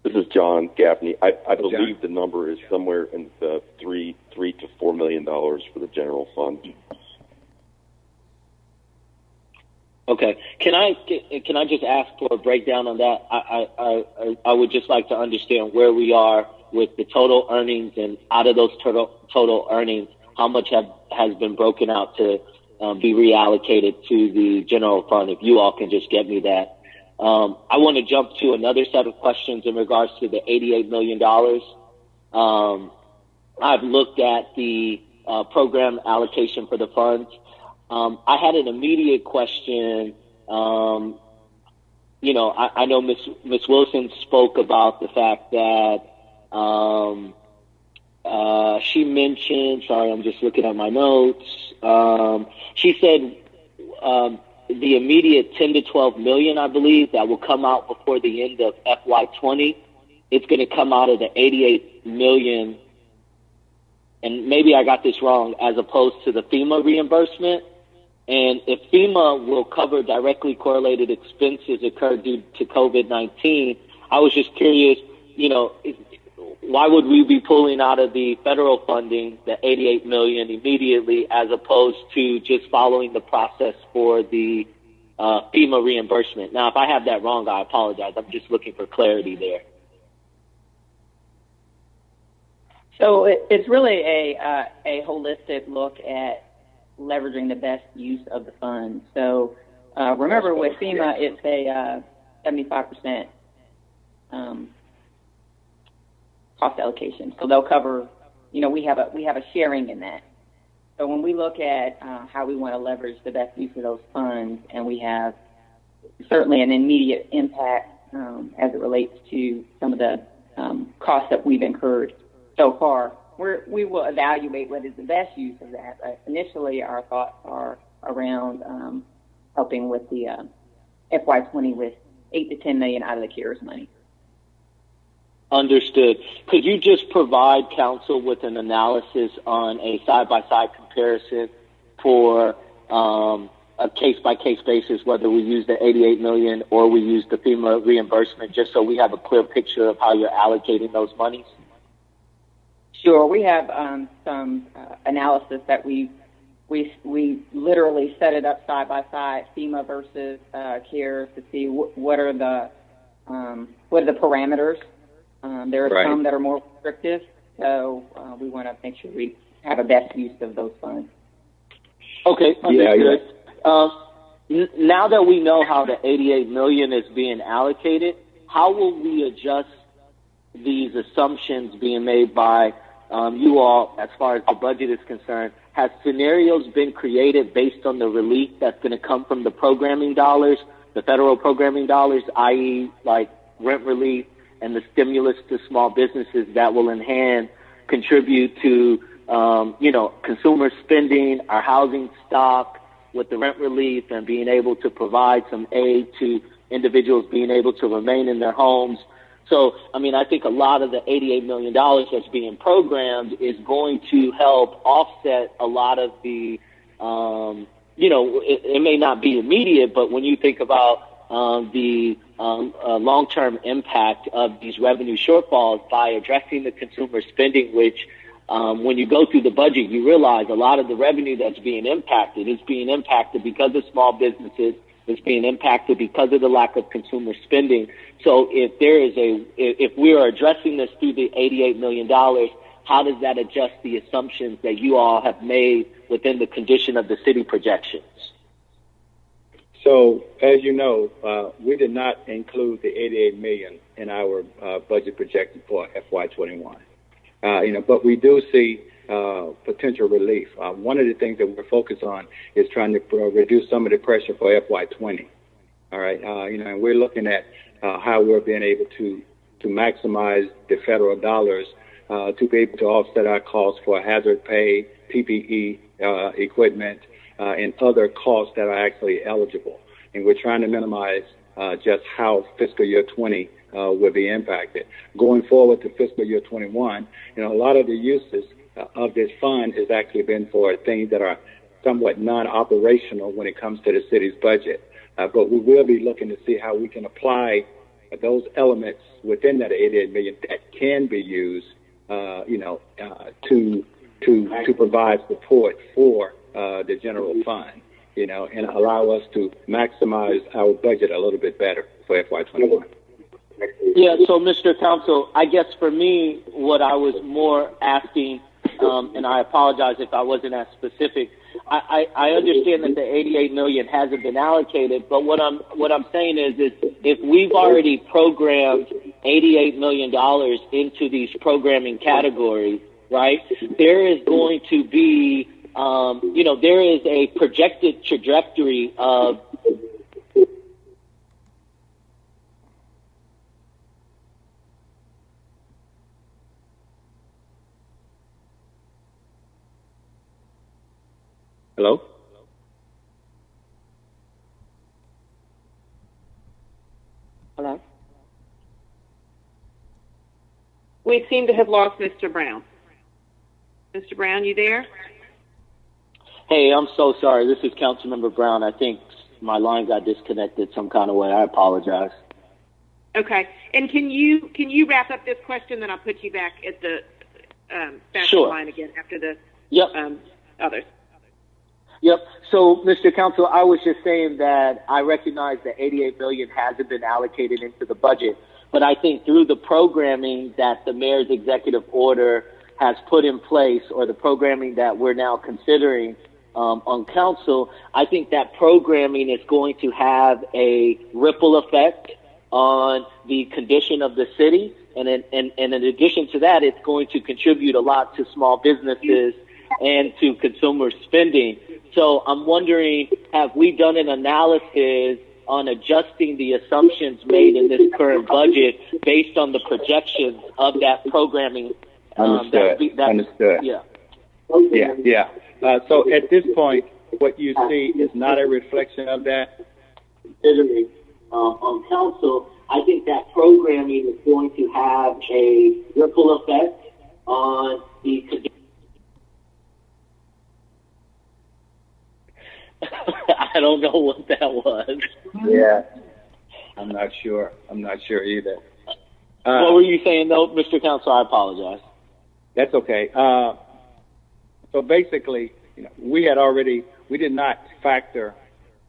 This is John Gaffney. I believe the number is somewhere in the $3 to $4 million for the general fund. Okay. Can I just ask for a breakdown on that? I would just like to understand where we are with the total earnings, and out of those total earnings, how much has been broken out to be reallocated to the general fund. If you all can just get me that. I want to jump to another set of questions in regards to the $88 million. I've looked at the program allocation for the funds. I had an immediate question. I know Ms. Wilson spoke about the fact that she mentioned, sorry, I'm just looking at my notes. She said the immediate 10 to 12 million, I believe, that will come out before the end of FY20. It's going to come out of the 88 million, and maybe I got this wrong, as opposed to the FEMA reimbursement. And if FEMA will cover directly correlated expenses occurred due to COVID-19, I was just curious, why would we be pulling out of the federal funding, the 88 million immediately, as opposed to just following the process for the FEMA reimbursement? Now, if I have that wrong, I apologize. I'm just looking for clarity there. So it's really a holistic look at leveraging the best use of the funds. So remember, with FEMA, it's a 75% cost allocation. So they'll cover, we have a sharing in that. So when we look at how we want to leverage the best use of those funds, and we have certainly an immediate impact as it relates to some of the costs that we've incurred so far, we will evaluate what is the best use of that. Initially, our thoughts are around helping with the FY20 with 8 to 10 million out of the CARES money. Understood. Could you just provide counsel with an analysis on a side-by-side comparison for a case-by-case basis, whether we use the 88 million or we use the FEMA reimbursement, just so we have a clear picture of how you're allocating those monies? Sure. We have some analysis that we literally set it up side by side, FEMA versus CARES, to see what are the parameters. There are some that are more restrictive, so we want to make sure we have a best use of those funds. Okay, understood. Now that we know how the 88 million is being allocated, how will we adjust these assumptions being made by you all as far as the budget is concerned? Has scenarios been created based on the relief that's going to come from the programming dollars, the federal programming dollars, i.e. like rent relief and the stimulus to small businesses that will in hand contribute to, consumer spending, our housing stock with the rent relief, and being able to provide some aid to individuals being able to remain in their homes? So, I think a lot of the $88 million that's being programmed is going to help offset a lot of the, it may not be immediate, but when you think about the long-term impact of these revenue shortfalls by addressing the consumer spending, which when you go through the budget, you realize a lot of the revenue that's being impacted is being impacted because of small businesses. It's being impacted because of the lack of consumer spending. So if we are addressing this through the $88 million, how does that adjust the assumptions that you all have made within the condition of the city projections? So, as you know, we did not include the $88 million in our budget projection for FY21. But we do see potential relief. One of the things that we're focused on is trying to reduce some of the pressure for FY20. All right, and we're looking at how we're being able to maximize the federal dollars to be able to offset our costs for hazard pay, PPE equipment, and other costs that are actually eligible. And we're trying to minimize just how fiscal year 20 will be impacted. Going forward to fiscal year 21, a lot of the uses of this fund has actually been for things that are somewhat non-operational when it comes to the city's budget. But we will be looking to see how we can apply those elements within that $88 million that can be used, to provide support for the general fund, and allow us to maximize our budget a little bit better for FY21. Yeah, so Mr. Counsel, I guess for me, what I was more asking, and I apologize if I wasn't as specific, I understand that the $88 million hasn't been allocated, but what I'm saying is if we've already programmed $88 million into these programming categories, right, there is going to be, there is a projected trajectory of Hello? Hello? We seem to have lost Mr. Brown. Mr. Brown, you there? Hey, I'm so sorry. This is Councilmember Brown. I think my line got disconnected some kind of way. I apologize. Okay. And can you wrap up this question, then I'll put you back at the Sure. line again after the others. Yep. So, Mr. Counsel, I was just saying that I recognize that $88 million hasn't been allocated into the budget, but I think through the programming that the mayor's executive order has put in place, or the programming that we're now considering on council, I think that programming is going to have a ripple effect on the condition of the city, and in addition to that, it's going to contribute a lot to small businesses and to consumer spending. So I'm wondering, have we done an analysis on adjusting the assumptions made in this current budget based on the projections of that programming? Understood. Yeah. Yeah. So at this point, what you see is not a reflection of that. Considering on council, I think that programming is going to have a ripple effect on the condition. I don't know what that was. Yeah, I'm not sure either. What were you saying, though, Mr. Counsel? I apologize. That's okay. So basically, we did not factor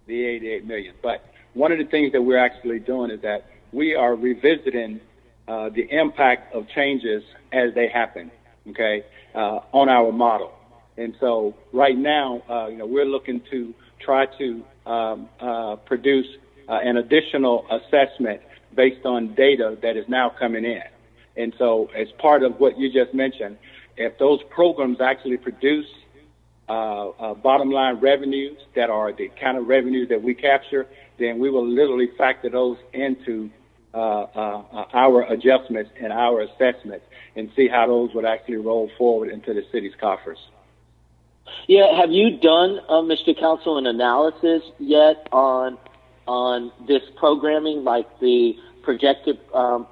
the $88 million, but one of the things that we're actually doing is that we are revisiting the impact of changes as they happen, okay, on our model. And so right now, we're looking to try to produce an additional assessment based on data that is now coming in. And so as part of what you just mentioned, if those programs actually produce bottom line revenues that are the kind of revenues that we capture, then we will literally factor those into our adjustments and our assessments and see how those would actually roll forward into the city's coffers. Yeah, have you done, Mr. Counsel, an analysis yet on this programming, like the projected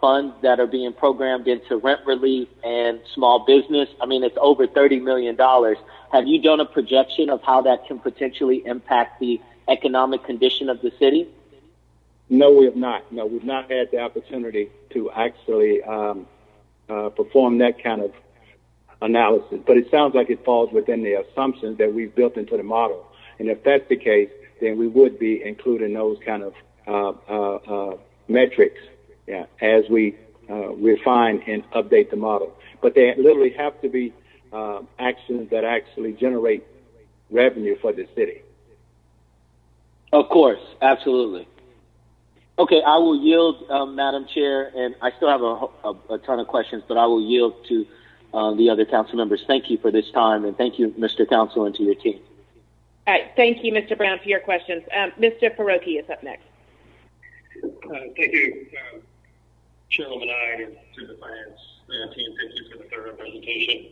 funds that are being programmed into rent relief and small business? I mean, it's over $30 million. Have you done a projection of how that can potentially impact the economic condition of the city? No, we have not. No, we've not had the opportunity to actually perform that kind of analysis. But it sounds like it falls within the assumptions that we've built into the model. And if that's the case, then we would be including those kind of metrics as we refine and update the model. But they literally have to be actions that actually generate revenue for the city. Of course, absolutely. Okay, I will yield, Madam Chair, and I still have a ton of questions, but I will yield to the other council members. Thank you for this time, and thank you, Mr. Council, and to your team. All right, thank you, Mr. Brown, for your questions. Mr. Faroki is up next. Thank you, Chairwoman I and to the finance team. Thank you for the thorough presentation,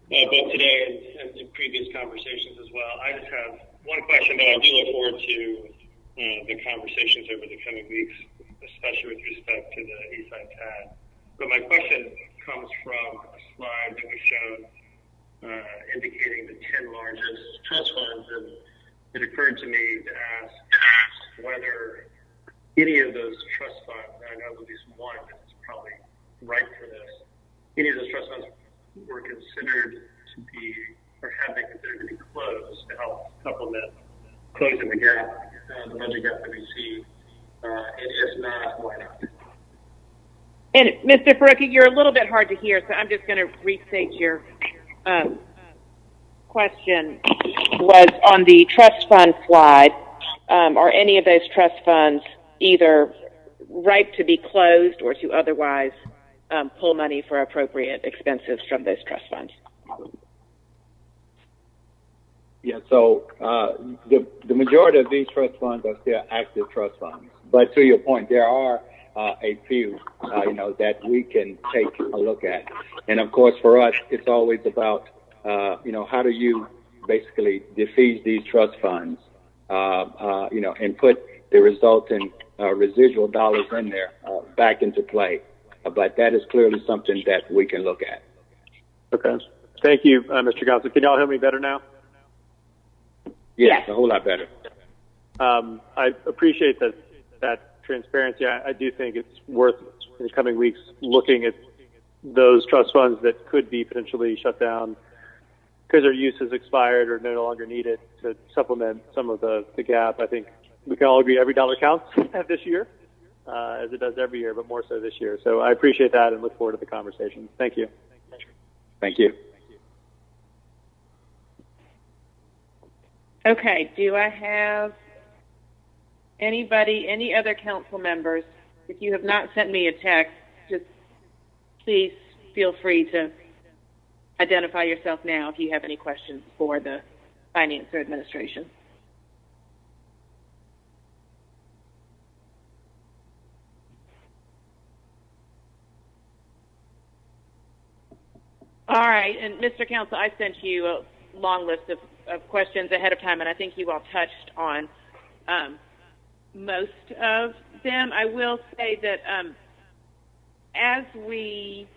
both today and in previous conversations as well. I just have one question, but I do look forward to the conversations over the coming weeks, especially with respect to the Eastside TAD. But my question comes from a slide that we showed indicating the 10 largest trust funds, and it occurred to me to ask whether any of those trust funds, and I know at least one is probably right for this, any of those trust funds were considered to be, or have been considered to be closed to help supplement closing the gap, the budget gap that we see, and if not, why not? And Mr. Faroki, you're a little bit hard to hear, so I'm just going to restate your question. Was on the trust fund slide, are any of those trust funds either ripe to be closed or to otherwise pull money for appropriate expenses from those trust funds? Yeah, so the majority of these trust funds are still active trust funds. But to your point, there are a few, that we can take a look at. And of course, for us, it's always about, how do you basically defease these trust funds, and put the resulting residual dollars in there back into play. But that is clearly something that we can look at. Okay. Thank you, Mr. Council. Can y'all hear me better now? Yes, a whole lot better. I appreciate that transparency. I do think it's worth, in the coming weeks, looking at those trust funds that could be potentially shut down because their use has expired or no longer needed to supplement some of the gap. I think we can all agree every dollar counts this year, as it does every year, but more so this year. So I appreciate that and look forward to the conversation. Thank you. Thank you. Okay, do I have any other council members? If you have not sent me a text, just please feel free to identify yourself now if you have any questions for the finance or administration. All right, and Mr. Council, I sent you a long list of questions ahead of time, and I think you all touched on most of them. I will say that as we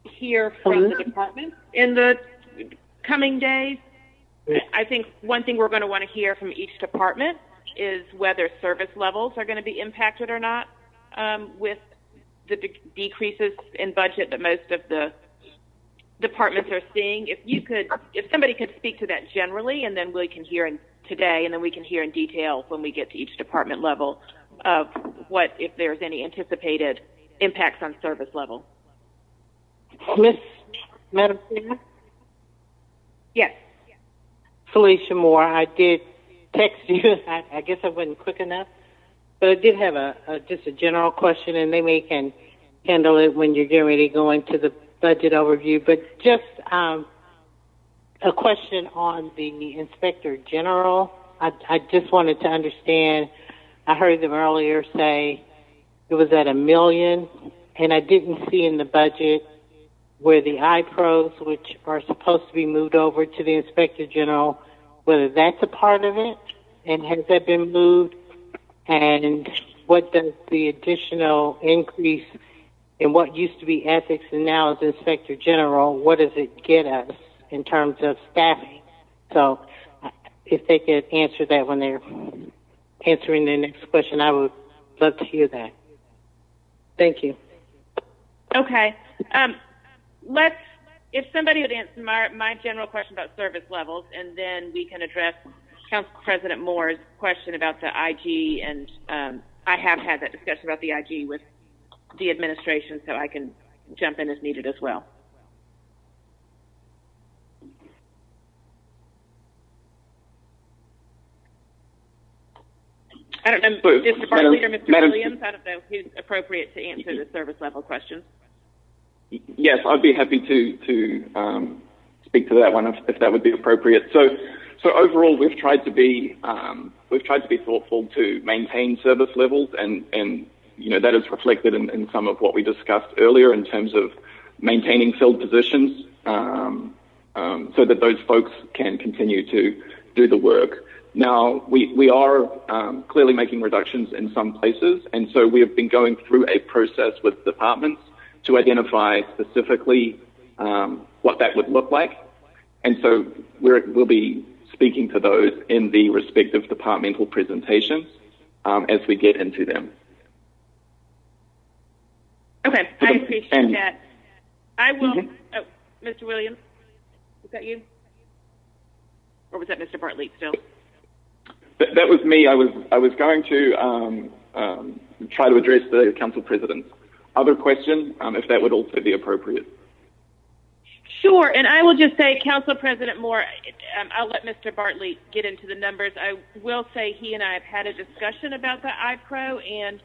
hear from the department in the coming days, I think one thing we're going to want to hear from each department is whether service levels are going to be impacted or not with the decreases in budget that most of the departments are seeing. If somebody could speak to that generally, and then we can hear today, and then we can hear in detail when we get to each department level of what, if there's any anticipated impacts on service level. Madam Chair? Yes. Felicia Moore, I did text you. I guess I wasn't quick enough, but I did have just a general question, and they may can handle it when you're getting ready to go into the budget overview. But just a question on the Inspector General. I just wanted to understand. I heard them earlier say it was at $1 million, and I didn't see in the budget where the iPros, which are supposed to be moved over to the Inspector General, whether that's a part of it, and has that been moved? And what does the additional increase in what used to be ethics and now is Inspector General, what does it get us in terms of staffing? So if they could answer that when they're answering the next question, I would love to hear that. Thank you. Okay. If somebody would answer my general question about service levels, and then we can address Council President Moore's question about the IG, and I have had that discussion about the IG with the administration, so I can jump in as needed as well. I don't know, Mr. Bartlett or Mr. Williams, I don't know who's appropriate to answer the service level questions. Yes, I'd be happy to speak to that one if that would be appropriate. So overall, we've tried to be thoughtful to maintain service levels, and that is reflected in some of what we discussed earlier in terms of maintaining filled positions, so that those folks can continue to do the work. Now, we are clearly making reductions in some places, and so we have been going through a process with departments to identify specifically what that would look like. And so we'll be speaking to those in the respective departmental presentations as we get into them. Okay, I appreciate that. I will, Mr. Williams, was that you? Or was that Mr. Bartlett still? That was me. I was going to try to address the Council President's other question, if that would also be appropriate. Sure, and I will just say, Council President Moore, I'll let Mr. Bartlett get into the numbers. I will say he and I have had a discussion about the iPro, and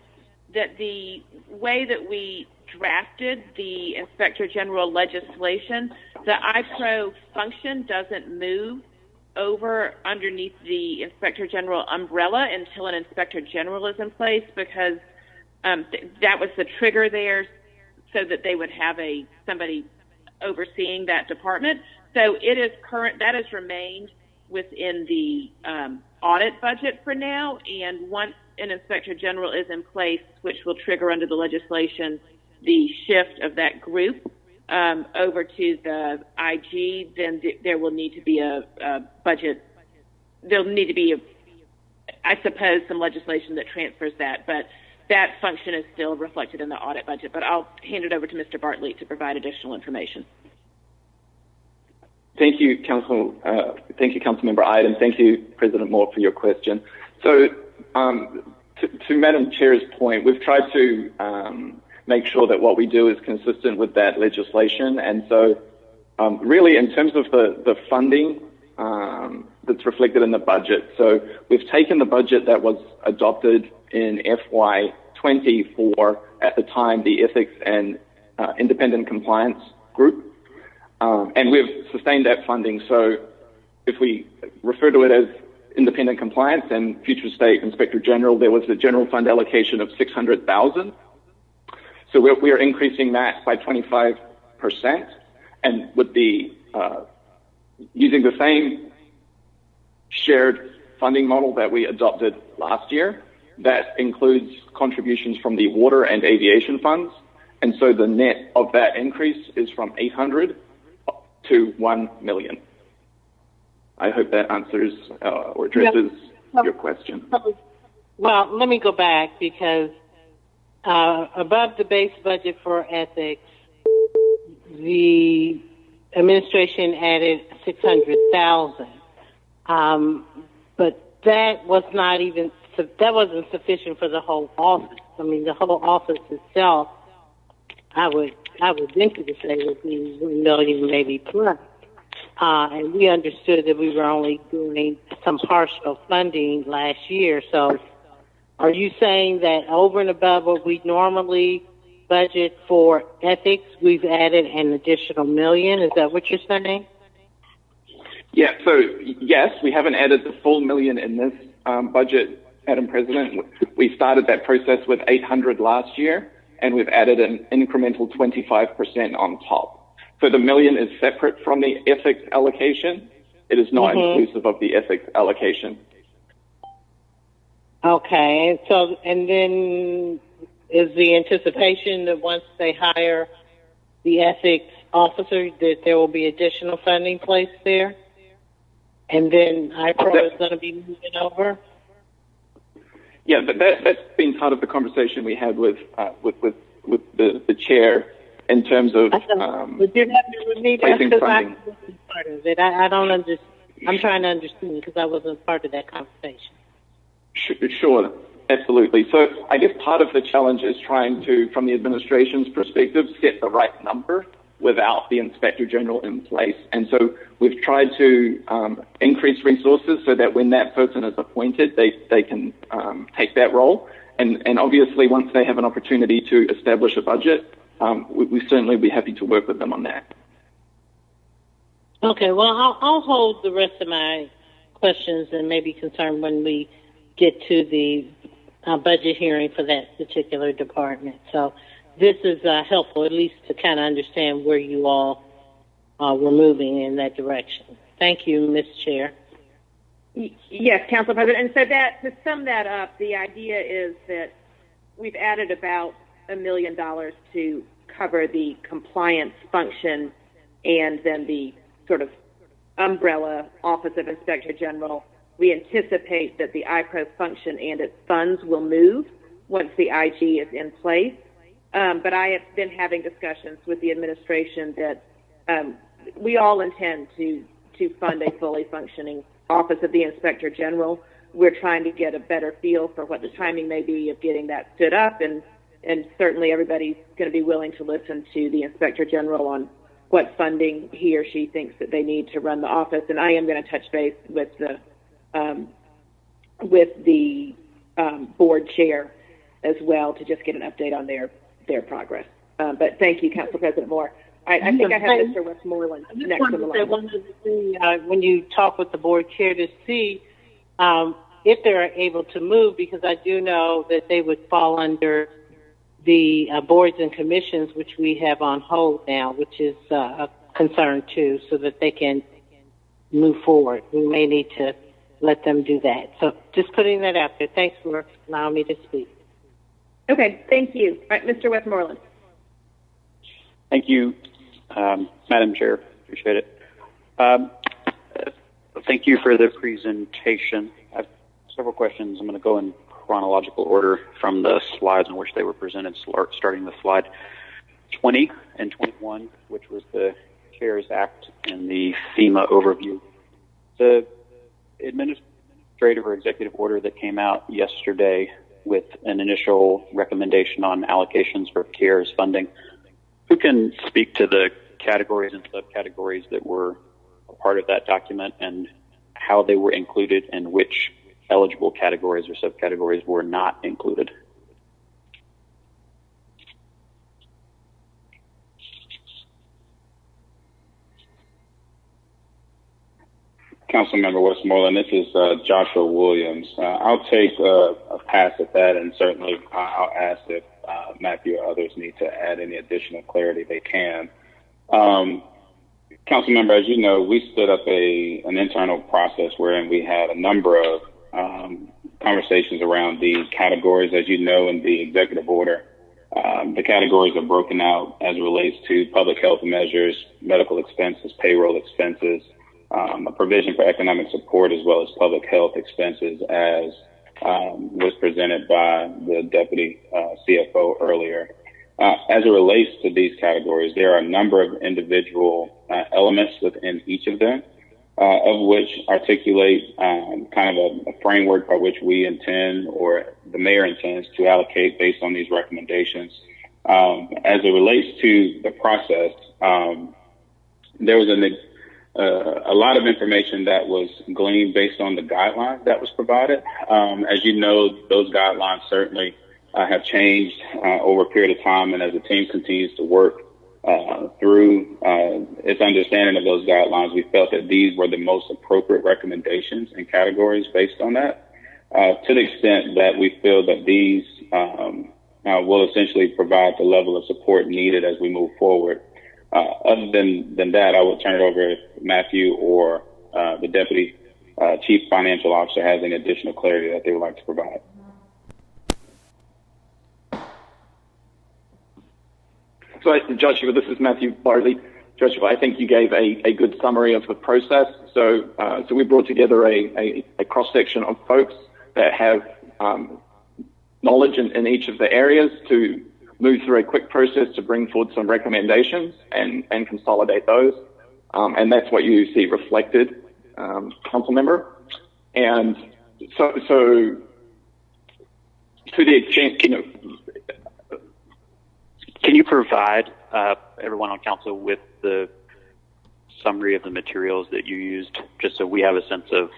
that the way that we drafted the Inspector General legislation, the iPro function doesn't move over underneath the Inspector General umbrella until an Inspector General is in place, because that was the trigger there, so that they would have somebody overseeing that department. So it is current, that has remained within the audit budget for now, and once an Inspector General is in place, which will trigger under the legislation the shift of that group over to the IG, then there will need to be a budget. There'll need to be, I suppose, some legislation that transfers that, but that function is still reflected in the audit budget. But I'll hand it over to Mr. Bartlett to provide additional information. Thank you, Councilmember Ide, and thank you, President Moore, for your question. So, to Madam Chair's point, we've tried to make sure that what we do is consistent with that legislation. And so, really, in terms of the funding that's reflected in the budget, so we've taken the budget that was adopted in FY20 for, at the time, the Ethics and Independent Compliance Group, and we've sustained that funding. So if we refer to it as independent compliance and future state inspector general, there was a general fund allocation of $600,000. So we are increasing that by 25%, and with the using the same shared funding model that we adopted last year. That includes contributions from the water and aviation funds, and so the net of that increase is from 800 to 1 million. I hope that answers or addresses your question. Well, let me go back, because above the base budget for ethics, the administration added $600,000, but that wasn't sufficient for the whole office. I mean, the whole office itself, I would venture to say, would be 1 million, maybe plus. And we understood that we were only doing some partial funding last year. So are you saying that over and above what we normally budget for ethics, we've added an additional $1 million? Is that what you're saying? Yeah, so yes, we haven't added the full $1 million in this budget, Madam President. We started that process with 800 last year, and we've added an incremental 25% on top. So the $1 million is separate from the ethics allocation. It is not inclusive of the ethics allocation. Okay, and then is the anticipation that once they hire the ethics officer that there will be additional funding placed there? And then iPro is going to be moving over? Yeah, but that's been part of the conversation we had with the chair in terms of Would you have to repeat that because I wasn't part of it? I don't understand. I'm trying to understand because I wasn't part of that conversation. Sure, absolutely. So I guess part of the challenge is trying to, from the administration's perspective, set the right number without the Inspector General in place. And so we've tried to increase resources so that when that person is appointed, they can take that role. And obviously, once they have an opportunity to establish a budget, we certainly be happy to work with them on that. Okay, well, I'll hold the rest of my questions and maybe concern when we get to the budget hearing for that particular department. So this is helpful, at least to kind of understand where you all were moving in that direction. Thank you, Ms. Chair. Yes, Council President. And so that, to sum that up, the idea is that we've added about $1 million to cover the compliance function and then the sort of umbrella Office of Inspector General. We anticipate that the iPro function and its funds will move once the IG is in place. But I have been having discussions with the administration that we all intend to fund a fully functioning Office of the Inspector General. We're trying to get a better feel for what the timing may be of getting that stood up, and certainly everybody's going to be willing to listen to the Inspector General on what funding he or she thinks that they need to run the office. And I am going to touch base with the board chair as well to just get an update on their progress. But thank you, Council President Moore. I think I have Mr. Westmoreland next in the line. One of the things, when you talk with the board chair to see if they're able to move, because I do know that they would fall under the boards and commissions, which we have on hold now, which is a concern too, so that they can move forward. We may need to let them do that. So just putting that out there. Thanks for allowing me to speak. Okay, thank you. All right, Mr. Westmoreland. Thank you, Madam Chair. Appreciate it. Thank you for the presentation. I have several questions. I'm going to go in chronological order from the slides in which they were presented, starting with slide 20 and 21, which was the CARES Act and the FEMA overview. The administrative or executive order that came out yesterday with an initial recommendation on allocations for CARES funding, who can speak to the categories and subcategories that were a part of that document and how they were included and which eligible categories or subcategories were not included? Councilmember Westmoreland, this is Joshua Williams. I'll take a pass at that, and certainly I'll ask if Matthew or others need to add any additional clarity they can. Councilmember, as you know, we stood up an internal process wherein we had a number of conversations around the categories. As you know, in the executive order, the categories are broken out as it relates to public health measures, medical expenses, payroll expenses, a provision for economic support, as well as public health expenses, as was presented by the Deputy CFO earlier. As it relates to these categories, there are a number of individual elements within each of them, of which articulate kind of a framework by which we intend, or the mayor intends, to allocate based on these recommendations. As it relates to the process, there was a lot of information that was gleaned based on the guidelines that was provided. As you know, those guidelines certainly have changed over a period of time, and as the team continues to work through its understanding of those guidelines, we felt that these were the most appropriate recommendations and categories based on that. To the extent that we feel that these will essentially provide the level of support needed as we move forward. Other than that, I will turn it over to Matthew or the Deputy Chief Financial Officer has any additional clarity that they would like to provide. So, Joshua, this is Matthew Bartley. Joshua, I think you gave a good summary of the process. So we brought together a cross-section of folks that have knowledge in each of the areas to move through a quick process to bring forward some recommendations and consolidate those. And that's what you see reflected, council member. And so to the extent, can you provide everyone on council with the summary of the materials that you used, just so we have a sense of,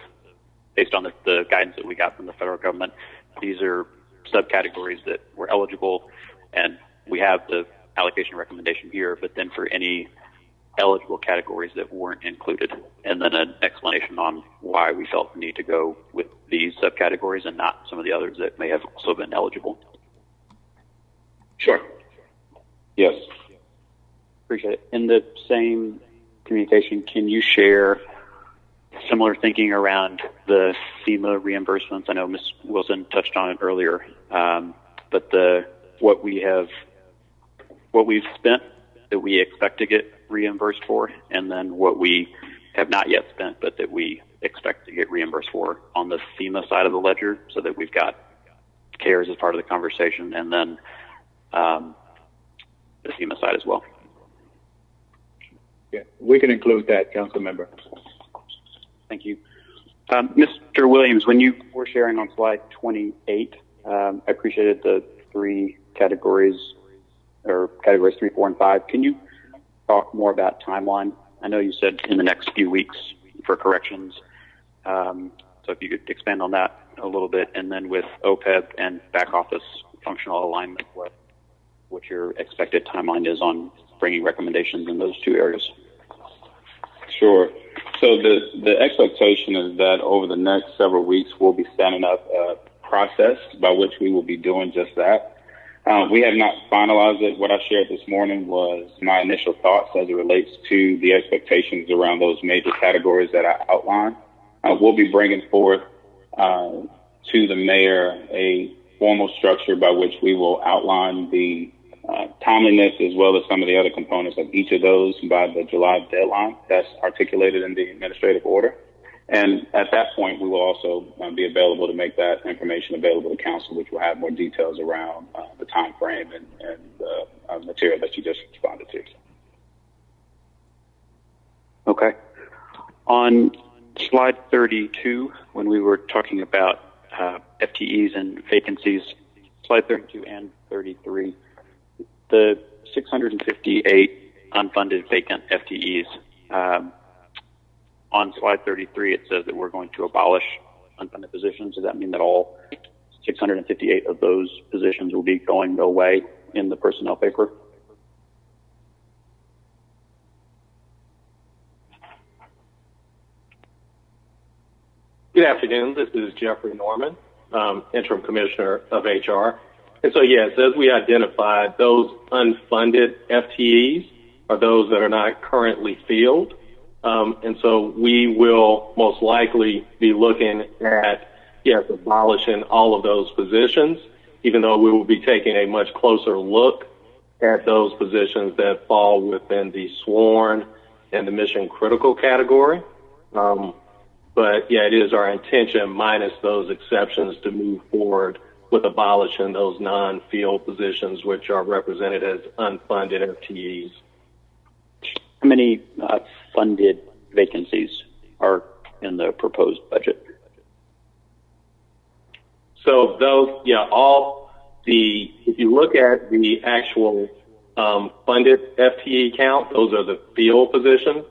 based on the guidance that we got from the federal government, these are subcategories that were eligible, and we have the allocation recommendation here, but then for any eligible categories that weren't included, and then an explanation on why we felt the need to go with these subcategories and not some of the others that may have also been eligible. Sure. Yes. Appreciate it. In the same communication, can you share similar thinking around the FEMA reimbursements? I know Ms. Wilson touched on it earlier, but what we've spent that we expect to get reimbursed for, and then what we have not yet spent but that we expect to get reimbursed for on the FEMA side of the ledger, so that we've got CARES as part of the conversation, and then the FEMA side as well. Yeah, we can include that, council member. Thank you. Mr. Williams, when you were sharing on slide 28, I appreciated the three categories, or categories 3, 4, and 5. Can you talk more about timeline? I know you said in the next few weeks for corrections. So if you could expand on that a little bit, and then with OPEB and back office functional alignment, what your expected timeline is on bringing recommendations in those two areas. Sure. So the expectation is that over the next several weeks, we'll be standing up a process by which we will be doing just that. We have not finalized it. What I shared this morning was my initial thoughts as it relates to the expectations around those major categories that I outlined. We'll be bringing forth to the mayor a formal structure by which we will outline the timeliness as well as some of the other components of each of those by the July deadline that's articulated in the administrative order. And at that point, we will also be available to make that information available to council, which will have more details around the time frame and the material that you just responded to. Okay. On slide 32, when we were talking about FTEs and vacancies, slide 32 and 33, the 658 unfunded vacant FTEs, on slide 33, it says that we're going to abolish unfunded positions. Does that mean that all 658 of those positions will be going away in the personnel paper? Good afternoon. This is Jeffrey Norman, Interim Commissioner of HR. And so, yes, as we identified, those unfunded FTEs are those that are not currently filled. And so we will most likely be looking at, yes, abolishing all of those positions, even though we will be taking a much closer look at those positions that fall within the sworn and the mission critical category. But yeah, it is our intention, minus those exceptions, to move forward with abolishing those non-field positions, which are represented as unfunded FTEs. How many funded vacancies are in the proposed budget? So those, if you look at the actual funded FTE count, those are the field positions.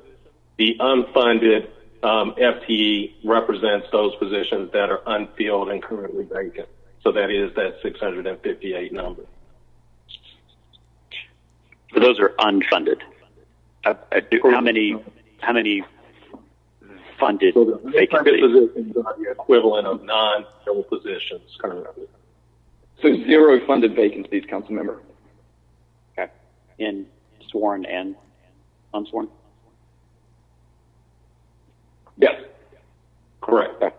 The unfunded FTE represents those positions that are unfilled and currently vacant. So that is that 658 number. So those are unfunded. How many funded vacancies? Positions are the equivalent of non-filled positions currently. So 0 funded vacancies, council member. Okay. In sworn and unsworn? Yes. Correct.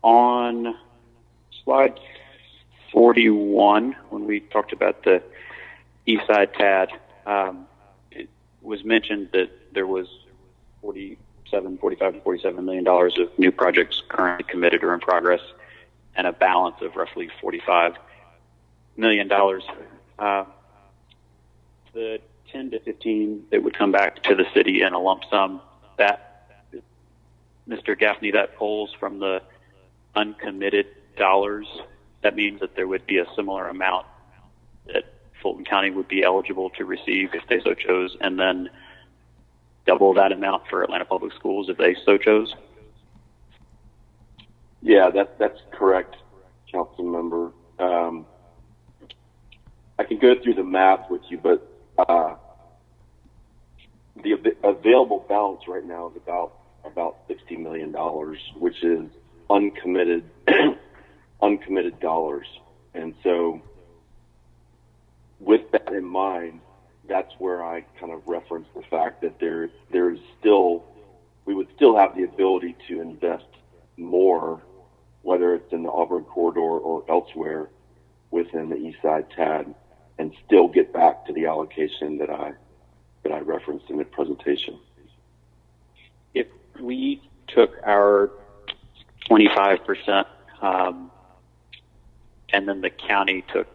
On slide 41, when we talked about the east side TAD, it was mentioned that there was $45 to $47 million of new projects currently committed or in progress, and a balance of roughly $45 million. The 10 to 15 that would come back to the city in a lump sum, that, Mr. Gaffney, that pulls from the uncommitted dollars. That means that there would be a similar amount that Fulton County would be eligible to receive if they so chose, and then double that amount for Atlanta Public Schools if they so chose? Yeah, that's correct, Council Member. I can go through the math with you, but the available balance right now is about $60 million, which is uncommitted uncommitted dollars. And so with that in mind, that's where I kind of reference the fact that we would still have the ability to invest more, whether it's in the Auburn corridor or elsewhere within the East Side TAD, and still get back to the allocation that I referenced in the presentation. If we took our 25%, and then the county chose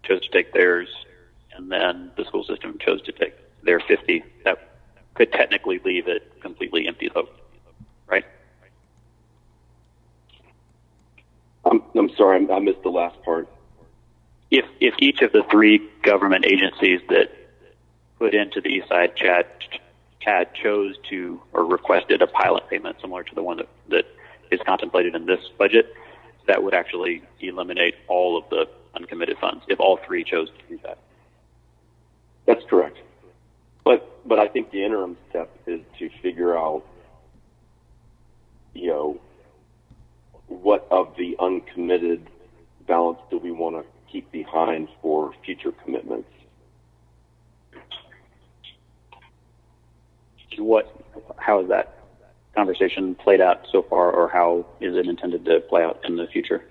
to take theirs, and then the school system chose to take their 50, that could technically leave it completely empty, though, right? I'm sorry, I missed the last part. If each of the three government agencies that put into the East Side CAD chose to or requested a pilot payment similar to the one that is contemplated in this budget, that would actually eliminate all of the uncommitted funds if all three chose to do that. That's correct. But I think the interim step is to figure out, what of the uncommitted balance do we want to keep behind for future commitments. How has that conversation played out so far, or how is it intended to play out in the future?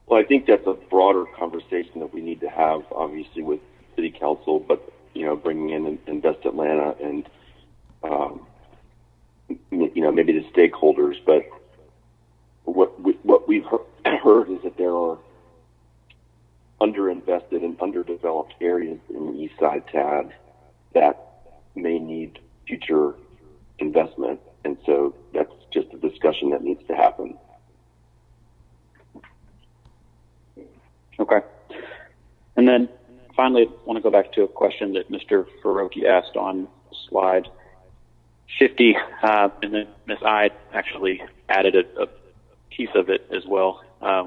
Well, I think that's a broader conversation that we need to have, obviously, with City Council, but, bringing in Invest Atlanta and, maybe the stakeholders. But what we've heard is that there are underinvested and underdeveloped areas in the East Side TAD that may need future investment. And so that's just a discussion that needs to happen. Okay. And then finally, I want to go back to a question that Mr. Ferroki asked on slide 50, and then Ms. Ide actually added a piece of it as well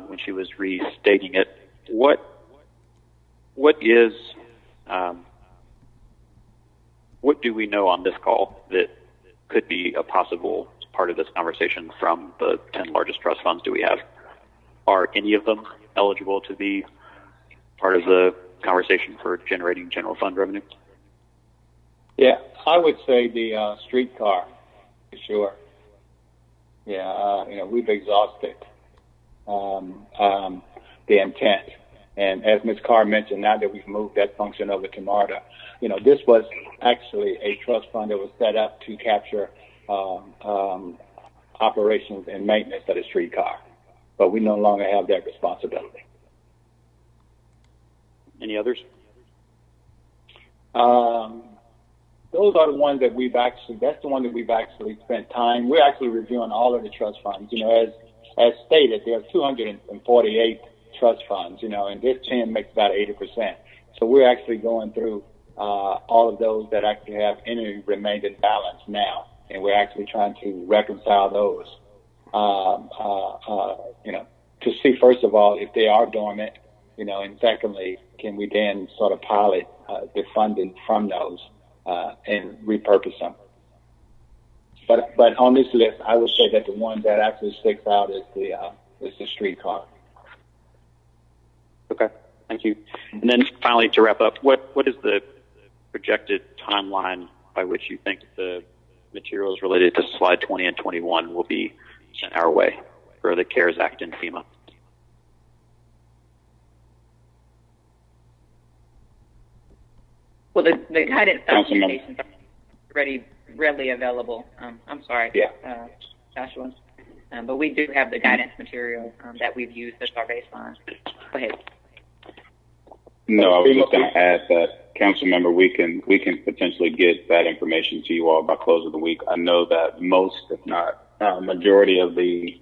when she was restating it. What do we know on this call that could be a possible part of this conversation from the 10 largest trust funds do we have? Are any of them eligible to be part of the conversation for generating general fund revenue? Yeah, I would say the streetcar, for sure. Yeah, we've exhausted the intent. And as Ms. Carr mentioned, now that we've moved that function over to MARTA, this was actually a trust fund that was set up to capture operations and maintenance of the streetcar. But we no longer have that responsibility. Any others? Those are the ones that that's the one that we've actually spent time. We're actually reviewing all of the trust funds. As stated, there are 248 trust funds, and this 10 makes about 80%. So we're actually going through all of those that actually have any remaining balance now, and we're actually trying to reconcile those, to see, first of all, if they are dormant, and secondly, can we then sort of pilot the funding from those and repurpose them. But on this list, I would say that the one that actually sticks out is the streetcar. Okay, thank you. And then finally, to wrap up, what is the projected timeline by which you think the materials related to slide 20 and 21 will be sent our way for the CARES Act and FEMA. Well, the guidance documentations are readily available. I'm sorry, Joshua. But we do have the guidance material that we've used as our baseline. Go ahead. No, I was just going to add that, Councilmember, we can potentially get that information to you all by close of the week. I know that most, if not majority of the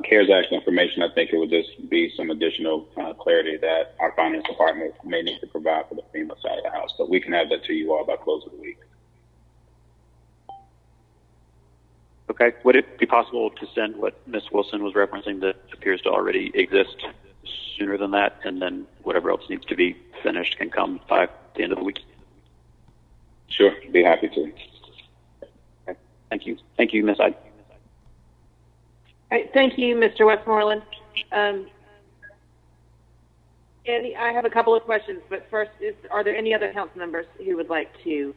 CARES Act information, I think it would just be some additional clarity that our finance department may need to provide for the FEMA side of the house. But we can have that to you all by close of the week. Okay. Would it be possible to send what Ms. Wilson was referencing that appears to already exist sooner than that, and then whatever else needs to be finished can come by the end of the week? Sure. Be happy to. Okay. Thank you. Thank you, Ms. Ide. All right, thank you, Mr. Westmoreland. Andy, I have a couple of questions, but first, are there any other council members who would like to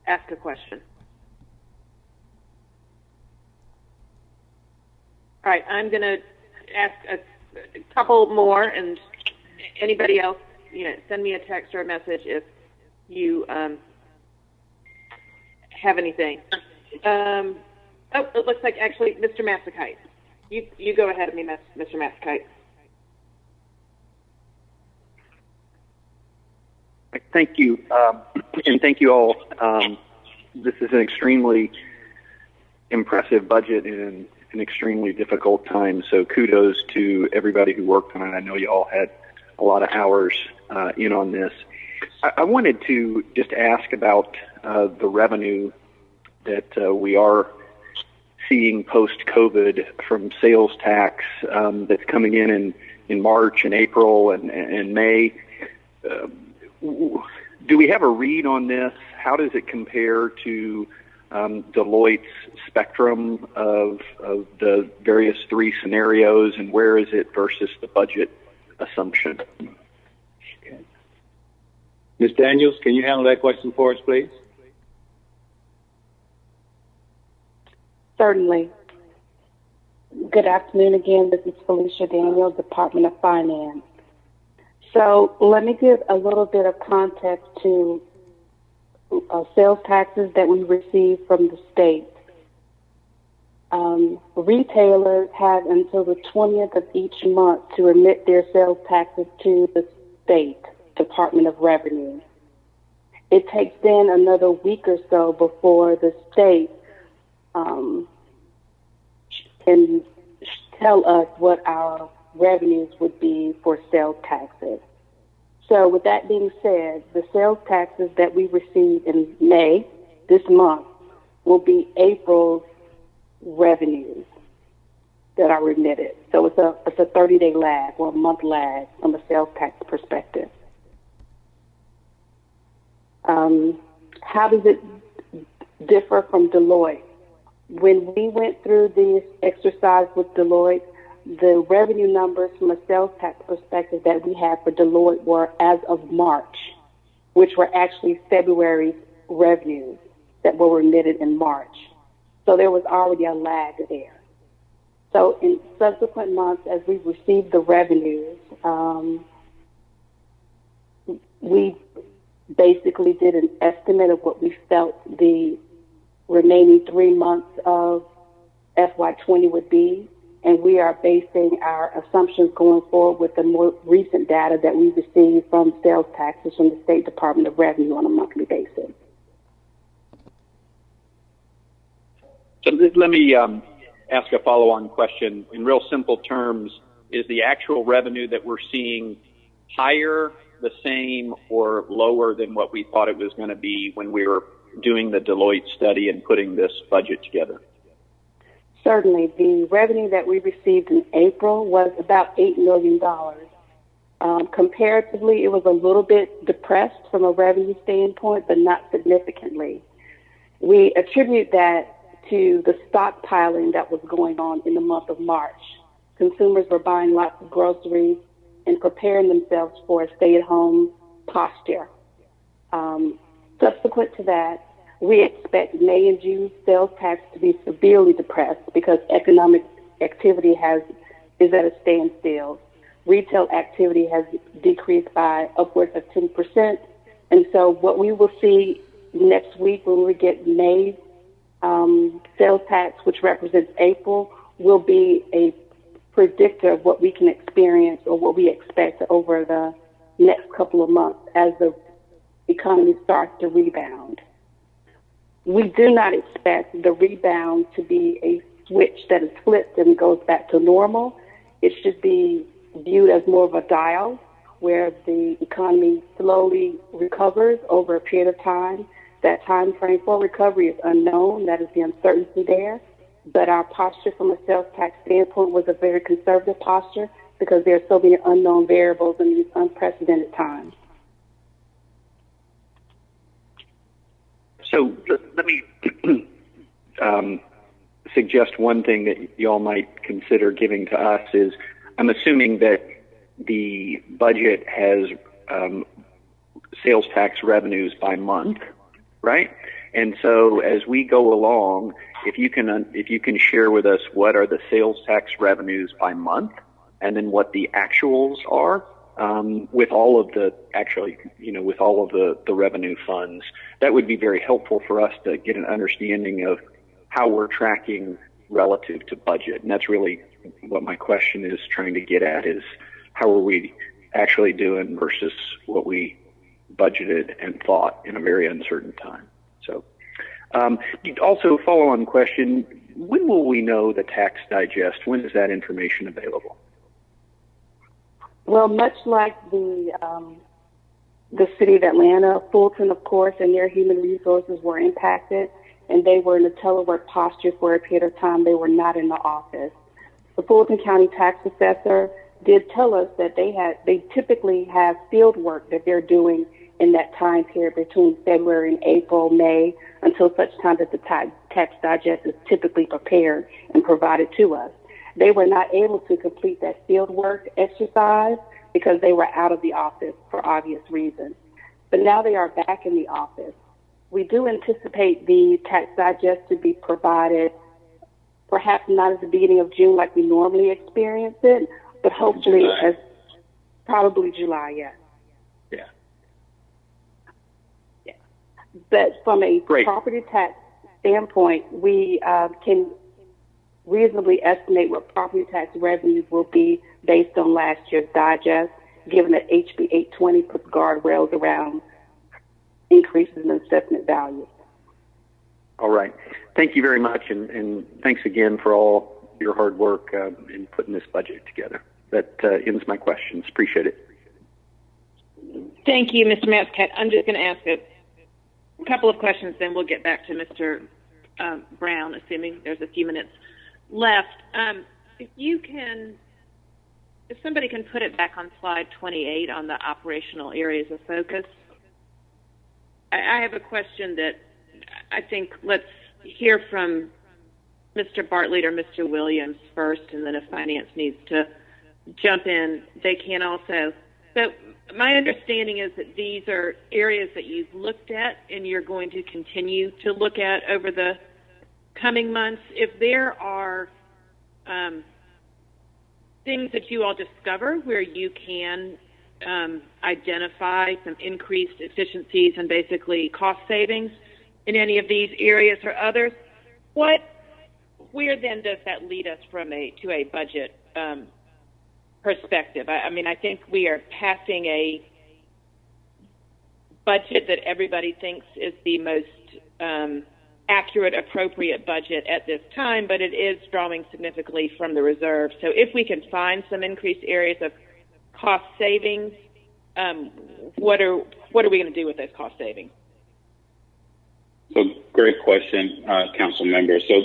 ask a question? All right, I'm going to ask a couple more, and anybody else, send me a text or a message if you have anything. It looks like actually Mr. Massakite. You go ahead of me, Mr. Massakite. Thank you, and thank you all. This is an extremely impressive budget in an extremely difficult time, so kudos to everybody who worked on it. I know you all had a lot of hours in on this. I wanted to just ask about the revenue that we are seeing post-COVID from sales tax that's coming in March and April and May. Do we have a read on this? How does it compare to Deloitte's spectrum of the various three scenarios, and where is it versus the budget assumption? Okay. Ms. Daniels, can you handle that question for us, please? Certainly. Good afternoon again. This is Felicia Daniels, Department of Finance. So let me give a little bit of context to sales taxes that we receive from the state. Retailers have until the 20th of each month to remit their sales taxes to the state Department of Revenue. It takes then another week or so before the state can tell us what our revenues would be for sales taxes. So with that being said, the sales taxes that we receive in May, this month, will be April's revenues that are remitted. So it's a 30-day lag or a month lag from a sales tax perspective. How does it differ from Deloitte? When we went through this exercise with Deloitte, the revenue numbers from a sales tax perspective that we had for Deloitte were as of March, which were actually February's revenues that were remitted in March. So there was already a lag there. So in subsequent months, as we received the revenues, we basically did an estimate of what we felt the remaining 3 months of FY20 would be, and we are basing our assumptions going forward with the more recent data that we received from sales taxes from the State Department of Revenue on a monthly basis. So let me ask a follow-on question. In real simple terms, is the actual revenue that we're seeing higher, the same, or lower than what we thought it was going to be when we were doing the Deloitte study and putting this budget together? Certainly. The revenue that we received in April was about $8 million. Comparatively, it was a little bit depressed from a revenue standpoint, but not significantly. We attribute that to the stockpiling that was going on in the month of March. Consumers were buying lots of groceries and preparing themselves for a stay-at-home posture. Subsequent to that, We expect May and June sales tax to be severely depressed because economic activity is at a standstill. Retail activity has decreased by upwards of 10%. And so what we will see next week when we get May's sales tax, which represents April, will be a predictor of what we can experience or what we expect over the next couple of months as the economy starts to rebound. We do not expect the rebound to be a switch that is flipped and goes back to normal. It should be viewed as more of a dial where the economy slowly recovers over a period of time. That time frame for recovery is unknown. That is the uncertainty there. But our posture from a sales tax standpoint was a very conservative posture because there are so many unknown variables in these unprecedented times. So let me suggest one thing that y'all might consider giving to us is I'm assuming that the budget has sales tax revenues by month, right? And so as we go along, if you can share with us what are the sales tax revenues by month, and then what the actuals are with all of the the revenue funds, that would be very helpful for us to get an understanding of how we're tracking relative to budget. And that's really what my question is trying to get at, is how are we actually doing versus what we budgeted and thought in a very uncertain time. So also, follow-on question, when will we know the tax digest? When is that information available? Well, much like the city of Atlanta, Fulton, of course, and their human resources were impacted, and they were in a telework posture for a period of time. They were not in the office. The Fulton County tax assessor did tell us that they typically have field work that they're doing in that time period between February and April, May, until such time that the tax digest is typically prepared and provided to us. They were not able to complete that field work exercise because they were out of the office for obvious reasons. But now they are back in the office. We do anticipate the tax digest to be provided perhaps not at the beginning of June like we normally experience it, but hopefully as probably July, yes. Yeah. But from a property tax standpoint, we can reasonably estimate what property tax revenues will be based on last year's digest, given that HB 820 puts guardrails around increases in assessment values. All right. Thank you very much, and thanks again for all your hard work in putting this budget together. That ends my questions. Appreciate it. Thank you, Mr. Mascat. I'm just going to ask a couple of questions, then we'll get back to Mr. Brown, assuming there's a few minutes left. If somebody can put it back on slide 28 on the operational areas of focus. I have a question that I think let's hear from Mr. Bartlett or Mr. Williams first, and then if finance needs to jump in, they can also. So my understanding is that these are areas that you've looked at and you're going to continue to look at over the coming months. If there are things that you all discover where you can identify some increased efficiencies and basically cost savings in any of these areas or others, where then does that lead us to a budget perspective? I mean, I think we are passing a budget that everybody thinks is the most accurate, appropriate budget at this time, but it is drawing significantly from the reserve. So if we can find some increased areas of cost savings, what are we going to do with those cost savings? So great question, council member. So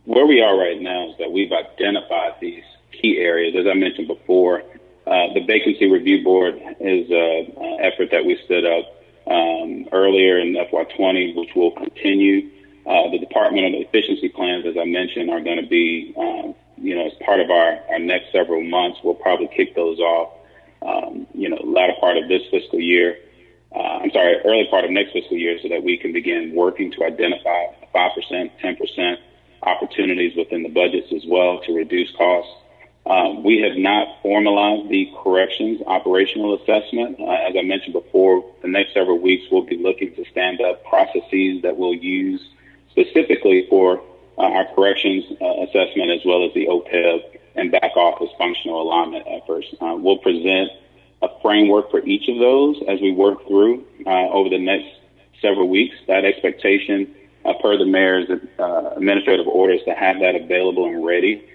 where we are right now is that we've identified these key areas. As I mentioned before, the Vacancy Review Board is an effort that we stood up earlier in FY20, which will continue. The Departmental efficiency plans, as I mentioned, are going to be, as part of our next several months. We'll probably kick those off, latter part of this fiscal year. early part of next fiscal year so that we can begin working to identify 5%, 10% opportunities within the budgets as well to reduce costs. We have not formalized the corrections operational assessment. As I mentioned before, the next several weeks we'll be looking to stand up processes that we'll use specifically for our corrections assessment as well as the OPEB and back office functional alignment efforts. We'll present a framework for each of those as we work through over the next several weeks. That expectation per the mayor's administrative orders to have that available and ready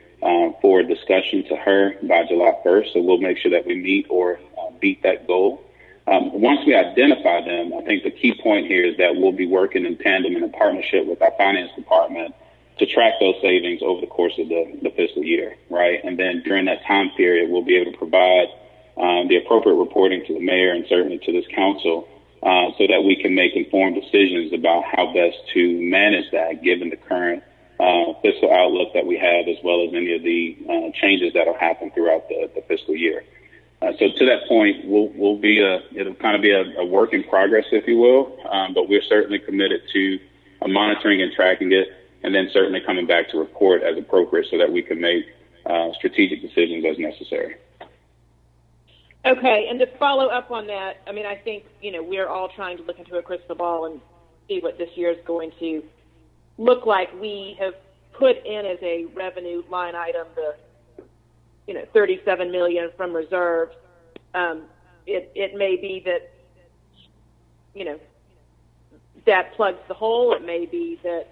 for discussion to her by July 1st. So we'll make sure that we meet or beat that goal. Once we identify them, I think the key point here is that we'll be working in tandem and in partnership with our finance department to track those savings over the course of the fiscal year, right? And then during that time period, we'll be able to provide the appropriate reporting to the mayor and certainly to this council so that we can make informed decisions about how best to manage that given the current fiscal outlook that we have, as well as any of the changes that will happen throughout the fiscal year. So to that point, it'll kind of be a work in progress, if you will, but we're certainly committed to monitoring and tracking it, and then certainly coming back to report as appropriate so that we can make strategic decisions as necessary. Okay, and to follow up on that, I mean, I think, we're all trying to look into a crystal ball and see what this year is going to look like. We have put in as a revenue line item the, $37 million from reserves. It may be that, that plugs the hole. It may be that,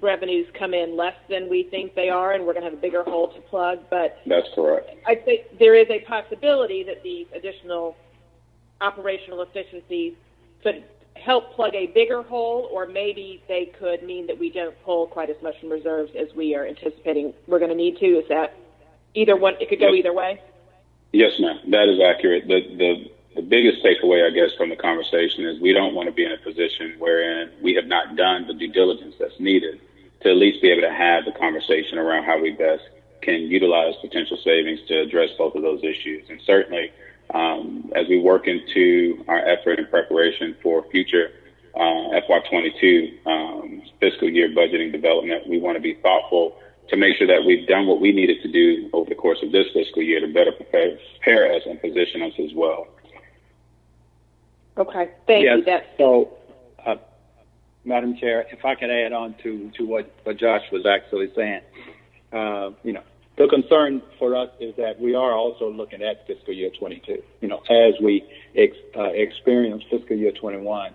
revenues come in less than we think they are, and we're going to have a bigger hole to plug. But that's correct. I think there is a possibility that these additional operational efficiencies could help plug a bigger hole, or maybe they could mean that we don't pull quite as much from reserves as we are anticipating we're going to need to. Is that either one? It could go either way. Yes, ma'am. That is accurate. The biggest takeaway, I guess, from the conversation is we don't want to be in a position wherein we have not done the due diligence that's needed to at least be able to have the conversation around how we best can utilize potential savings to address both of those issues. And certainly, as we work into our effort and preparation for future FY22 fiscal year budgeting development, we want to be thoughtful to make sure that we've done what we needed to do over the course of this fiscal year to better prepare us and position us as well. Okay, thank you. So, Madam Chair, if I could add on to what Josh was actually saying, the concern for us is that we are also looking at fiscal year 22. As we experience fiscal year 21,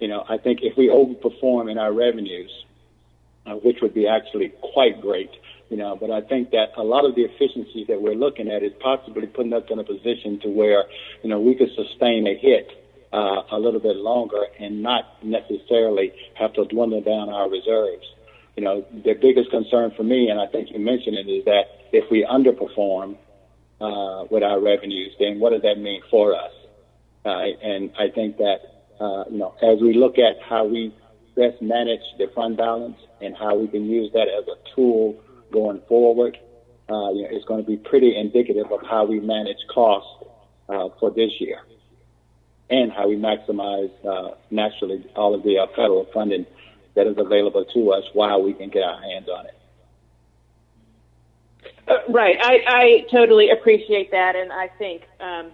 I think if we overperform in our revenues, which would be actually quite great, but I think that a lot of the efficiencies that we're looking at is possibly putting us in a position to where, we could sustain a hit a little bit longer and not necessarily have to dwindle down our reserves. The biggest concern for me, and I think you mentioned it, is that if we underperform with our revenues, then what does that mean for us? And I think that, as we look at how we best manage the fund balance and how we can use that as a tool going forward, it's going to be pretty indicative of how we manage costs for this year and how we maximize, naturally, all of the federal funding that is available to us while we can get our hands on it. Right. I totally appreciate that, and I think I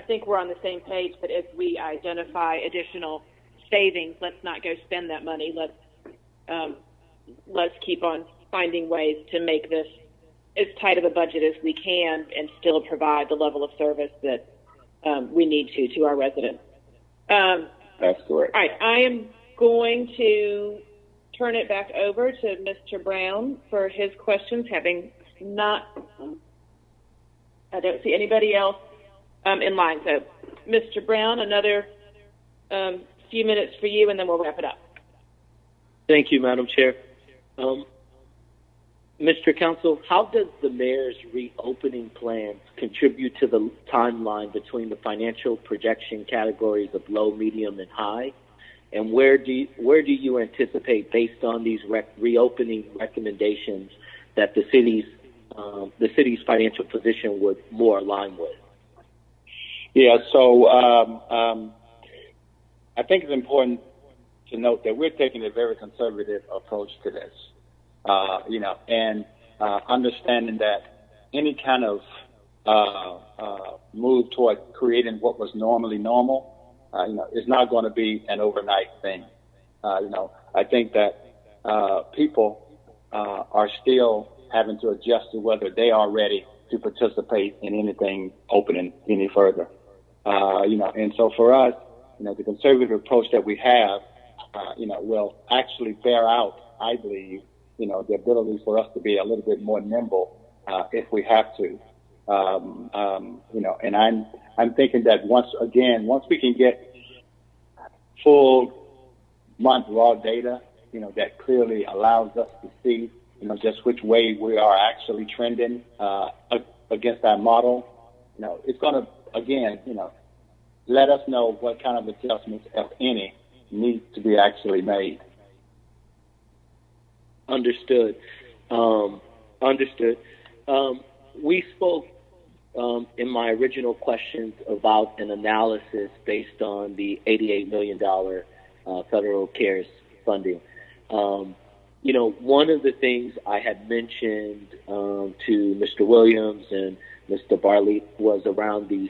think we're on the same page that as we identify additional savings, let's not go spend that money. Let's keep on finding ways to make this as tight of a budget as we can and still provide the level of service that we need to our residents. That's correct. All right. I am going to turn it back over to Mr. Brown for his questions, I don't see anybody else in line. So, Mr. Brown, another few minutes for you, and then we'll wrap it up. Thank you, Madam Chair. Mr. Counsel, how does the mayor's reopening plans contribute to the timeline between the financial projection categories of low, medium, and high? And where do you anticipate, based on these reopening recommendations, that the city's financial position would more align with? Yeah, so I think it's important to note that we're taking a very conservative approach to this, and understanding that any kind of move toward creating what was normally normal, is not going to be an overnight thing. I think that people are still having to adjust to whether they are ready to participate in anything opening any further. And so for us, the conservative approach that we have, will actually bear out, I believe, the ability for us to be a little bit more nimble if we have to. And I'm thinking that once we can get full month raw data, that clearly allows us to see, just which way we are actually trending against that model, it's going to, again, let us know what kind of adjustments, if any, need to be actually made. Understood. We spoke in my original questions about an analysis based on the $88 million federal CARES funding. One of the things I had mentioned to Mr. Williams and Mr. Barley was around the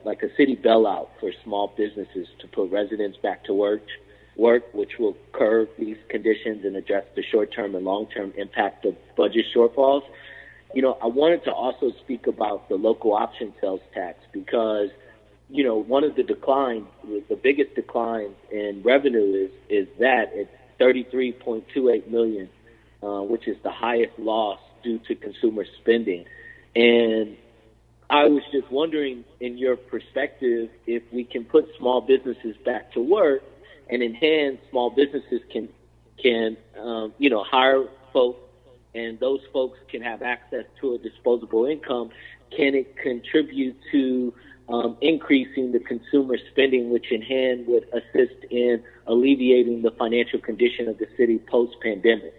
like a city bailout for small businesses to put residents back to work, which will curb these conditions and address the short-term and long-term impact of budget shortfalls. I wanted to also speak about the local option sales tax because, one of the declines, the biggest declines in revenue is that it's $33.28 million, which is the highest loss due to consumer spending. And I was just wondering, in your perspective, if we can put small businesses back to work and enhance small businesses can hire folks, and those folks can have access to a disposable income, can it contribute to increasing the consumer spending, which in hand would assist in alleviating the financial condition of the city post-pandemic?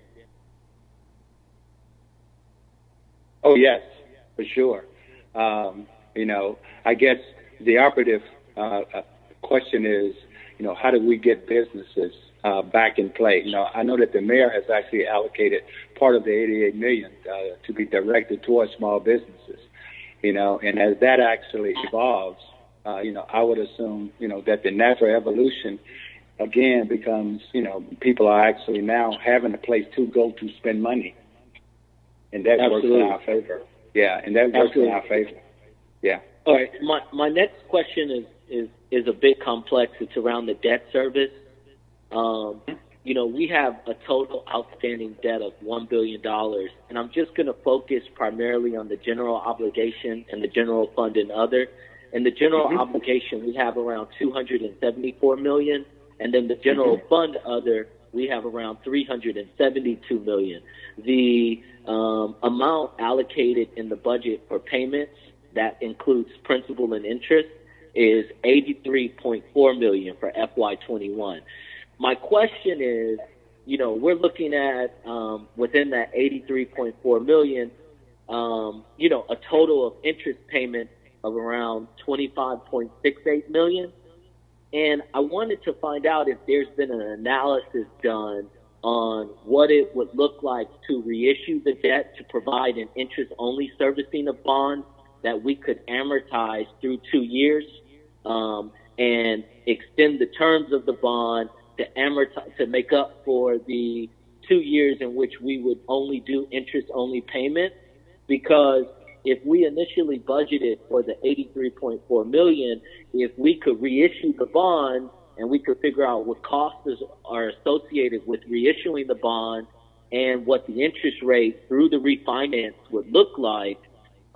Oh, yes, for sure. I guess the operative question is, how do we get businesses back in play? I know that the mayor has actually allocated part of the $88 million to be directed towards small businesses. And as that actually evolves, I would assume, that the natural evolution again becomes, people are actually now having a place to go to spend money. And that works in our favor. Yeah, and that works in our favor. Yeah. All right. My next question is a bit complex. It's around the debt service. We have a total outstanding debt of $1 billion, and I'm just going to focus primarily on the general obligation and the general fund and other. In the general obligation, we have around $274 million, and then the general fund other, we have around $372 million. The amount allocated in the budget for payments, that includes principal and interest, is $83.4 million for FY21. My question is, we're looking at within that $83.4 million, a total of interest payment of around $25.68 million. And I wanted to find out if there's been an analysis done on what it would look like to reissue the debt to provide an interest-only servicing of bonds that we could amortize through 2 years and extend the terms of the bond to amortize, to make up for the 2 years in which we would only do interest-only payment. Because if we initially budgeted for the $83.4 million, if we could reissue the bond and we could figure out what costs are associated with reissuing the bond and what the interest rate through the refinance would look like,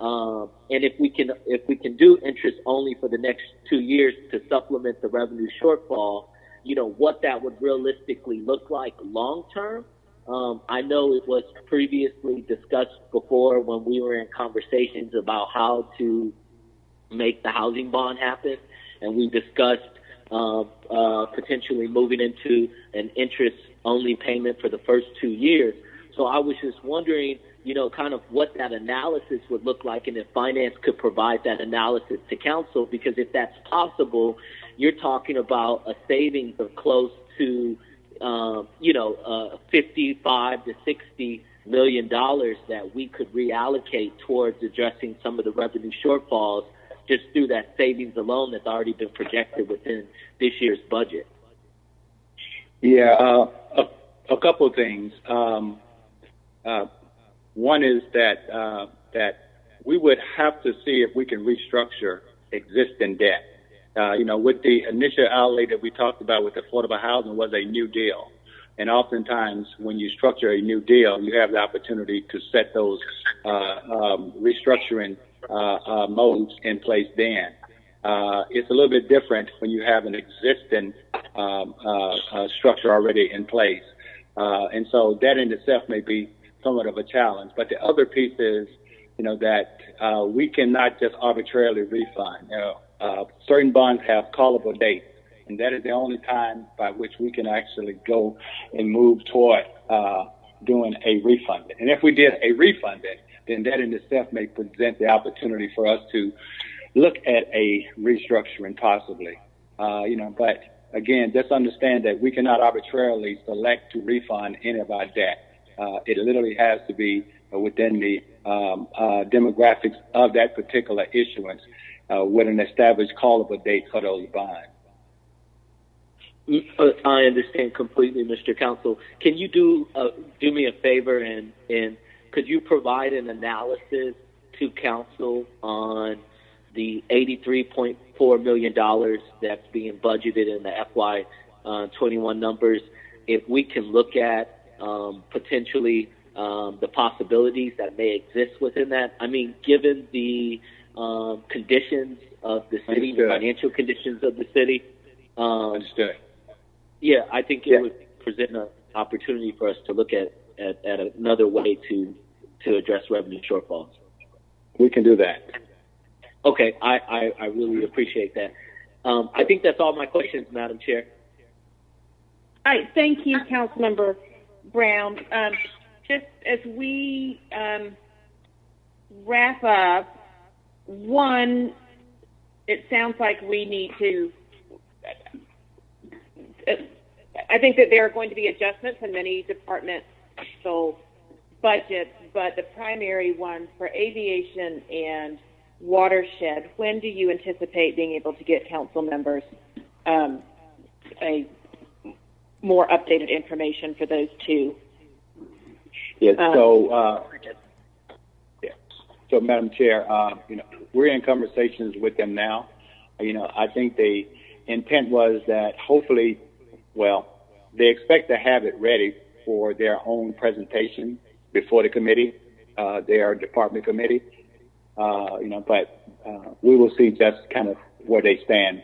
and if we can do interest only for the next 2 years to supplement the revenue shortfall, what that would realistically look like long term. I know it was previously discussed before when we were in conversations about how to make the housing bond happen, and we discussed potentially moving into an interest-only payment for the first 2 years. So I was just wondering, kind of what that analysis would look like, and if finance could provide that analysis to council, because if that's possible, you're talking about a savings of close to, 55 to $60 million that we could reallocate towards addressing some of the revenue shortfalls just through that savings alone that's already been projected within this year's budget. Yeah, a couple of things. One is that we would have to see if we can restructure existing debt. With the initial outlay that we talked about with affordable housing was a new deal. And oftentimes when you structure a new deal, you have the opportunity to set those restructuring modes in place then. It's a little bit different when you have an existing structure already in place. And so that in itself may be somewhat of a challenge. But the other piece is, that we cannot just arbitrarily refund. Certain bonds have callable dates, and that is the only time by which we can actually go and move toward doing a refund. And if we did a refund, then that in itself may present the opportunity for us to look at a restructuring possibly. But again, just understand that we cannot arbitrarily select to refund any of our debt. It literally has to be within the demographics of that particular issuance with an established callable date for those bonds. I understand completely, Mr. Counsel. Can you do me a favor and could you provide an analysis to council on the $83.4 million that's being budgeted in the FY21 numbers? If we can look at potentially the possibilities that may exist within that. I mean, given the conditions of the city, the financial conditions of the city. Understood. Yeah, I think it would present an opportunity for us to look at another way to address revenue shortfalls. We can do that. Okay, I really appreciate that. I think that's all my questions, Madam Chair. All right, thank you, Councilmember Brown. Just as we wrap up, one, it sounds like we need to, I think that there are going to be adjustments in many departmental budgets, but the primary one for aviation and watershed, when do you anticipate being able to get council members a more updated information for those two? Yes. So, Madam Chair, we're in conversations with them now. I think the intent was that hopefully, they expect to have it ready for their own presentation before the committee, their department committee. But we will see just kind of where they stand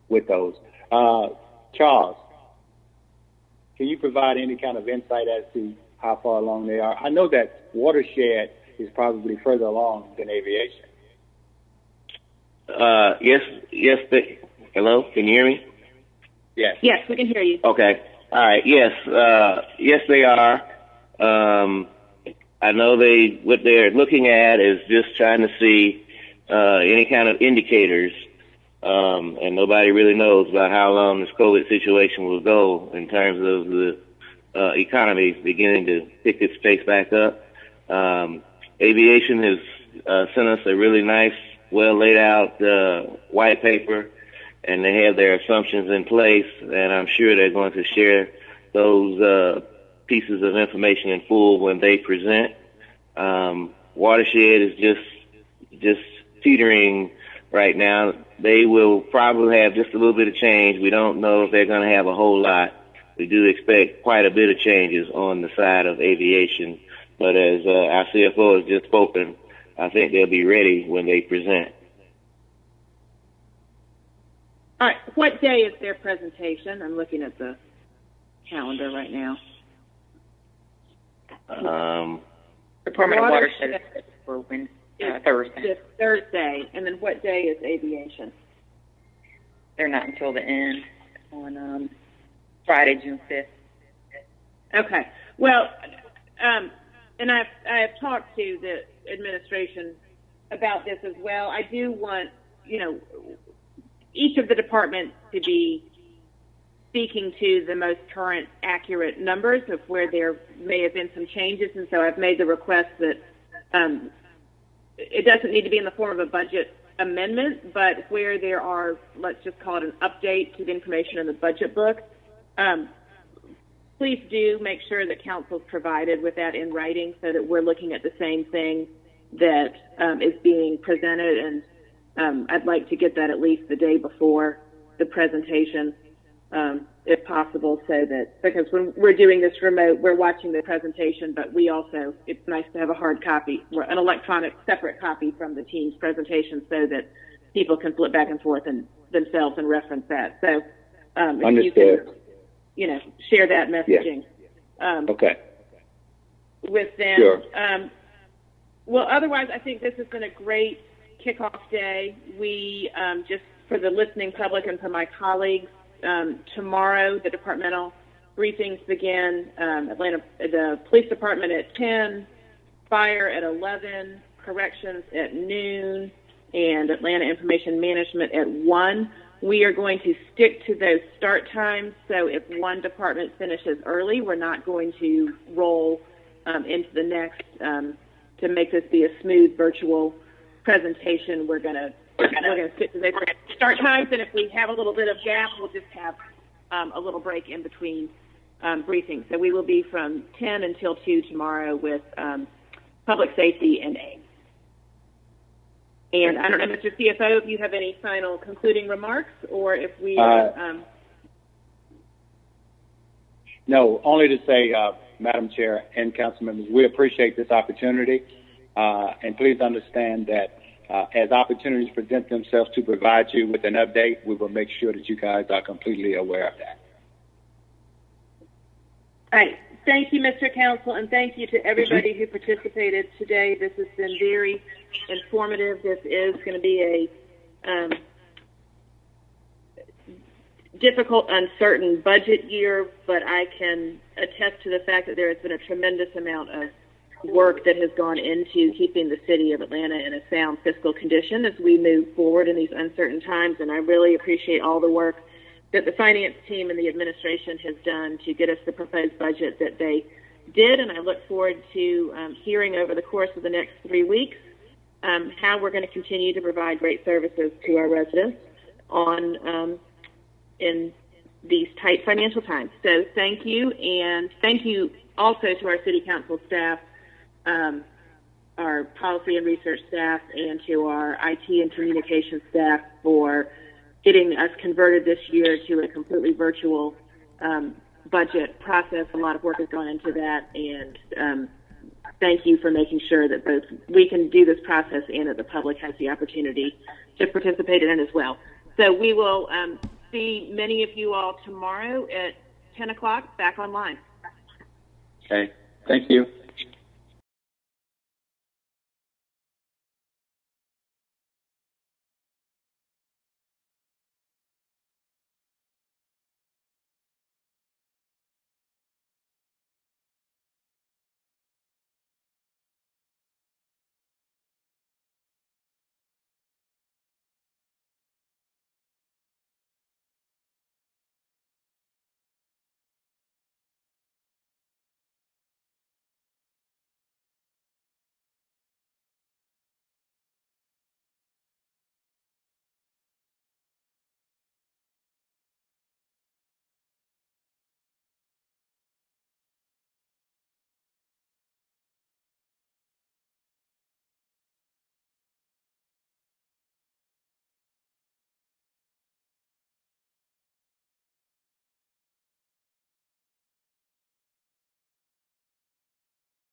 with those. Charles, can you provide any kind of insight as to how far along they are? I know that watershed is probably further along than aviation. Yes. Hello, can you hear me? Yes. Yes, we can hear you. Okay. All right. Yes. Yes, they are. I know what they're looking at is just trying to see any kind of indicators, and nobody really knows about how long this COVID situation will go in terms of the economy beginning to pick its pace back up. Aviation has sent us a really nice, well laid out white paper, and they have their assumptions in place, and I'm sure they're going to share those pieces of information in full when they present. Watershed is just teetering right now. They will probably have just a little bit of change. We don't know if they're going to have a whole lot. We do expect quite a bit of changes on the side of aviation, but as our CFO has just spoken, I think they'll be ready when they present. All right, what day is their presentation? I'm looking at the calendar right now. Department of Watershed is for Thursday. Thursday, and then what day is aviation? They're not until the end on Friday, June 5th. Okay. Well, and I have talked to the administration about this as well. I do want, each of the departments to be speaking to the most current, accurate numbers of where there may have been some changes, and so I've made the request that it doesn't need to be in the form of a budget amendment, but where there are, let's just call it an update to the information in the budget book, please do make sure that council's provided with that in writing so that we're looking at the same thing that is being presented, and I'd like to get that at least the day before the presentation, if possible, so that, because when we're doing this remote, we're watching the presentation, but we also, it's nice to have a hard copy, an electronic separate copy from the team's presentation so that people can flip back and forth and themselves and reference that. So if you can, share that messaging. Okay. With them. Sure. Well, otherwise, I think this has been a great kickoff day. We, just for the listening public and for my colleagues, tomorrow the departmental briefings begin. The police department at 10, fire at 11, corrections at noon, and Atlanta Information Management at 1. We are going to stick to those start times, so if one department finishes early, we're not going to roll into the next. To make this be a smooth virtual presentation, we're going to stick to those start times, and if we have a little bit of gap, we'll just have a little break in between briefings. So we will be from 10 until 2 tomorrow with public safety and AIM. And I don't know, Mr. CFO, if you have any final concluding remarks, or if we No, only to say, Madam Chair and council members, we appreciate this opportunity, and please understand that as opportunities present themselves to provide you with an update, we will make sure that you guys are completely aware of that. All right. Thank you, Mr. Counsel, and thank you to everybody who participated today. This has been very informative. This is going to be a difficult, uncertain budget year, but I can attest to the fact that there has been a tremendous amount of work that has gone into keeping the city of Atlanta in a sound fiscal condition as we move forward in these uncertain times, and I really appreciate all the work that the finance team and the administration has done to get us the proposed budget that they did, and I look forward to hearing over the course of the next 3 weeks how we're going to continue to provide great services to our residents in these tight financial times. So thank you, and thank you also to our City Council staff, our policy and research staff, and to our IT and communications staff for getting us converted this year to a completely virtual budget process. A lot of work has gone into that, and thank you for making sure that both we can do this process and that the public has the opportunity to participate in it as well. So we will see many of you all tomorrow at 10 o'clock back online. Okay. Thank you.